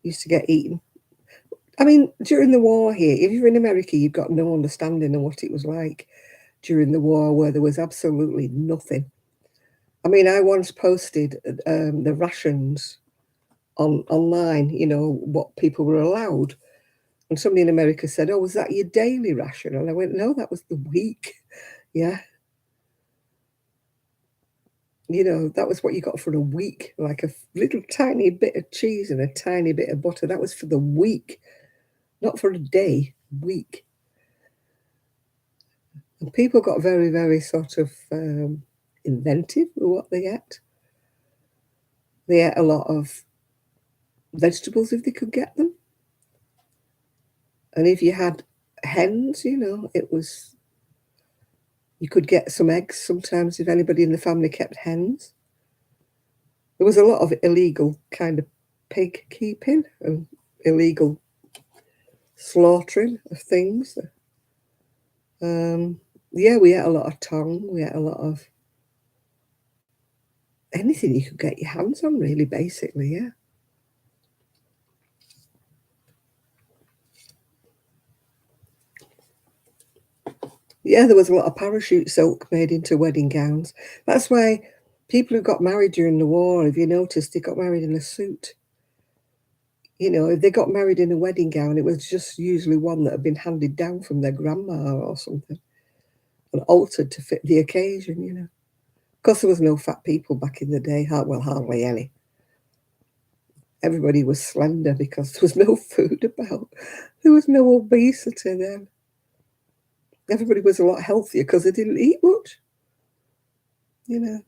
used to get eaten. I mean, during the war here, if you're in America, you've got no understanding of what it was like during the war, where there was absolutely nothing. I mean, I once posted the rations online, what people were allowed. And somebody in America said, "Oh, was that your daily ration?" And I went, "No, that was the week." Yeah. That was what you got for a week, like a little tiny bit of cheese and a tiny bit of butter. That was for the week, not for a day, week. And people got very, very sort of inventive with what they ate. They ate a lot of vegetables if they could get them. And if you had hens, you could get some eggs sometimes if anybody in the family kept hens. There was a lot of illegal kind of pig keeping and illegal slaughtering of things. Yeah, we ate a lot of tongue. We ate a lot of anything you could get your hands on, really, basically, yeah. Yeah, there was a lot of parachute silk made into wedding gowns. That's why people who got married during the war, if you noticed, they got married in a suit. If they got married in a wedding gown, it was just usually one that had been handed down from their grandma or something and altered to fit the occasion. Of course, there was no fat people back in the day. Well, hardly any. Everybody was slender because there was no food about. There was no obesity then. Everybody was a lot healthier because they didn't eat much. You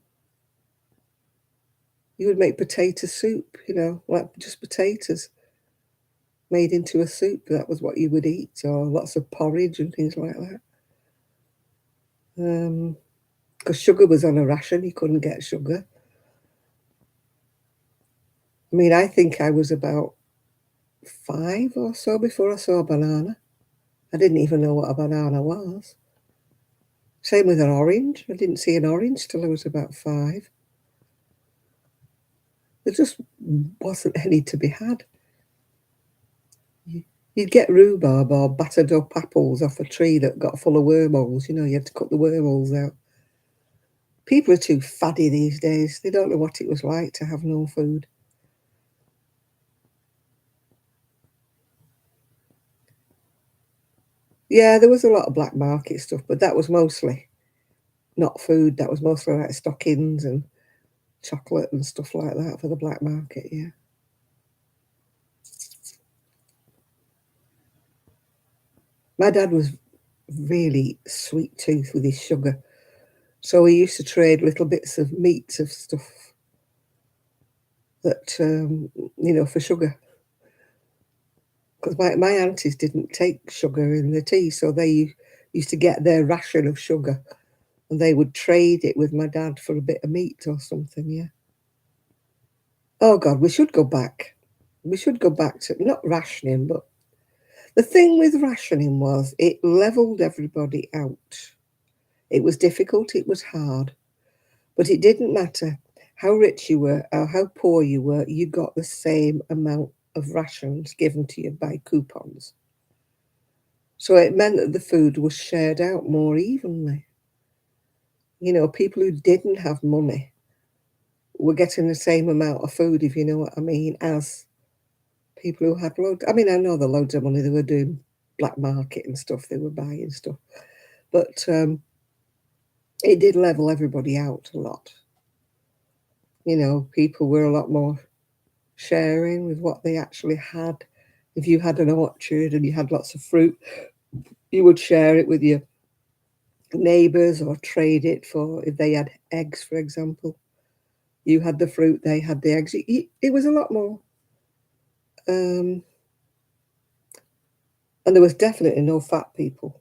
would make potato soup, like just potatoes made into a soup. That was what you would eat, or lots of porridge and things like that. Because sugar was on a ration, you couldn't get sugar. I mean, I think I was about 5 or so before I saw a banana. I didn't even know what a banana was. Same with an orange. I didn't see an orange till I was about 5. There just wasn't any to be had. You'd get rhubarb or battered up apples off a tree that got full of wormholes. You had to cut the wormholes out. People are too faddy these days. They don't know what it was like to have no food. Yeah, there was a lot of black market stuff, but that was mostly not food. That was mostly like stockings and chocolate and stuff like that for the black market, yeah. My dad was really sweet tooth with his sugar. So he used to trade little bits of meat of stuff that, for sugar. Because my aunties didn't take sugar in the tea, so they used to get their ration of sugar and they would trade it with my dad for a bit of meat or something, yeah. Oh, God, we should go back. We should go back to, not rationing, but the thing with rationing was it levelled everybody out. It was difficult, it was hard, but it didn't matter how rich you were or how poor you were, you got the same amount of rations given to you by coupons. So it meant that the food was shared out more evenly. You know, people who didn't have money were getting the same amount of food, if you know what I mean, as people who had loads. I mean, I know the loads of money, they were doing black market and stuff, they were buying stuff. But it did level everybody out a lot. You know, people were a lot more sharing with what they actually had. If you had an orchard and you had lots of fruit, you would share it with your neighbours or trade it for, if they had eggs, for example. You had the fruit, they had the eggs. It was a lot more. And there was definitely no fat people.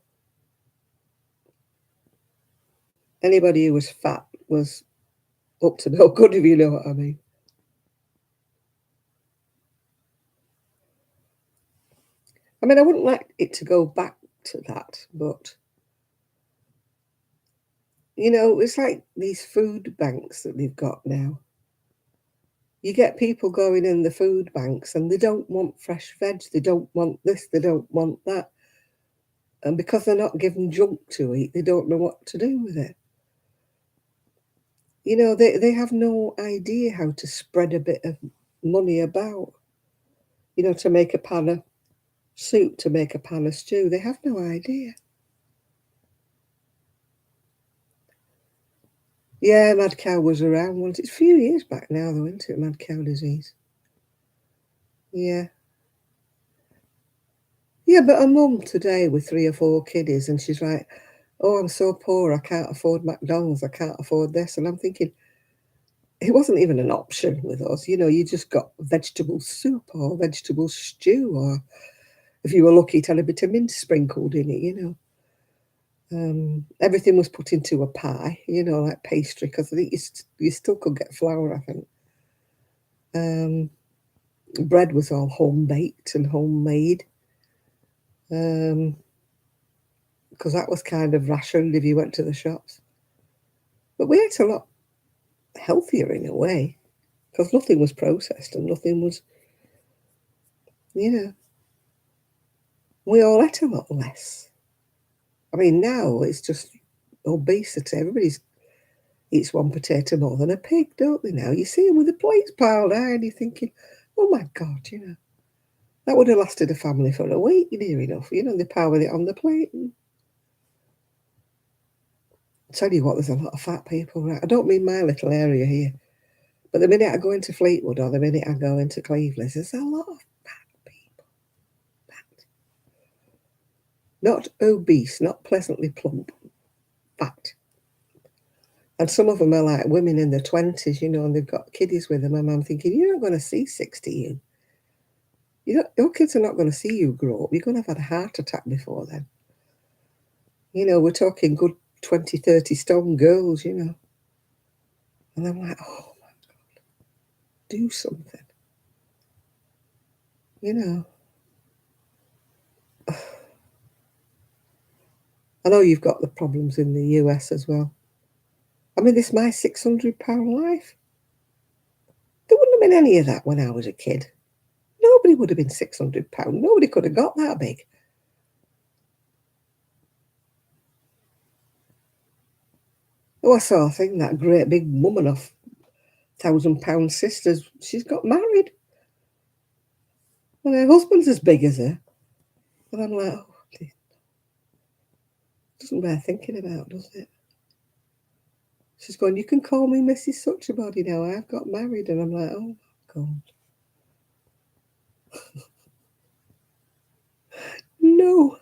Anybody who was fat was up to no good, if you know what I mean. I mean, I wouldn't like it to go back to that, but, you know, it's like these food banks that they've got now. You get people going in the food banks and they don't want fresh veg, they don't want this, they don't want that. And because they're not given junk to eat, they don't know what to do with it. You know, they have no idea how to spread a bit of money about. You know, to make a pan of soup, to make a pan of stew. They have no idea. Yeah, mad cow was around once. It's a few years back now, though, isn't it? Mad cow disease. Yeah. Yeah, but a mum today with 3 or 4 kiddies, and she's like, oh, I'm so poor, I can't afford McDonald's, I can't afford this. And I'm thinking, it wasn't even an option with us. You know, you just got vegetable soup or vegetable stew, or if you were lucky, it had a bit of mint sprinkled in it, you know. Everything was put into a pie, you know, like pastry, because I think you still could get flour, I think. Bread was all home baked and homemade, because that was kind of rationed if you went to the shops. But we ate a lot healthier in a way, because nothing was processed and nothing was, you know, we all ate a lot less. I mean, now it's just obesity. Everybody eats one potato more than a pig, don't they now? You see them with the plates piled high and you're thinking, oh my God, you know, that would have lasted a family for a week near enough. You know, they piled it on the plate. And I tell you what, there's a lot of fat people. Right? I don't mean my little area here, but the minute I go into Fleetwood or the minute I go into Cleveland, there's a lot of fat people. Fat. Not obese, not pleasantly plump, fat. And some of them are like women in their 20s, you know, and they've got kiddies with them. And I'm thinking, you're not going to see 60, you. Your kids are not going to see you grow up. You're going to have had a heart attack before then. You know, we're talking good 20, 30 stone girls, you know. And I'm like, oh my God, do something. You know. I know you've got the problems in the US as well. I mean, this is my £600 life. There wouldn't have been any of that when I was a kid. Nobody would have been £600. Nobody could have got that big. Oh, I saw a thing, that great big woman off £1,000 sisters. She's got married. And her husband's as big as her. And I'm like, oh, it doesn't bear thinking about, does it? She's going, you can call me Mrs. Such a Body now. I've got married. And I'm like, oh, my God. No.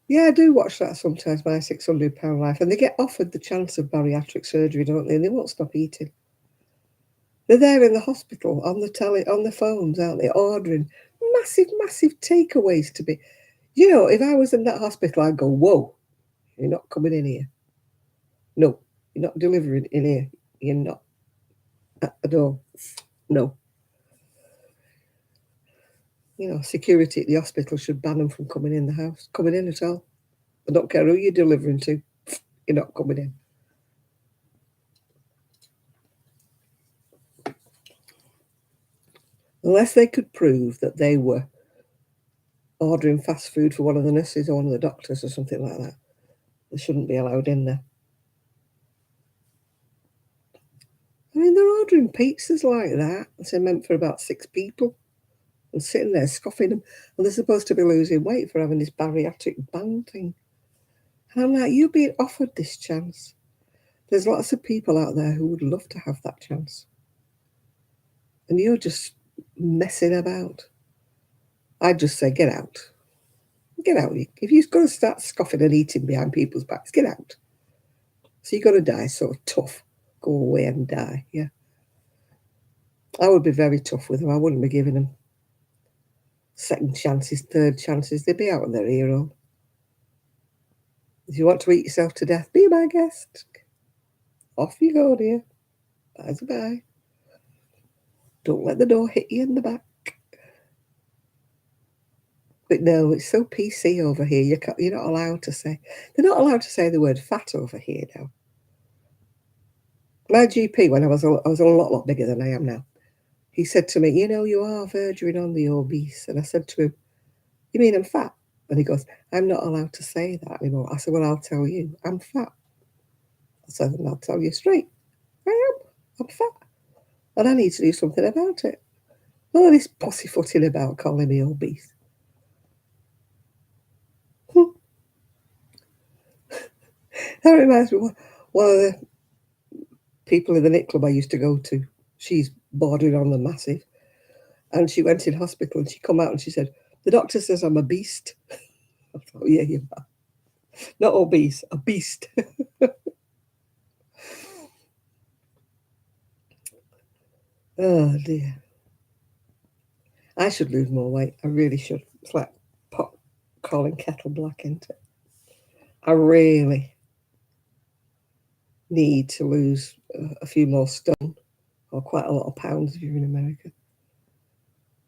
Yeah, I do watch that sometimes, My £600 Life. And they get offered the chance of bariatric surgery, don't they? And they won't stop eating. They're there in the hospital, on the telly, on the phones, aren't they, ordering massive, massive takeaways to be. You know, if I was in that hospital, I'd go, whoa, you're not coming in here. No, you're not delivering in here. You're not at the door. No. You know, security at the hospital should ban them from coming in the house, coming in at all. I don't care who you're delivering to. You're not coming in. Unless they could prove that they were ordering fast food for one of the nurses or one of the doctors or something like that, they shouldn't be allowed in there. I mean, they're ordering pizzas like that. It's meant for about 6 people. And sitting there scoffing them. And they're supposed to be losing weight for having this bariatric band thing. And I'm like, you're being offered this chance. There's lots of people out there who would love to have that chance. And you're just messing about. I'd just say, get out. Get out. If you've got to start scoffing and eating behind people's backs, get out. So you've got to die so tough. Go away and die, yeah. I would be very tough with them. I wouldn't be giving them second chances, third chances. They'd be out of their ear hole. If you want to eat yourself to death, be my guest. Off you go, dear. Bye-bye. Don't let the door hit you in the back. But no, it's so PC over here. You're not allowed to say. They're not allowed to say the word fat over here now. My GP, when I was a lot bigger than I am now, he said to me, you know, you are verging on the obese. And I said to him, you mean I'm fat? And he goes, I'm not allowed to say that anymore. I said, well, I'll tell you, I'm fat. I said, and I'll tell you straight, I'm fat. And I need to do something about it. All this pussyfooting about calling me obese. That reminds me of one of the people in the knit club I used to go to. She's bordering on the massive. And she went in hospital and she come out and she said, the doctor says I'm a beast. I thought, yeah, you are. Not obese, a beast. Oh, dear. I should lose more weight. I really should. It's like pot calling kettle black, isn't it? I really need to lose a few more stone or quite a lot of pounds if you're in America.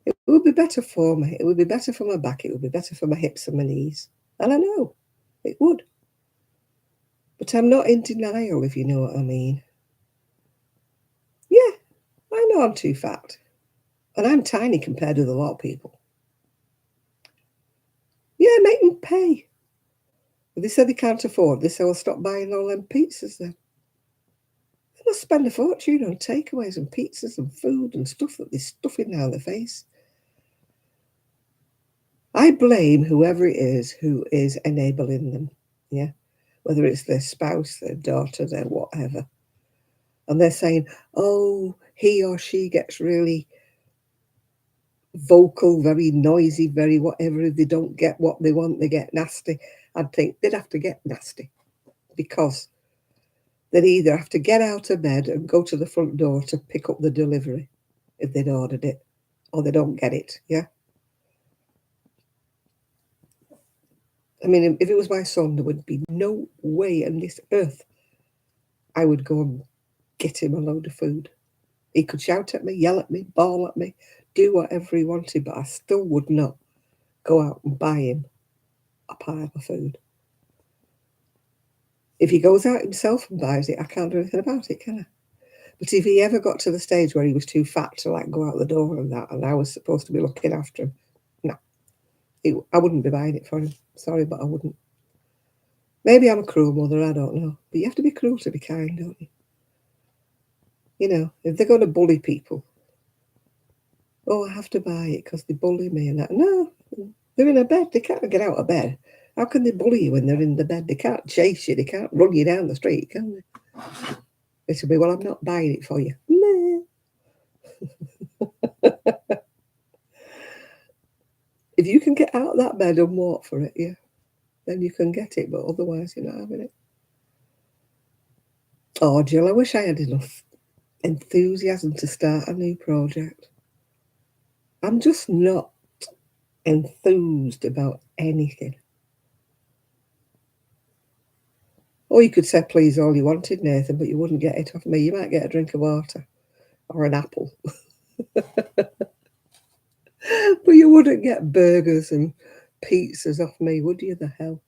It would be better for me. It would be better for my back. It would be better for my hips and my knees. And I know it would. But I'm not in denial, if you know what I mean. Yeah, I know I'm too fat. And I'm tiny compared with a lot of people. Yeah, make them pay. If they say they can't afford this, I will stop buying all them pizzas then. They must spend a fortune on takeaways and pizzas and food and stuff that they're stuffing down their face. I blame whoever it is who is enabling them, yeah? Whether it's their spouse, their daughter, their whatever. And they're saying, oh, he or she gets really vocal, very noisy, very whatever. If they don't get what they want, they get nasty. I'd think they'd have to get nasty because they'd either have to get out of bed and go to the front door to pick up the delivery if they'd ordered it, or they don't get it, yeah? I mean, if it was my son, there would be no way on this earth I would go and get him a load of food. He could shout at me, yell at me, bawl at me, do whatever he wanted, but I still would not go out and buy him a pile of food. If he goes out himself and buys it, I can't do anything about it, can I? But if he ever got to the stage where he was too fat to like go out the door and that, and I was supposed to be looking after him, no, I wouldn't be buying it for him. Sorry, but I wouldn't. Maybe I'm a cruel mother, I don't know. But you have to be cruel to be kind, don't you? You know, if they're going to bully people, oh, I have to buy it because they bully me and that. No, they're in a bed. They can't get out of bed. How can they bully you when they're in the bed? They can't chase you. They can't run you down the street, can they? It'll be, well, I'm not buying it for you. Nah. If you can get out of that bed and walk for it, yeah, then you can get it. But otherwise, you're not having it. Oh, Jill, I wish I had enough enthusiasm to start a new project. I'm just not enthused about anything. Or you could say please all you wanted, Nathan, but you wouldn't get it off me. You might get a drink of water or an apple. But you wouldn't get burgers and pizzas off me, would you? The hell.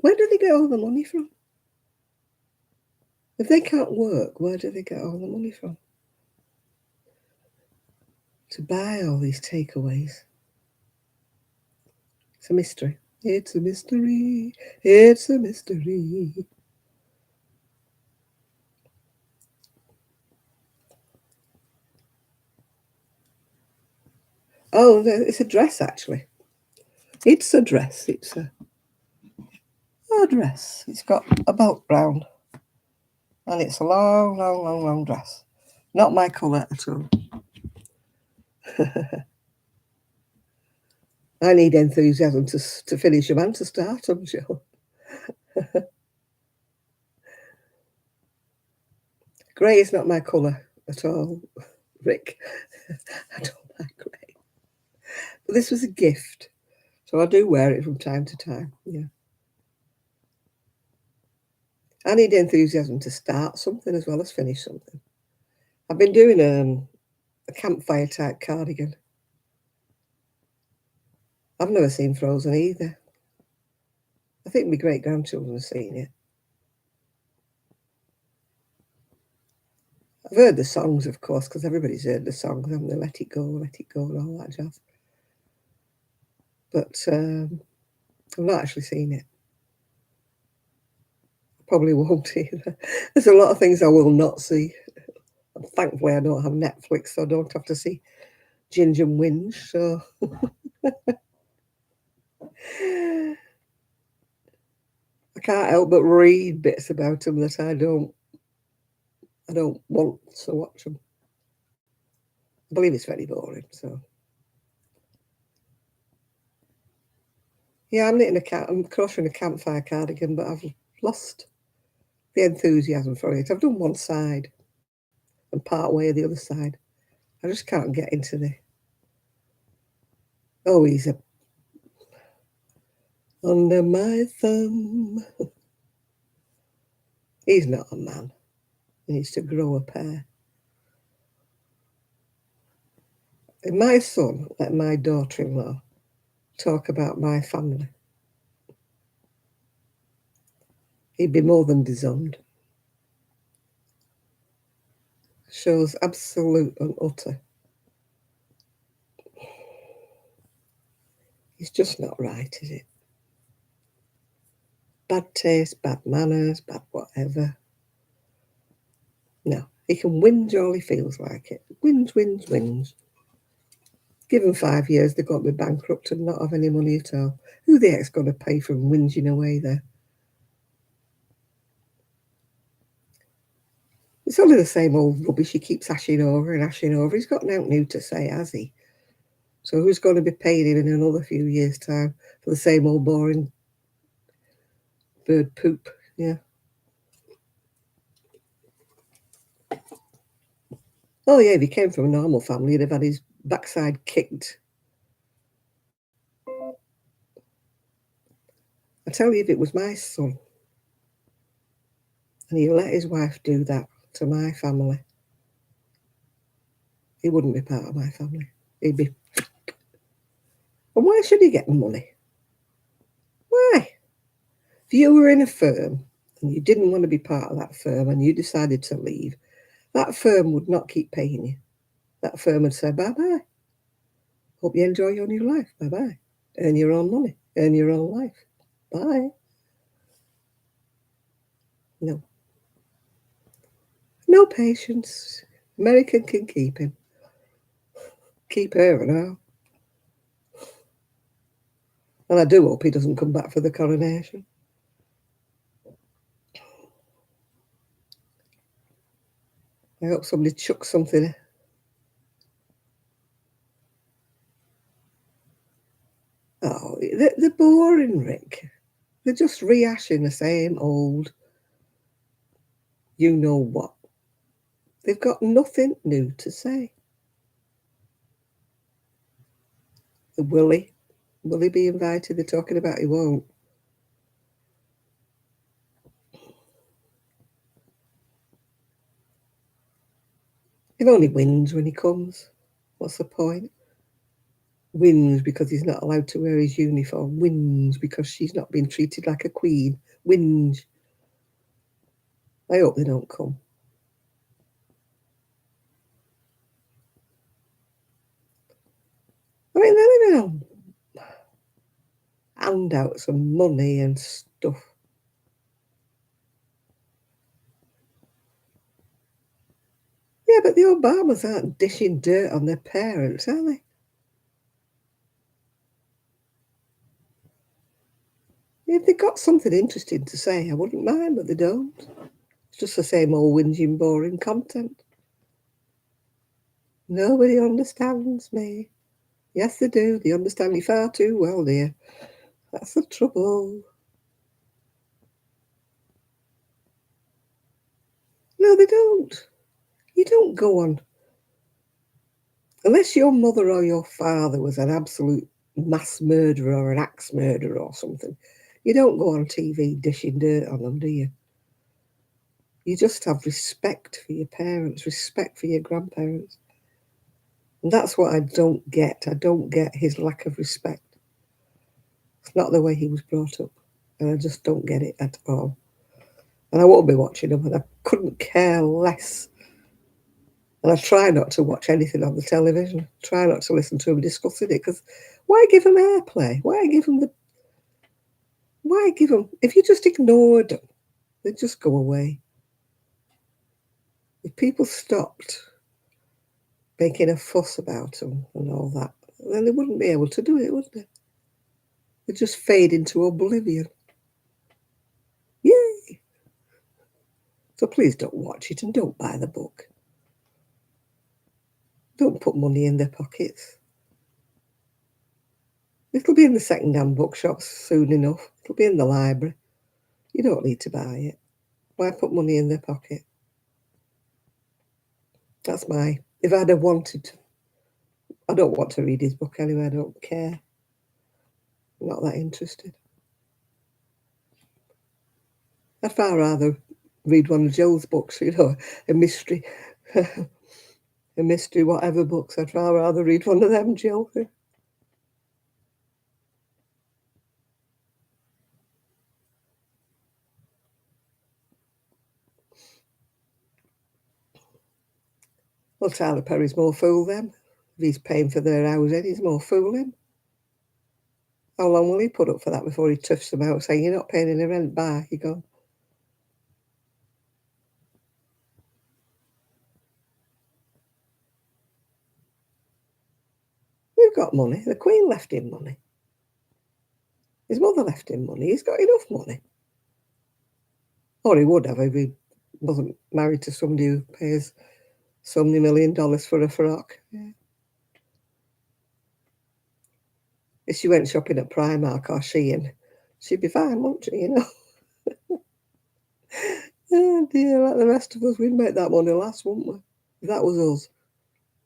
Where do they get all the money from? If they can't work, where do they get all the money from? To buy all these takeaways. It's a mystery. It's a mystery. It's a mystery. Oh, it's a dress, actually. It's a dress. It's a dress. It's got a belt round. And it's a long, long, long, long dress. Not my colour at all. I need enthusiasm to finish them and to start them, Joe. Grey is not my colour at all, Rick. I don't like grey. But this was a gift, so I do wear it from time to time. Yeah. I need enthusiasm to start something as well as finish something. I've been doing a campfire type cardigan. I've never seen Frozen either. I think my great grandchildren have seen it. I've heard the songs, of course, because everybody's heard the songs, haven't they? Let It Go, and all that jazz. But I've not actually seen it. Probably won't either. There's a lot of things I will not see. And thankfully, I don't have Netflix, so I don't have to see Ginger and Whinge. So I can't help but read bits about them that I don't want to watch them. I believe it's very boring. So yeah, I'm crocheting a campfire cardigan, but I've lost the enthusiasm for it. I've done one side and part way the other side. I just can't get into the. Oh, he's a under my thumb. He's not a man. He needs to grow a pair. If my son let my daughter-in-law talk about my family, he'd be more than disowned. Shows absolute and utter. It's just not right, is it? Bad taste, bad manners, bad whatever. No, he can whinge all he feels like it. Whinge, whinge, whinge. Give them 5 years, they've got to be bankrupt and not have any money at all. Who the heck's going to pay for him whinging away there? It's only the same old rubbish he keeps hashing over and hashing over. He's got nothing new to say, has he? So who's going to be paying him in another few years' time for the same old boring bird poop? Yeah. Oh, yeah, if he came from a normal family, he'd have had his backside kicked. I tell you, if it was my son and he let his wife do that to my family, he wouldn't be part of my family. He'd be. And why should he get money? Why? If you were in a firm and you didn't want to be part of that firm and you decided to leave, that firm would not keep paying you. That firm would say, bye-bye. Hope you enjoy your new life. Bye-bye. Earn your own money. Earn your own life. Bye. No. No patience. American can keep him. Keep her and all. And I do hope he doesn't come back for the coronation. I hope somebody chucks something. Oh, they're boring, Rick. They're just rehashing the same old you know what. They've got nothing new to say. Will he? Will he be invited? They're talking about he won't. He only wins when he comes. What's the point? Whinge because he's not allowed to wear his uniform. Whinge because she's not been treated like a queen. Whinge. I hope they don't come. I mean, they're living on handouts and money and stuff. Yeah, but the Obamas aren't dishing dirt on their parents, are they? If they got something interesting to say, I wouldn't mind, but they don't. It's just the same old whinging, boring content. Nobody understands me. Yes, they do. They understand me far too well, dear. That's the trouble. No, they don't. You don't go on. Unless your mother or your father was an absolute mass murderer or an axe murderer or something, you don't go on TV dishing dirt on them, do you? You just have respect for your parents, respect for your grandparents. And that's what I don't get. I don't get his lack of respect. It's not the way he was brought up. And I just don't get it at all. And I won't be watching him, and I couldn't care less. And I try not to watch anything on the television. Try not to listen to him discussing it, because why give him airplay? Why give him the? Why give them? If you just ignored them, they'd just go away. If people stopped making a fuss about them and all that, then they wouldn't be able to do it, would they? They'd just fade into oblivion. Yay! So please don't watch it and don't buy the book. Don't put money in their pockets. It'll be in the second-hand bookshops soon enough. It'll be in the library. You don't need to buy it. Why put money in their pocket? That's my... If I'd have wanted to... I don't want to read his book anyway. I don't care. I'm not that interested. I'd far rather read one of Joe's books, a mystery... a mystery whatever books. I'd far rather read one of them, Joe. Well, Tyler Perry's more fool then. If he's paying for their housing, he's more fooling. How long will he put up for that before he tuffs them out saying, you're not paying any rent, bye, you go. We've got money. The Queen left him money. His mother left him money. He's got enough money. Or he would have if he wasn't married to somebody who pays so many $1 million for a frock. Yeah. If she went shopping at Primark or Shein, she'd be fine, wouldn't she, Oh dear, like the rest of us, we'd make that money last, wouldn't we? If that was us,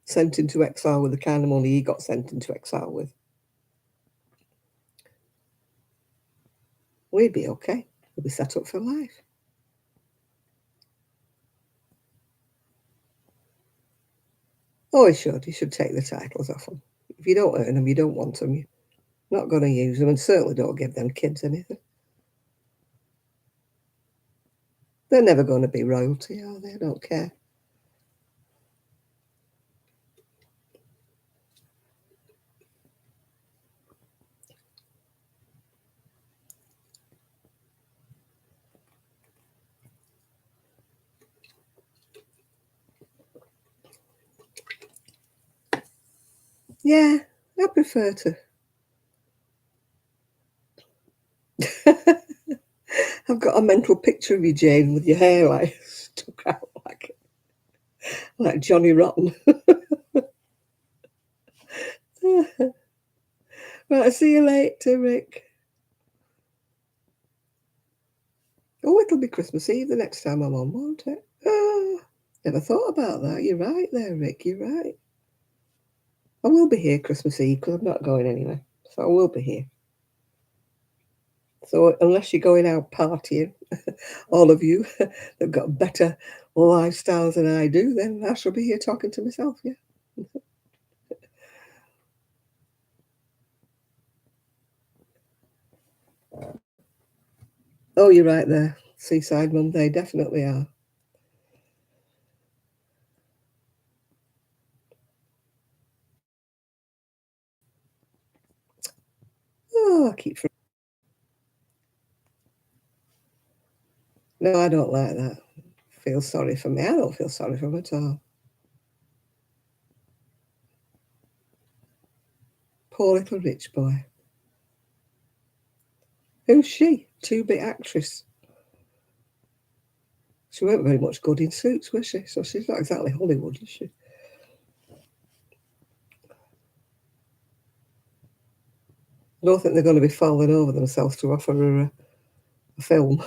sent into exile with the kind of money he got sent into exile with, we'd be okay. We'd be set up for life. Oh, he should. He should take the titles off them. If you don't earn them, you don't want them. You're not going to use them, and certainly don't give them kids anything. They're never going to be royalty, are they? I don't care. Yeah, I prefer to. I've got a mental picture of you, Jane, with your hair like stuck out like Johnny Rotten. Right, see you later, Rick. Oh, it'll be Christmas Eve the next time I'm on, won't it? Oh, never thought about that. You're right there, Rick. You're right. I will be here Christmas Eve because I'm not going anywhere. So I will be here. So unless you're going out partying, all of you that've got better lifestyles than I do, then I shall be here talking to myself, yeah. Oh, you're right there. Seaside Mum, they definitely are. Oh, I keep. No, I don't like that. Feel sorry for me. I don't feel sorry for him at all. Poor little rich boy. Who's she? Two-bit actress. She weren't very much good in Suits, was she? So she's not exactly Hollywood, is she? I don't think they're going to be falling over themselves to offer her a film.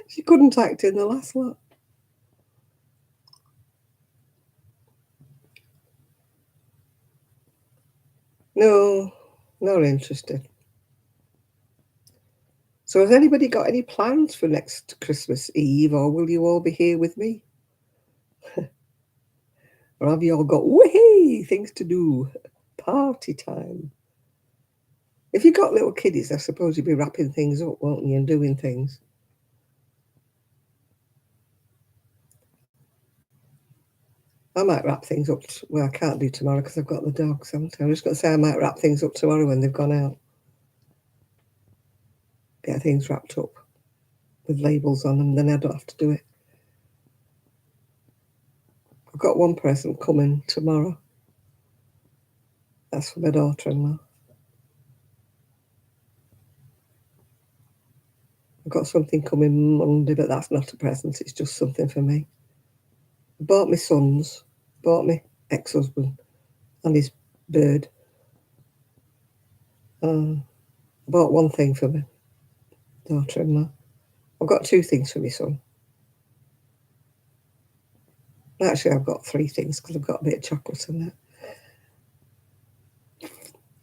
She couldn't act in the last lot. No, not interested. So has anybody got any plans for next Christmas Eve, or will you all be here with me? Or have you all got whee things to do? Party time. If you've got little kiddies, I suppose you'll be wrapping things up, won't you, and doing things. I might wrap things up. Well, I can't do tomorrow because I've got the dogs, haven't I? I'm just going to say I might wrap things up tomorrow when they've gone out. Get things wrapped up with labels on them, then I don't have to do it. I've got one present coming tomorrow. That's for my daughter-in-law. I've got something coming Monday, but that's not a present. It's just something for me. I bought my sons, bought my ex-husband and his bird. I bought one thing for my daughter-in-law. I've got two things for my son. Actually, I've got three things because I've got a bit of chocolate in there.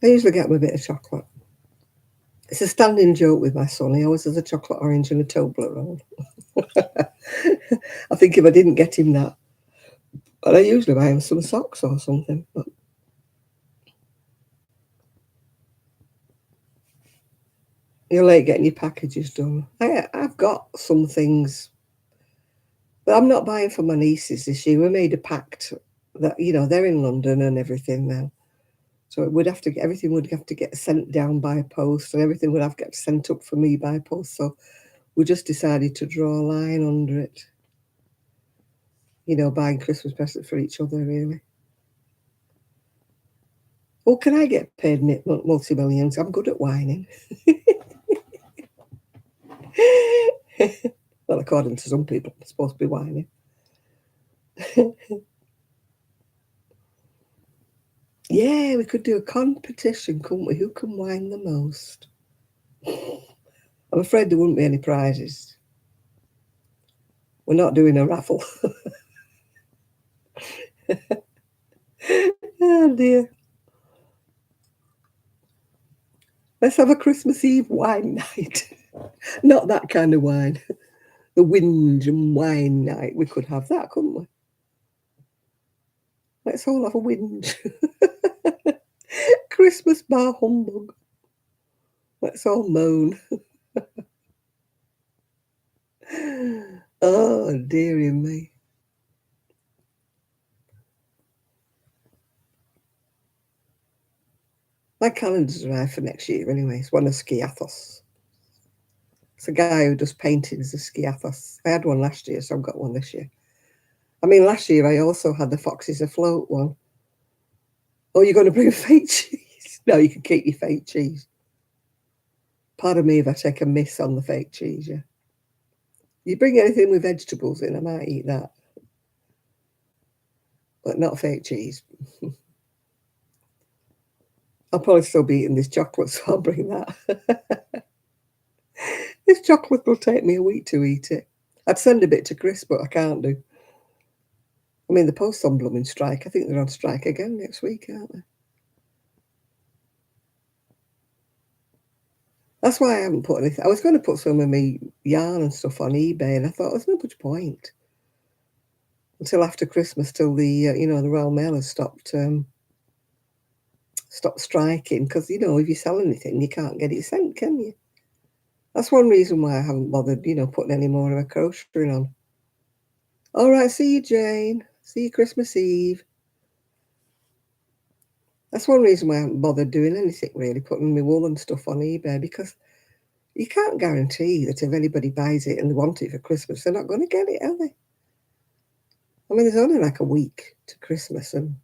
I usually get him a bit of chocolate. It's a standing joke with my son. He always has a chocolate orange and a Toblerone. I think if I didn't get him that, but I usually buy him some socks or something. But you're late getting your packages done. I've got some things, but I'm not buying for my nieces this year. We made a pact that, they're in London and everything now. So it would have to everything would have to get sent down by post, and everything would have to get sent up for me by post. So we just decided to draw a line under it. Buying Christmas presents for each other, really. Well, can I get paid multi-millions? I'm good at whining. Well, according to some people, I'm supposed to be whining. Yeah, we could do a competition, couldn't we? Who can whine the most? I'm afraid there wouldn't be any prizes. We're not doing a raffle. Oh, dear. Let's have a Christmas Eve wine night. Not that kind of wine. The whinge and wine night. We could have that, couldn't we? Let's all have a whinge. Christmas bar humbug. Let's all moan. Oh, dearie me. My calendar's arrived for next year anyway. It's one of Skiathos. It's a guy who does paintings of Skiathos. I had one last year, so I've got one this year. I mean, last year I also had the Foxes Afloat one. Oh, you're going to bring fake cheese? No, you can keep your fake cheese. Pardon me if I take a miss on the fake cheese, yeah. You bring anything with vegetables in, I might eat that. But not fake cheese. I'll probably still be eating this chocolate, so I'll bring that. This chocolate will take me a week to eat it. I'd send a bit to Chris, but I can't do. I mean, the post's on blooming strike. I think they're on strike again next week, aren't they? That's why I haven't put anything. I was going to put some of my yarn and stuff on eBay, and I thought there's no much point until after Christmas, till the Royal Mail has stopped striking. Because if you sell anything, you can't get it sent, can you? That's one reason why I haven't bothered, putting any more of a crocheting on. All right, see you, Jane. See you Christmas Eve. That's one reason why I haven't bothered doing anything really, putting my wool and stuff on eBay, because you can't guarantee that if anybody buys it and they want it for Christmas, they're not going to get it, are they? I mean, there's only like a week to Christmas and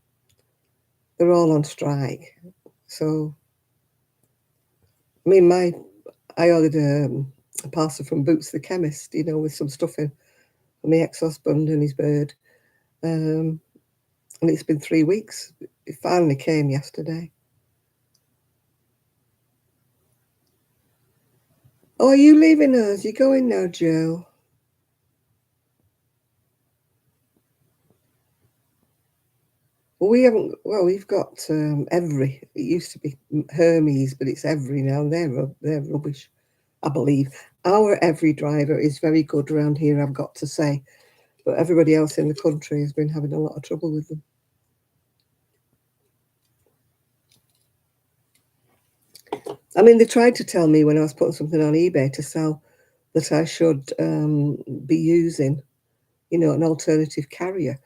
they're all on strike. So, I mean, I ordered a parcel from Boots the Chemist, with some stuff in for my ex-husband and his bird. And it's been 3 weeks. It finally came yesterday. Oh, are you leaving us? You going now, Joe? Well, we haven't. Well, we've got Every. It used to be Hermes, but it's Every now. They're rubbish, I believe. Our Every driver is very good around here, I've got to say, but everybody else in the country has been having a lot of trouble with them. I mean, they tried to tell me when I was putting something on eBay to sell that I should be using, an alternative carrier.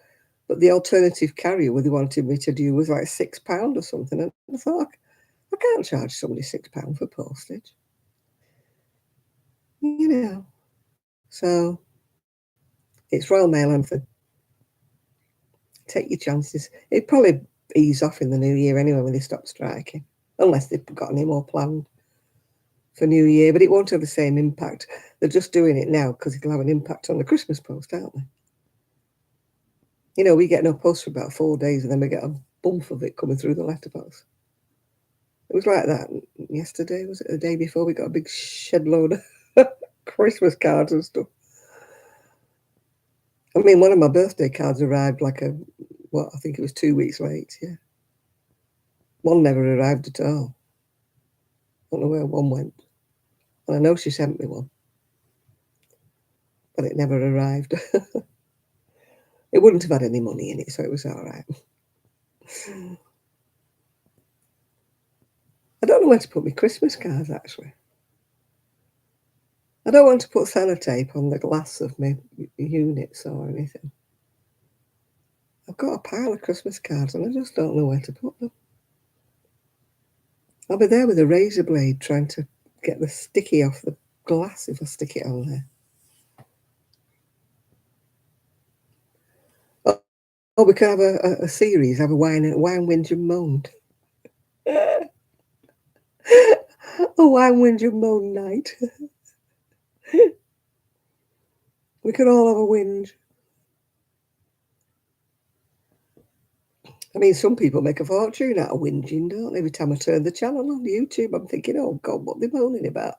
But the alternative carrier what they wanted me to do was like £6 or something. And I thought, I can't charge somebody £6 for postage. You know. So it's Royal Mail and take your chances. It'd probably ease off in the new year anyway when they stop striking. Unless they've got any more planned for New Year, but it won't have the same impact. They're just doing it now because it'll have an impact on the Christmas post, aren't they? We get no post for about 4 days and then we get a bump of it coming through the letterbox. It was like that yesterday, was it? The day before, we got a big shed load of Christmas cards and stuff. I mean, one of my birthday cards arrived I think it was 2 weeks late, yeah. One never arrived at all. I don't know where one went. And I know she sent me one, but it never arrived. It wouldn't have had any money in it, so it was all right. I don't know where to put my Christmas cards, actually. I don't want to put sellotape on the glass of my units or anything. I've got a pile of Christmas cards and I just don't know where to put them. I'll be there with a razor blade trying to get the sticky off the glass if I stick it on there. Oh, we could have a series, have a wine, whinge and moan. A wine, whinge and moan night. We could all have a whinge. I mean, some people make a fortune out of whinging, don't they? Every time I turn the channel on YouTube, I'm thinking, oh, God, what they're moaning about.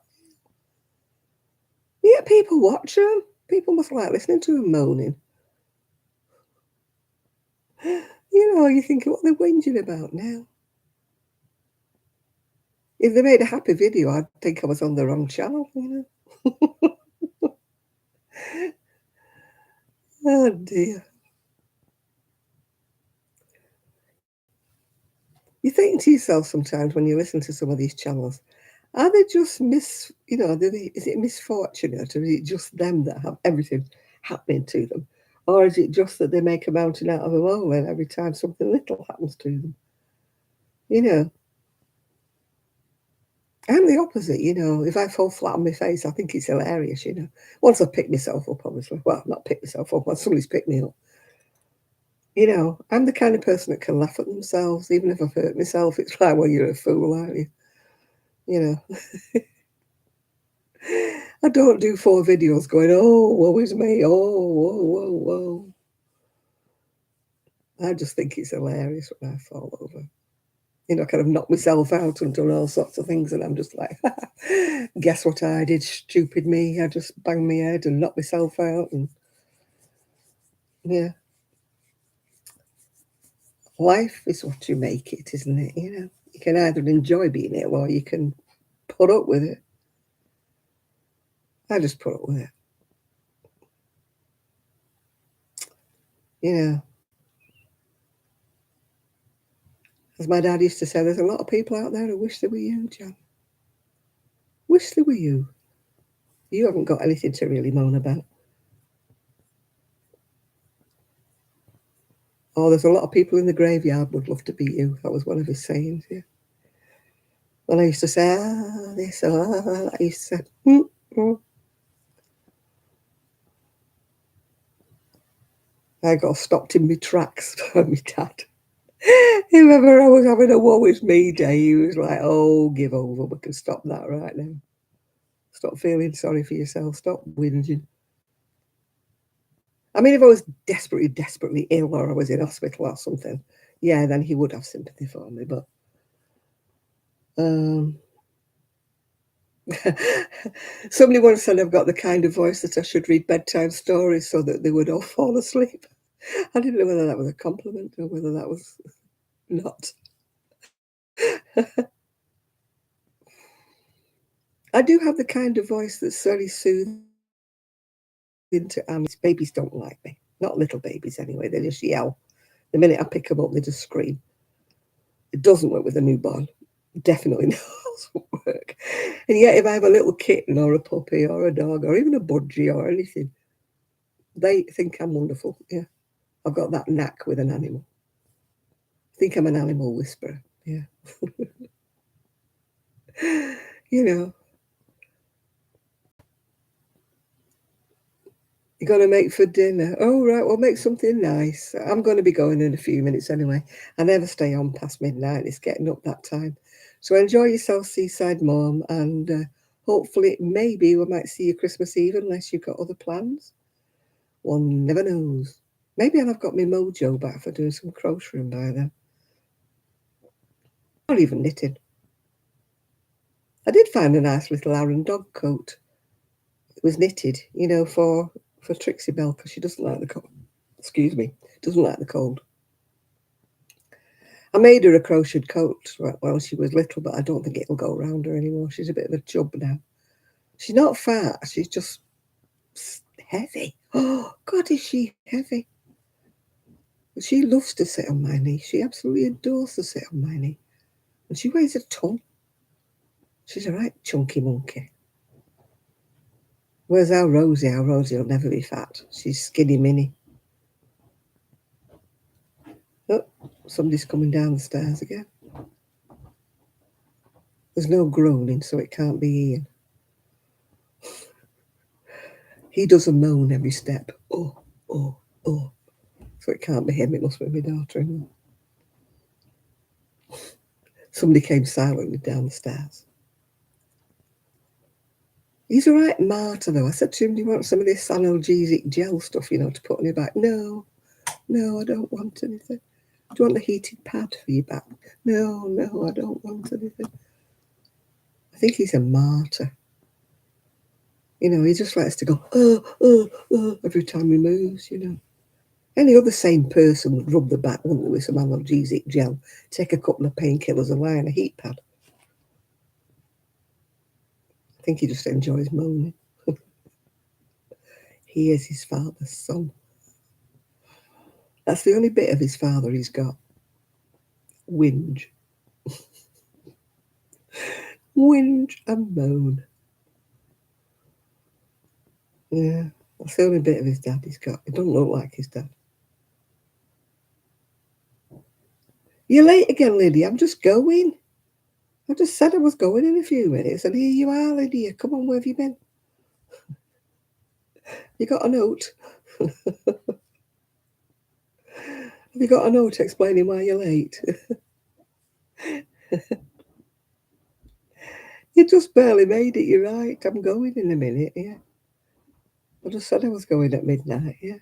Yeah, people watch them. People must like listening to them moaning. You think what they're whinging about now. If they made a happy video, I'd think I was on the wrong channel, Oh, dear. You think to yourself sometimes when you listen to some of these channels, are they just is it misfortunate, or is it just them that have everything happening to them? Or is it just that they make a mountain out of a molehill every time something little happens to them? You know, I'm the opposite, If I fall flat on my face, I think it's hilarious. Once I pick myself up, obviously. Well, not pick myself up, once somebody's picked me up. I'm the kind of person that can laugh at themselves, even if I've hurt myself. It's like, well, you're a fool, aren't you? You know. I don't do 4 videos going, oh, woe is me, oh, whoa, whoa, whoa. I just think it's hilarious when I fall over. Kind of knock myself out and done all sorts of things, and I'm just like, guess what I did, stupid me. I just banged my head and knocked myself out, and yeah. Life is what you make it, isn't it? You can either enjoy being it or you can put up with it. I just put up with it. As my dad used to say, there's a lot of people out there who wish they were you, John. Wish they were you. You haven't got anything to really moan about. Oh, there's a lot of people in the graveyard would love to be you. That was one of his sayings, yeah. When I used to say, this, I used to say, I got stopped in my tracks by my dad. Whoever I was having a woe with me day, he was like, oh, give over, we can stop that right now. Stop feeling sorry for yourself, stop whinging. I mean, if I was desperately, desperately ill or I was in hospital or something, yeah, then he would have sympathy for me. But somebody once said I've got the kind of voice that I should read bedtime stories so that they would all fall asleep. I didn't know whether that was a compliment or whether that was not. I do have the kind of voice that's very soothing to animals. Babies don't like me. Not little babies anyway. They just yell. The minute I pick them up, they just scream. It doesn't work with a newborn. Definitely doesn't work. And yet, if I have a little kitten or a puppy or a dog or even a budgie or anything, they think I'm wonderful. Yeah, I've got that knack with an animal. I think I'm an animal whisperer. Yeah. You know, you're going to make for dinner. Oh, right, well, make something nice. I'm going to be going in a few minutes anyway. I never stay on past midnight. It's getting up that time. So enjoy yourself, Seaside Mom, and hopefully, maybe we might see you Christmas Eve unless you've got other plans. One never knows. Maybe I'll have got my mojo back for doing some crocheting by then. Not even knitting. I did find a nice little Aaron dog coat. It was knitted, for Trixie Belle because she doesn't like the cold. Excuse me, doesn't like the cold. I made her a crocheted coat while she was little, but I don't think it'll go around her anymore. She's a bit of a chub now. She's not fat. She's just heavy. Oh, God, is she heavy? She loves to sit on my knee. She absolutely adores to sit on my knee. And she weighs a ton. She's a right chunky monkey. Where's our Rosie? Our Rosie will never be fat. She's skinny mini. Oh, somebody's coming down the stairs again. There's no groaning, so it can't be Ian. He does a moan every step. Oh, oh, oh. So it can't be him. It must be my daughter-in-law. Somebody came silently down the stairs. He's a right martyr, though. I said to him, do you want some of this analgesic gel stuff, to put on your back? No, I don't want anything. Do you want the heated pad for your back? No, I don't want anything. I think he's a martyr. He just likes to go, every time he moves, Any other sane person would rub the back, wouldn't they, with some analgesic gel, take a couple of painkillers and lie on a heat pad. I think he just enjoys moaning. He is his father's son. That's the only bit of his father he's got. Whinge. Whinge and moan. Yeah, that's the only bit of his dad he's got. He doesn't look like his dad. You're late again, Lydia. I'm just going. I just said I was going in a few minutes, and here you are, Lydia. Come on, where have you been? You got a note? Have you got a note explaining why you're late? You just barely made it, you're right. I'm going in a minute, yeah. I just said I was going at midnight, yeah.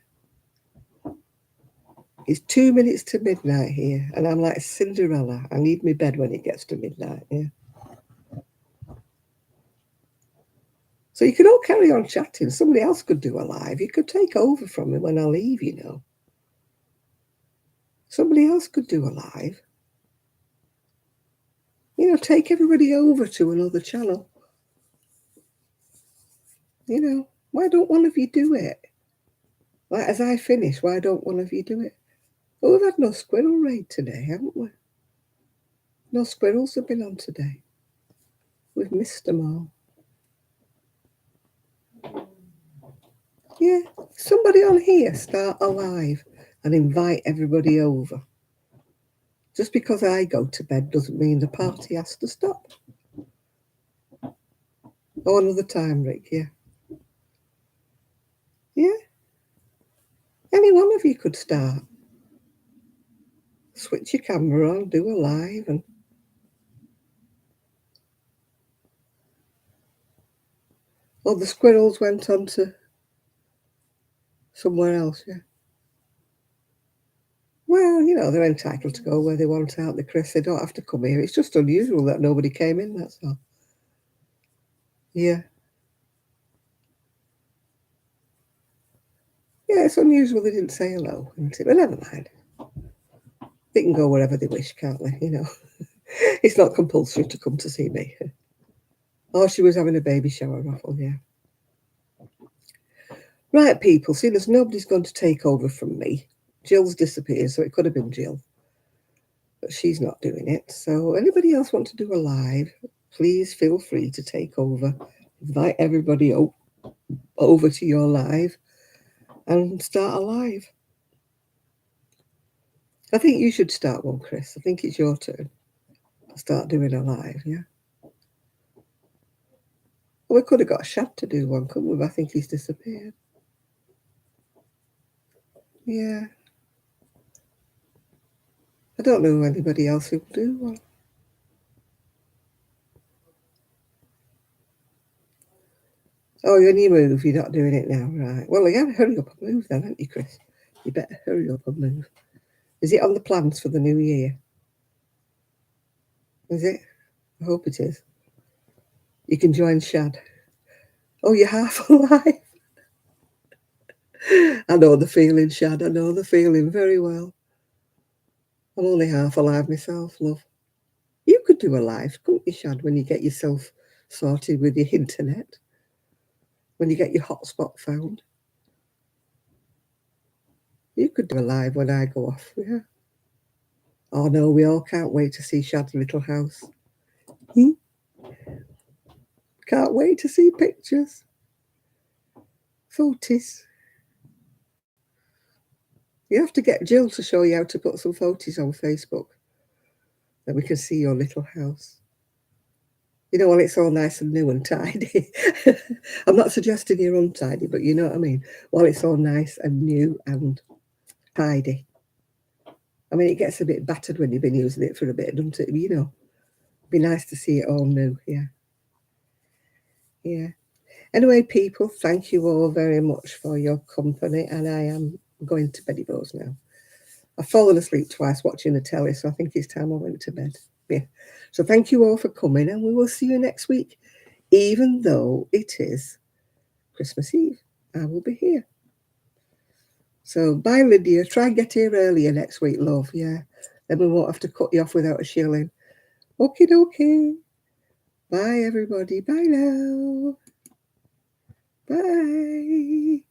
It's 2 minutes to midnight here, and I'm like Cinderella. I need my bed when it gets to midnight, yeah. So you could all carry on chatting. Somebody else could do a live. You could take over from me when I leave, Somebody else could do a live. Take everybody over to another channel. Why don't one of you do it? Like, as I finish, why don't one of you do it? Oh, we've had no squirrel raid today, haven't we? No squirrels have been on today. We've missed them all. Yeah, somebody on here start a live and invite everybody over. Just because I go to bed doesn't mean the party has to stop. Oh, another time, Rick, yeah. Yeah, any one of you could start. Switch your camera on, do a live, and oh, the squirrels went on to somewhere else, yeah. Well, you know, they're entitled to go where they want out the Chris. They don't have to come here. It's just unusual that nobody came in, that's all. Yeah. Yeah, it's unusual they didn't say hello, isn't it? But never mind. They can go wherever they wish, can't they? You know. It's not compulsory to come to see me. Oh, she was having a baby shower raffle, yeah. Right, people, seeing as nobody's going to take over from me, Jill's disappeared, so it could have been Jill. But she's not doing it. So anybody else want to do a live, please feel free to take over. Invite everybody over to your live and start a live. I think you should start one, Chris. I think it's your turn to start doing a live, yeah? Well, we could have got Shad to do one, couldn't we? But I think he's disappeared. Yeah. I don't know anybody else who will do one. Oh, you're on your move. You're not doing it now, right? Well, you gotta hurry up and move then, haven't you, Chris? You better hurry up and move. Is it on the plans for the new year? Is it? I hope it is. You can join Shad. Oh, you're half alive. I know the feeling, Shad. I know the feeling very well. I'm only half alive myself, love. You could do a live, couldn't you, Shad, when you get yourself sorted with your internet? When you get your hotspot found? You could do a live when I go off, yeah. Oh no, we all can't wait to see Shad's little house. Hmm? Can't wait to see pictures. Photos. You have to get Jill to show you how to put some photos on Facebook. Then we can see your little house. You know, while it's all nice and new and tidy. I'm not suggesting you're untidy, but you know what I mean. While it's all nice and new and tidy. I mean, it gets a bit battered when you've been using it for a bit, doesn't it? You know, it'd be nice to see it all new. Yeah. Yeah. Anyway, people, thank you all very much for your company, and I am going to beddy bows now. I've fallen asleep twice watching the telly, so I think it's time I went to bed. Yeah. So thank you all for coming, and we will see you next week, even though it is Christmas Eve. I will be here. So bye, Lydia. Try and get here earlier next week, love. Yeah. Then we won't have to cut you off without a shilling. Okie dokie. Bye, everybody. Bye now. Bye.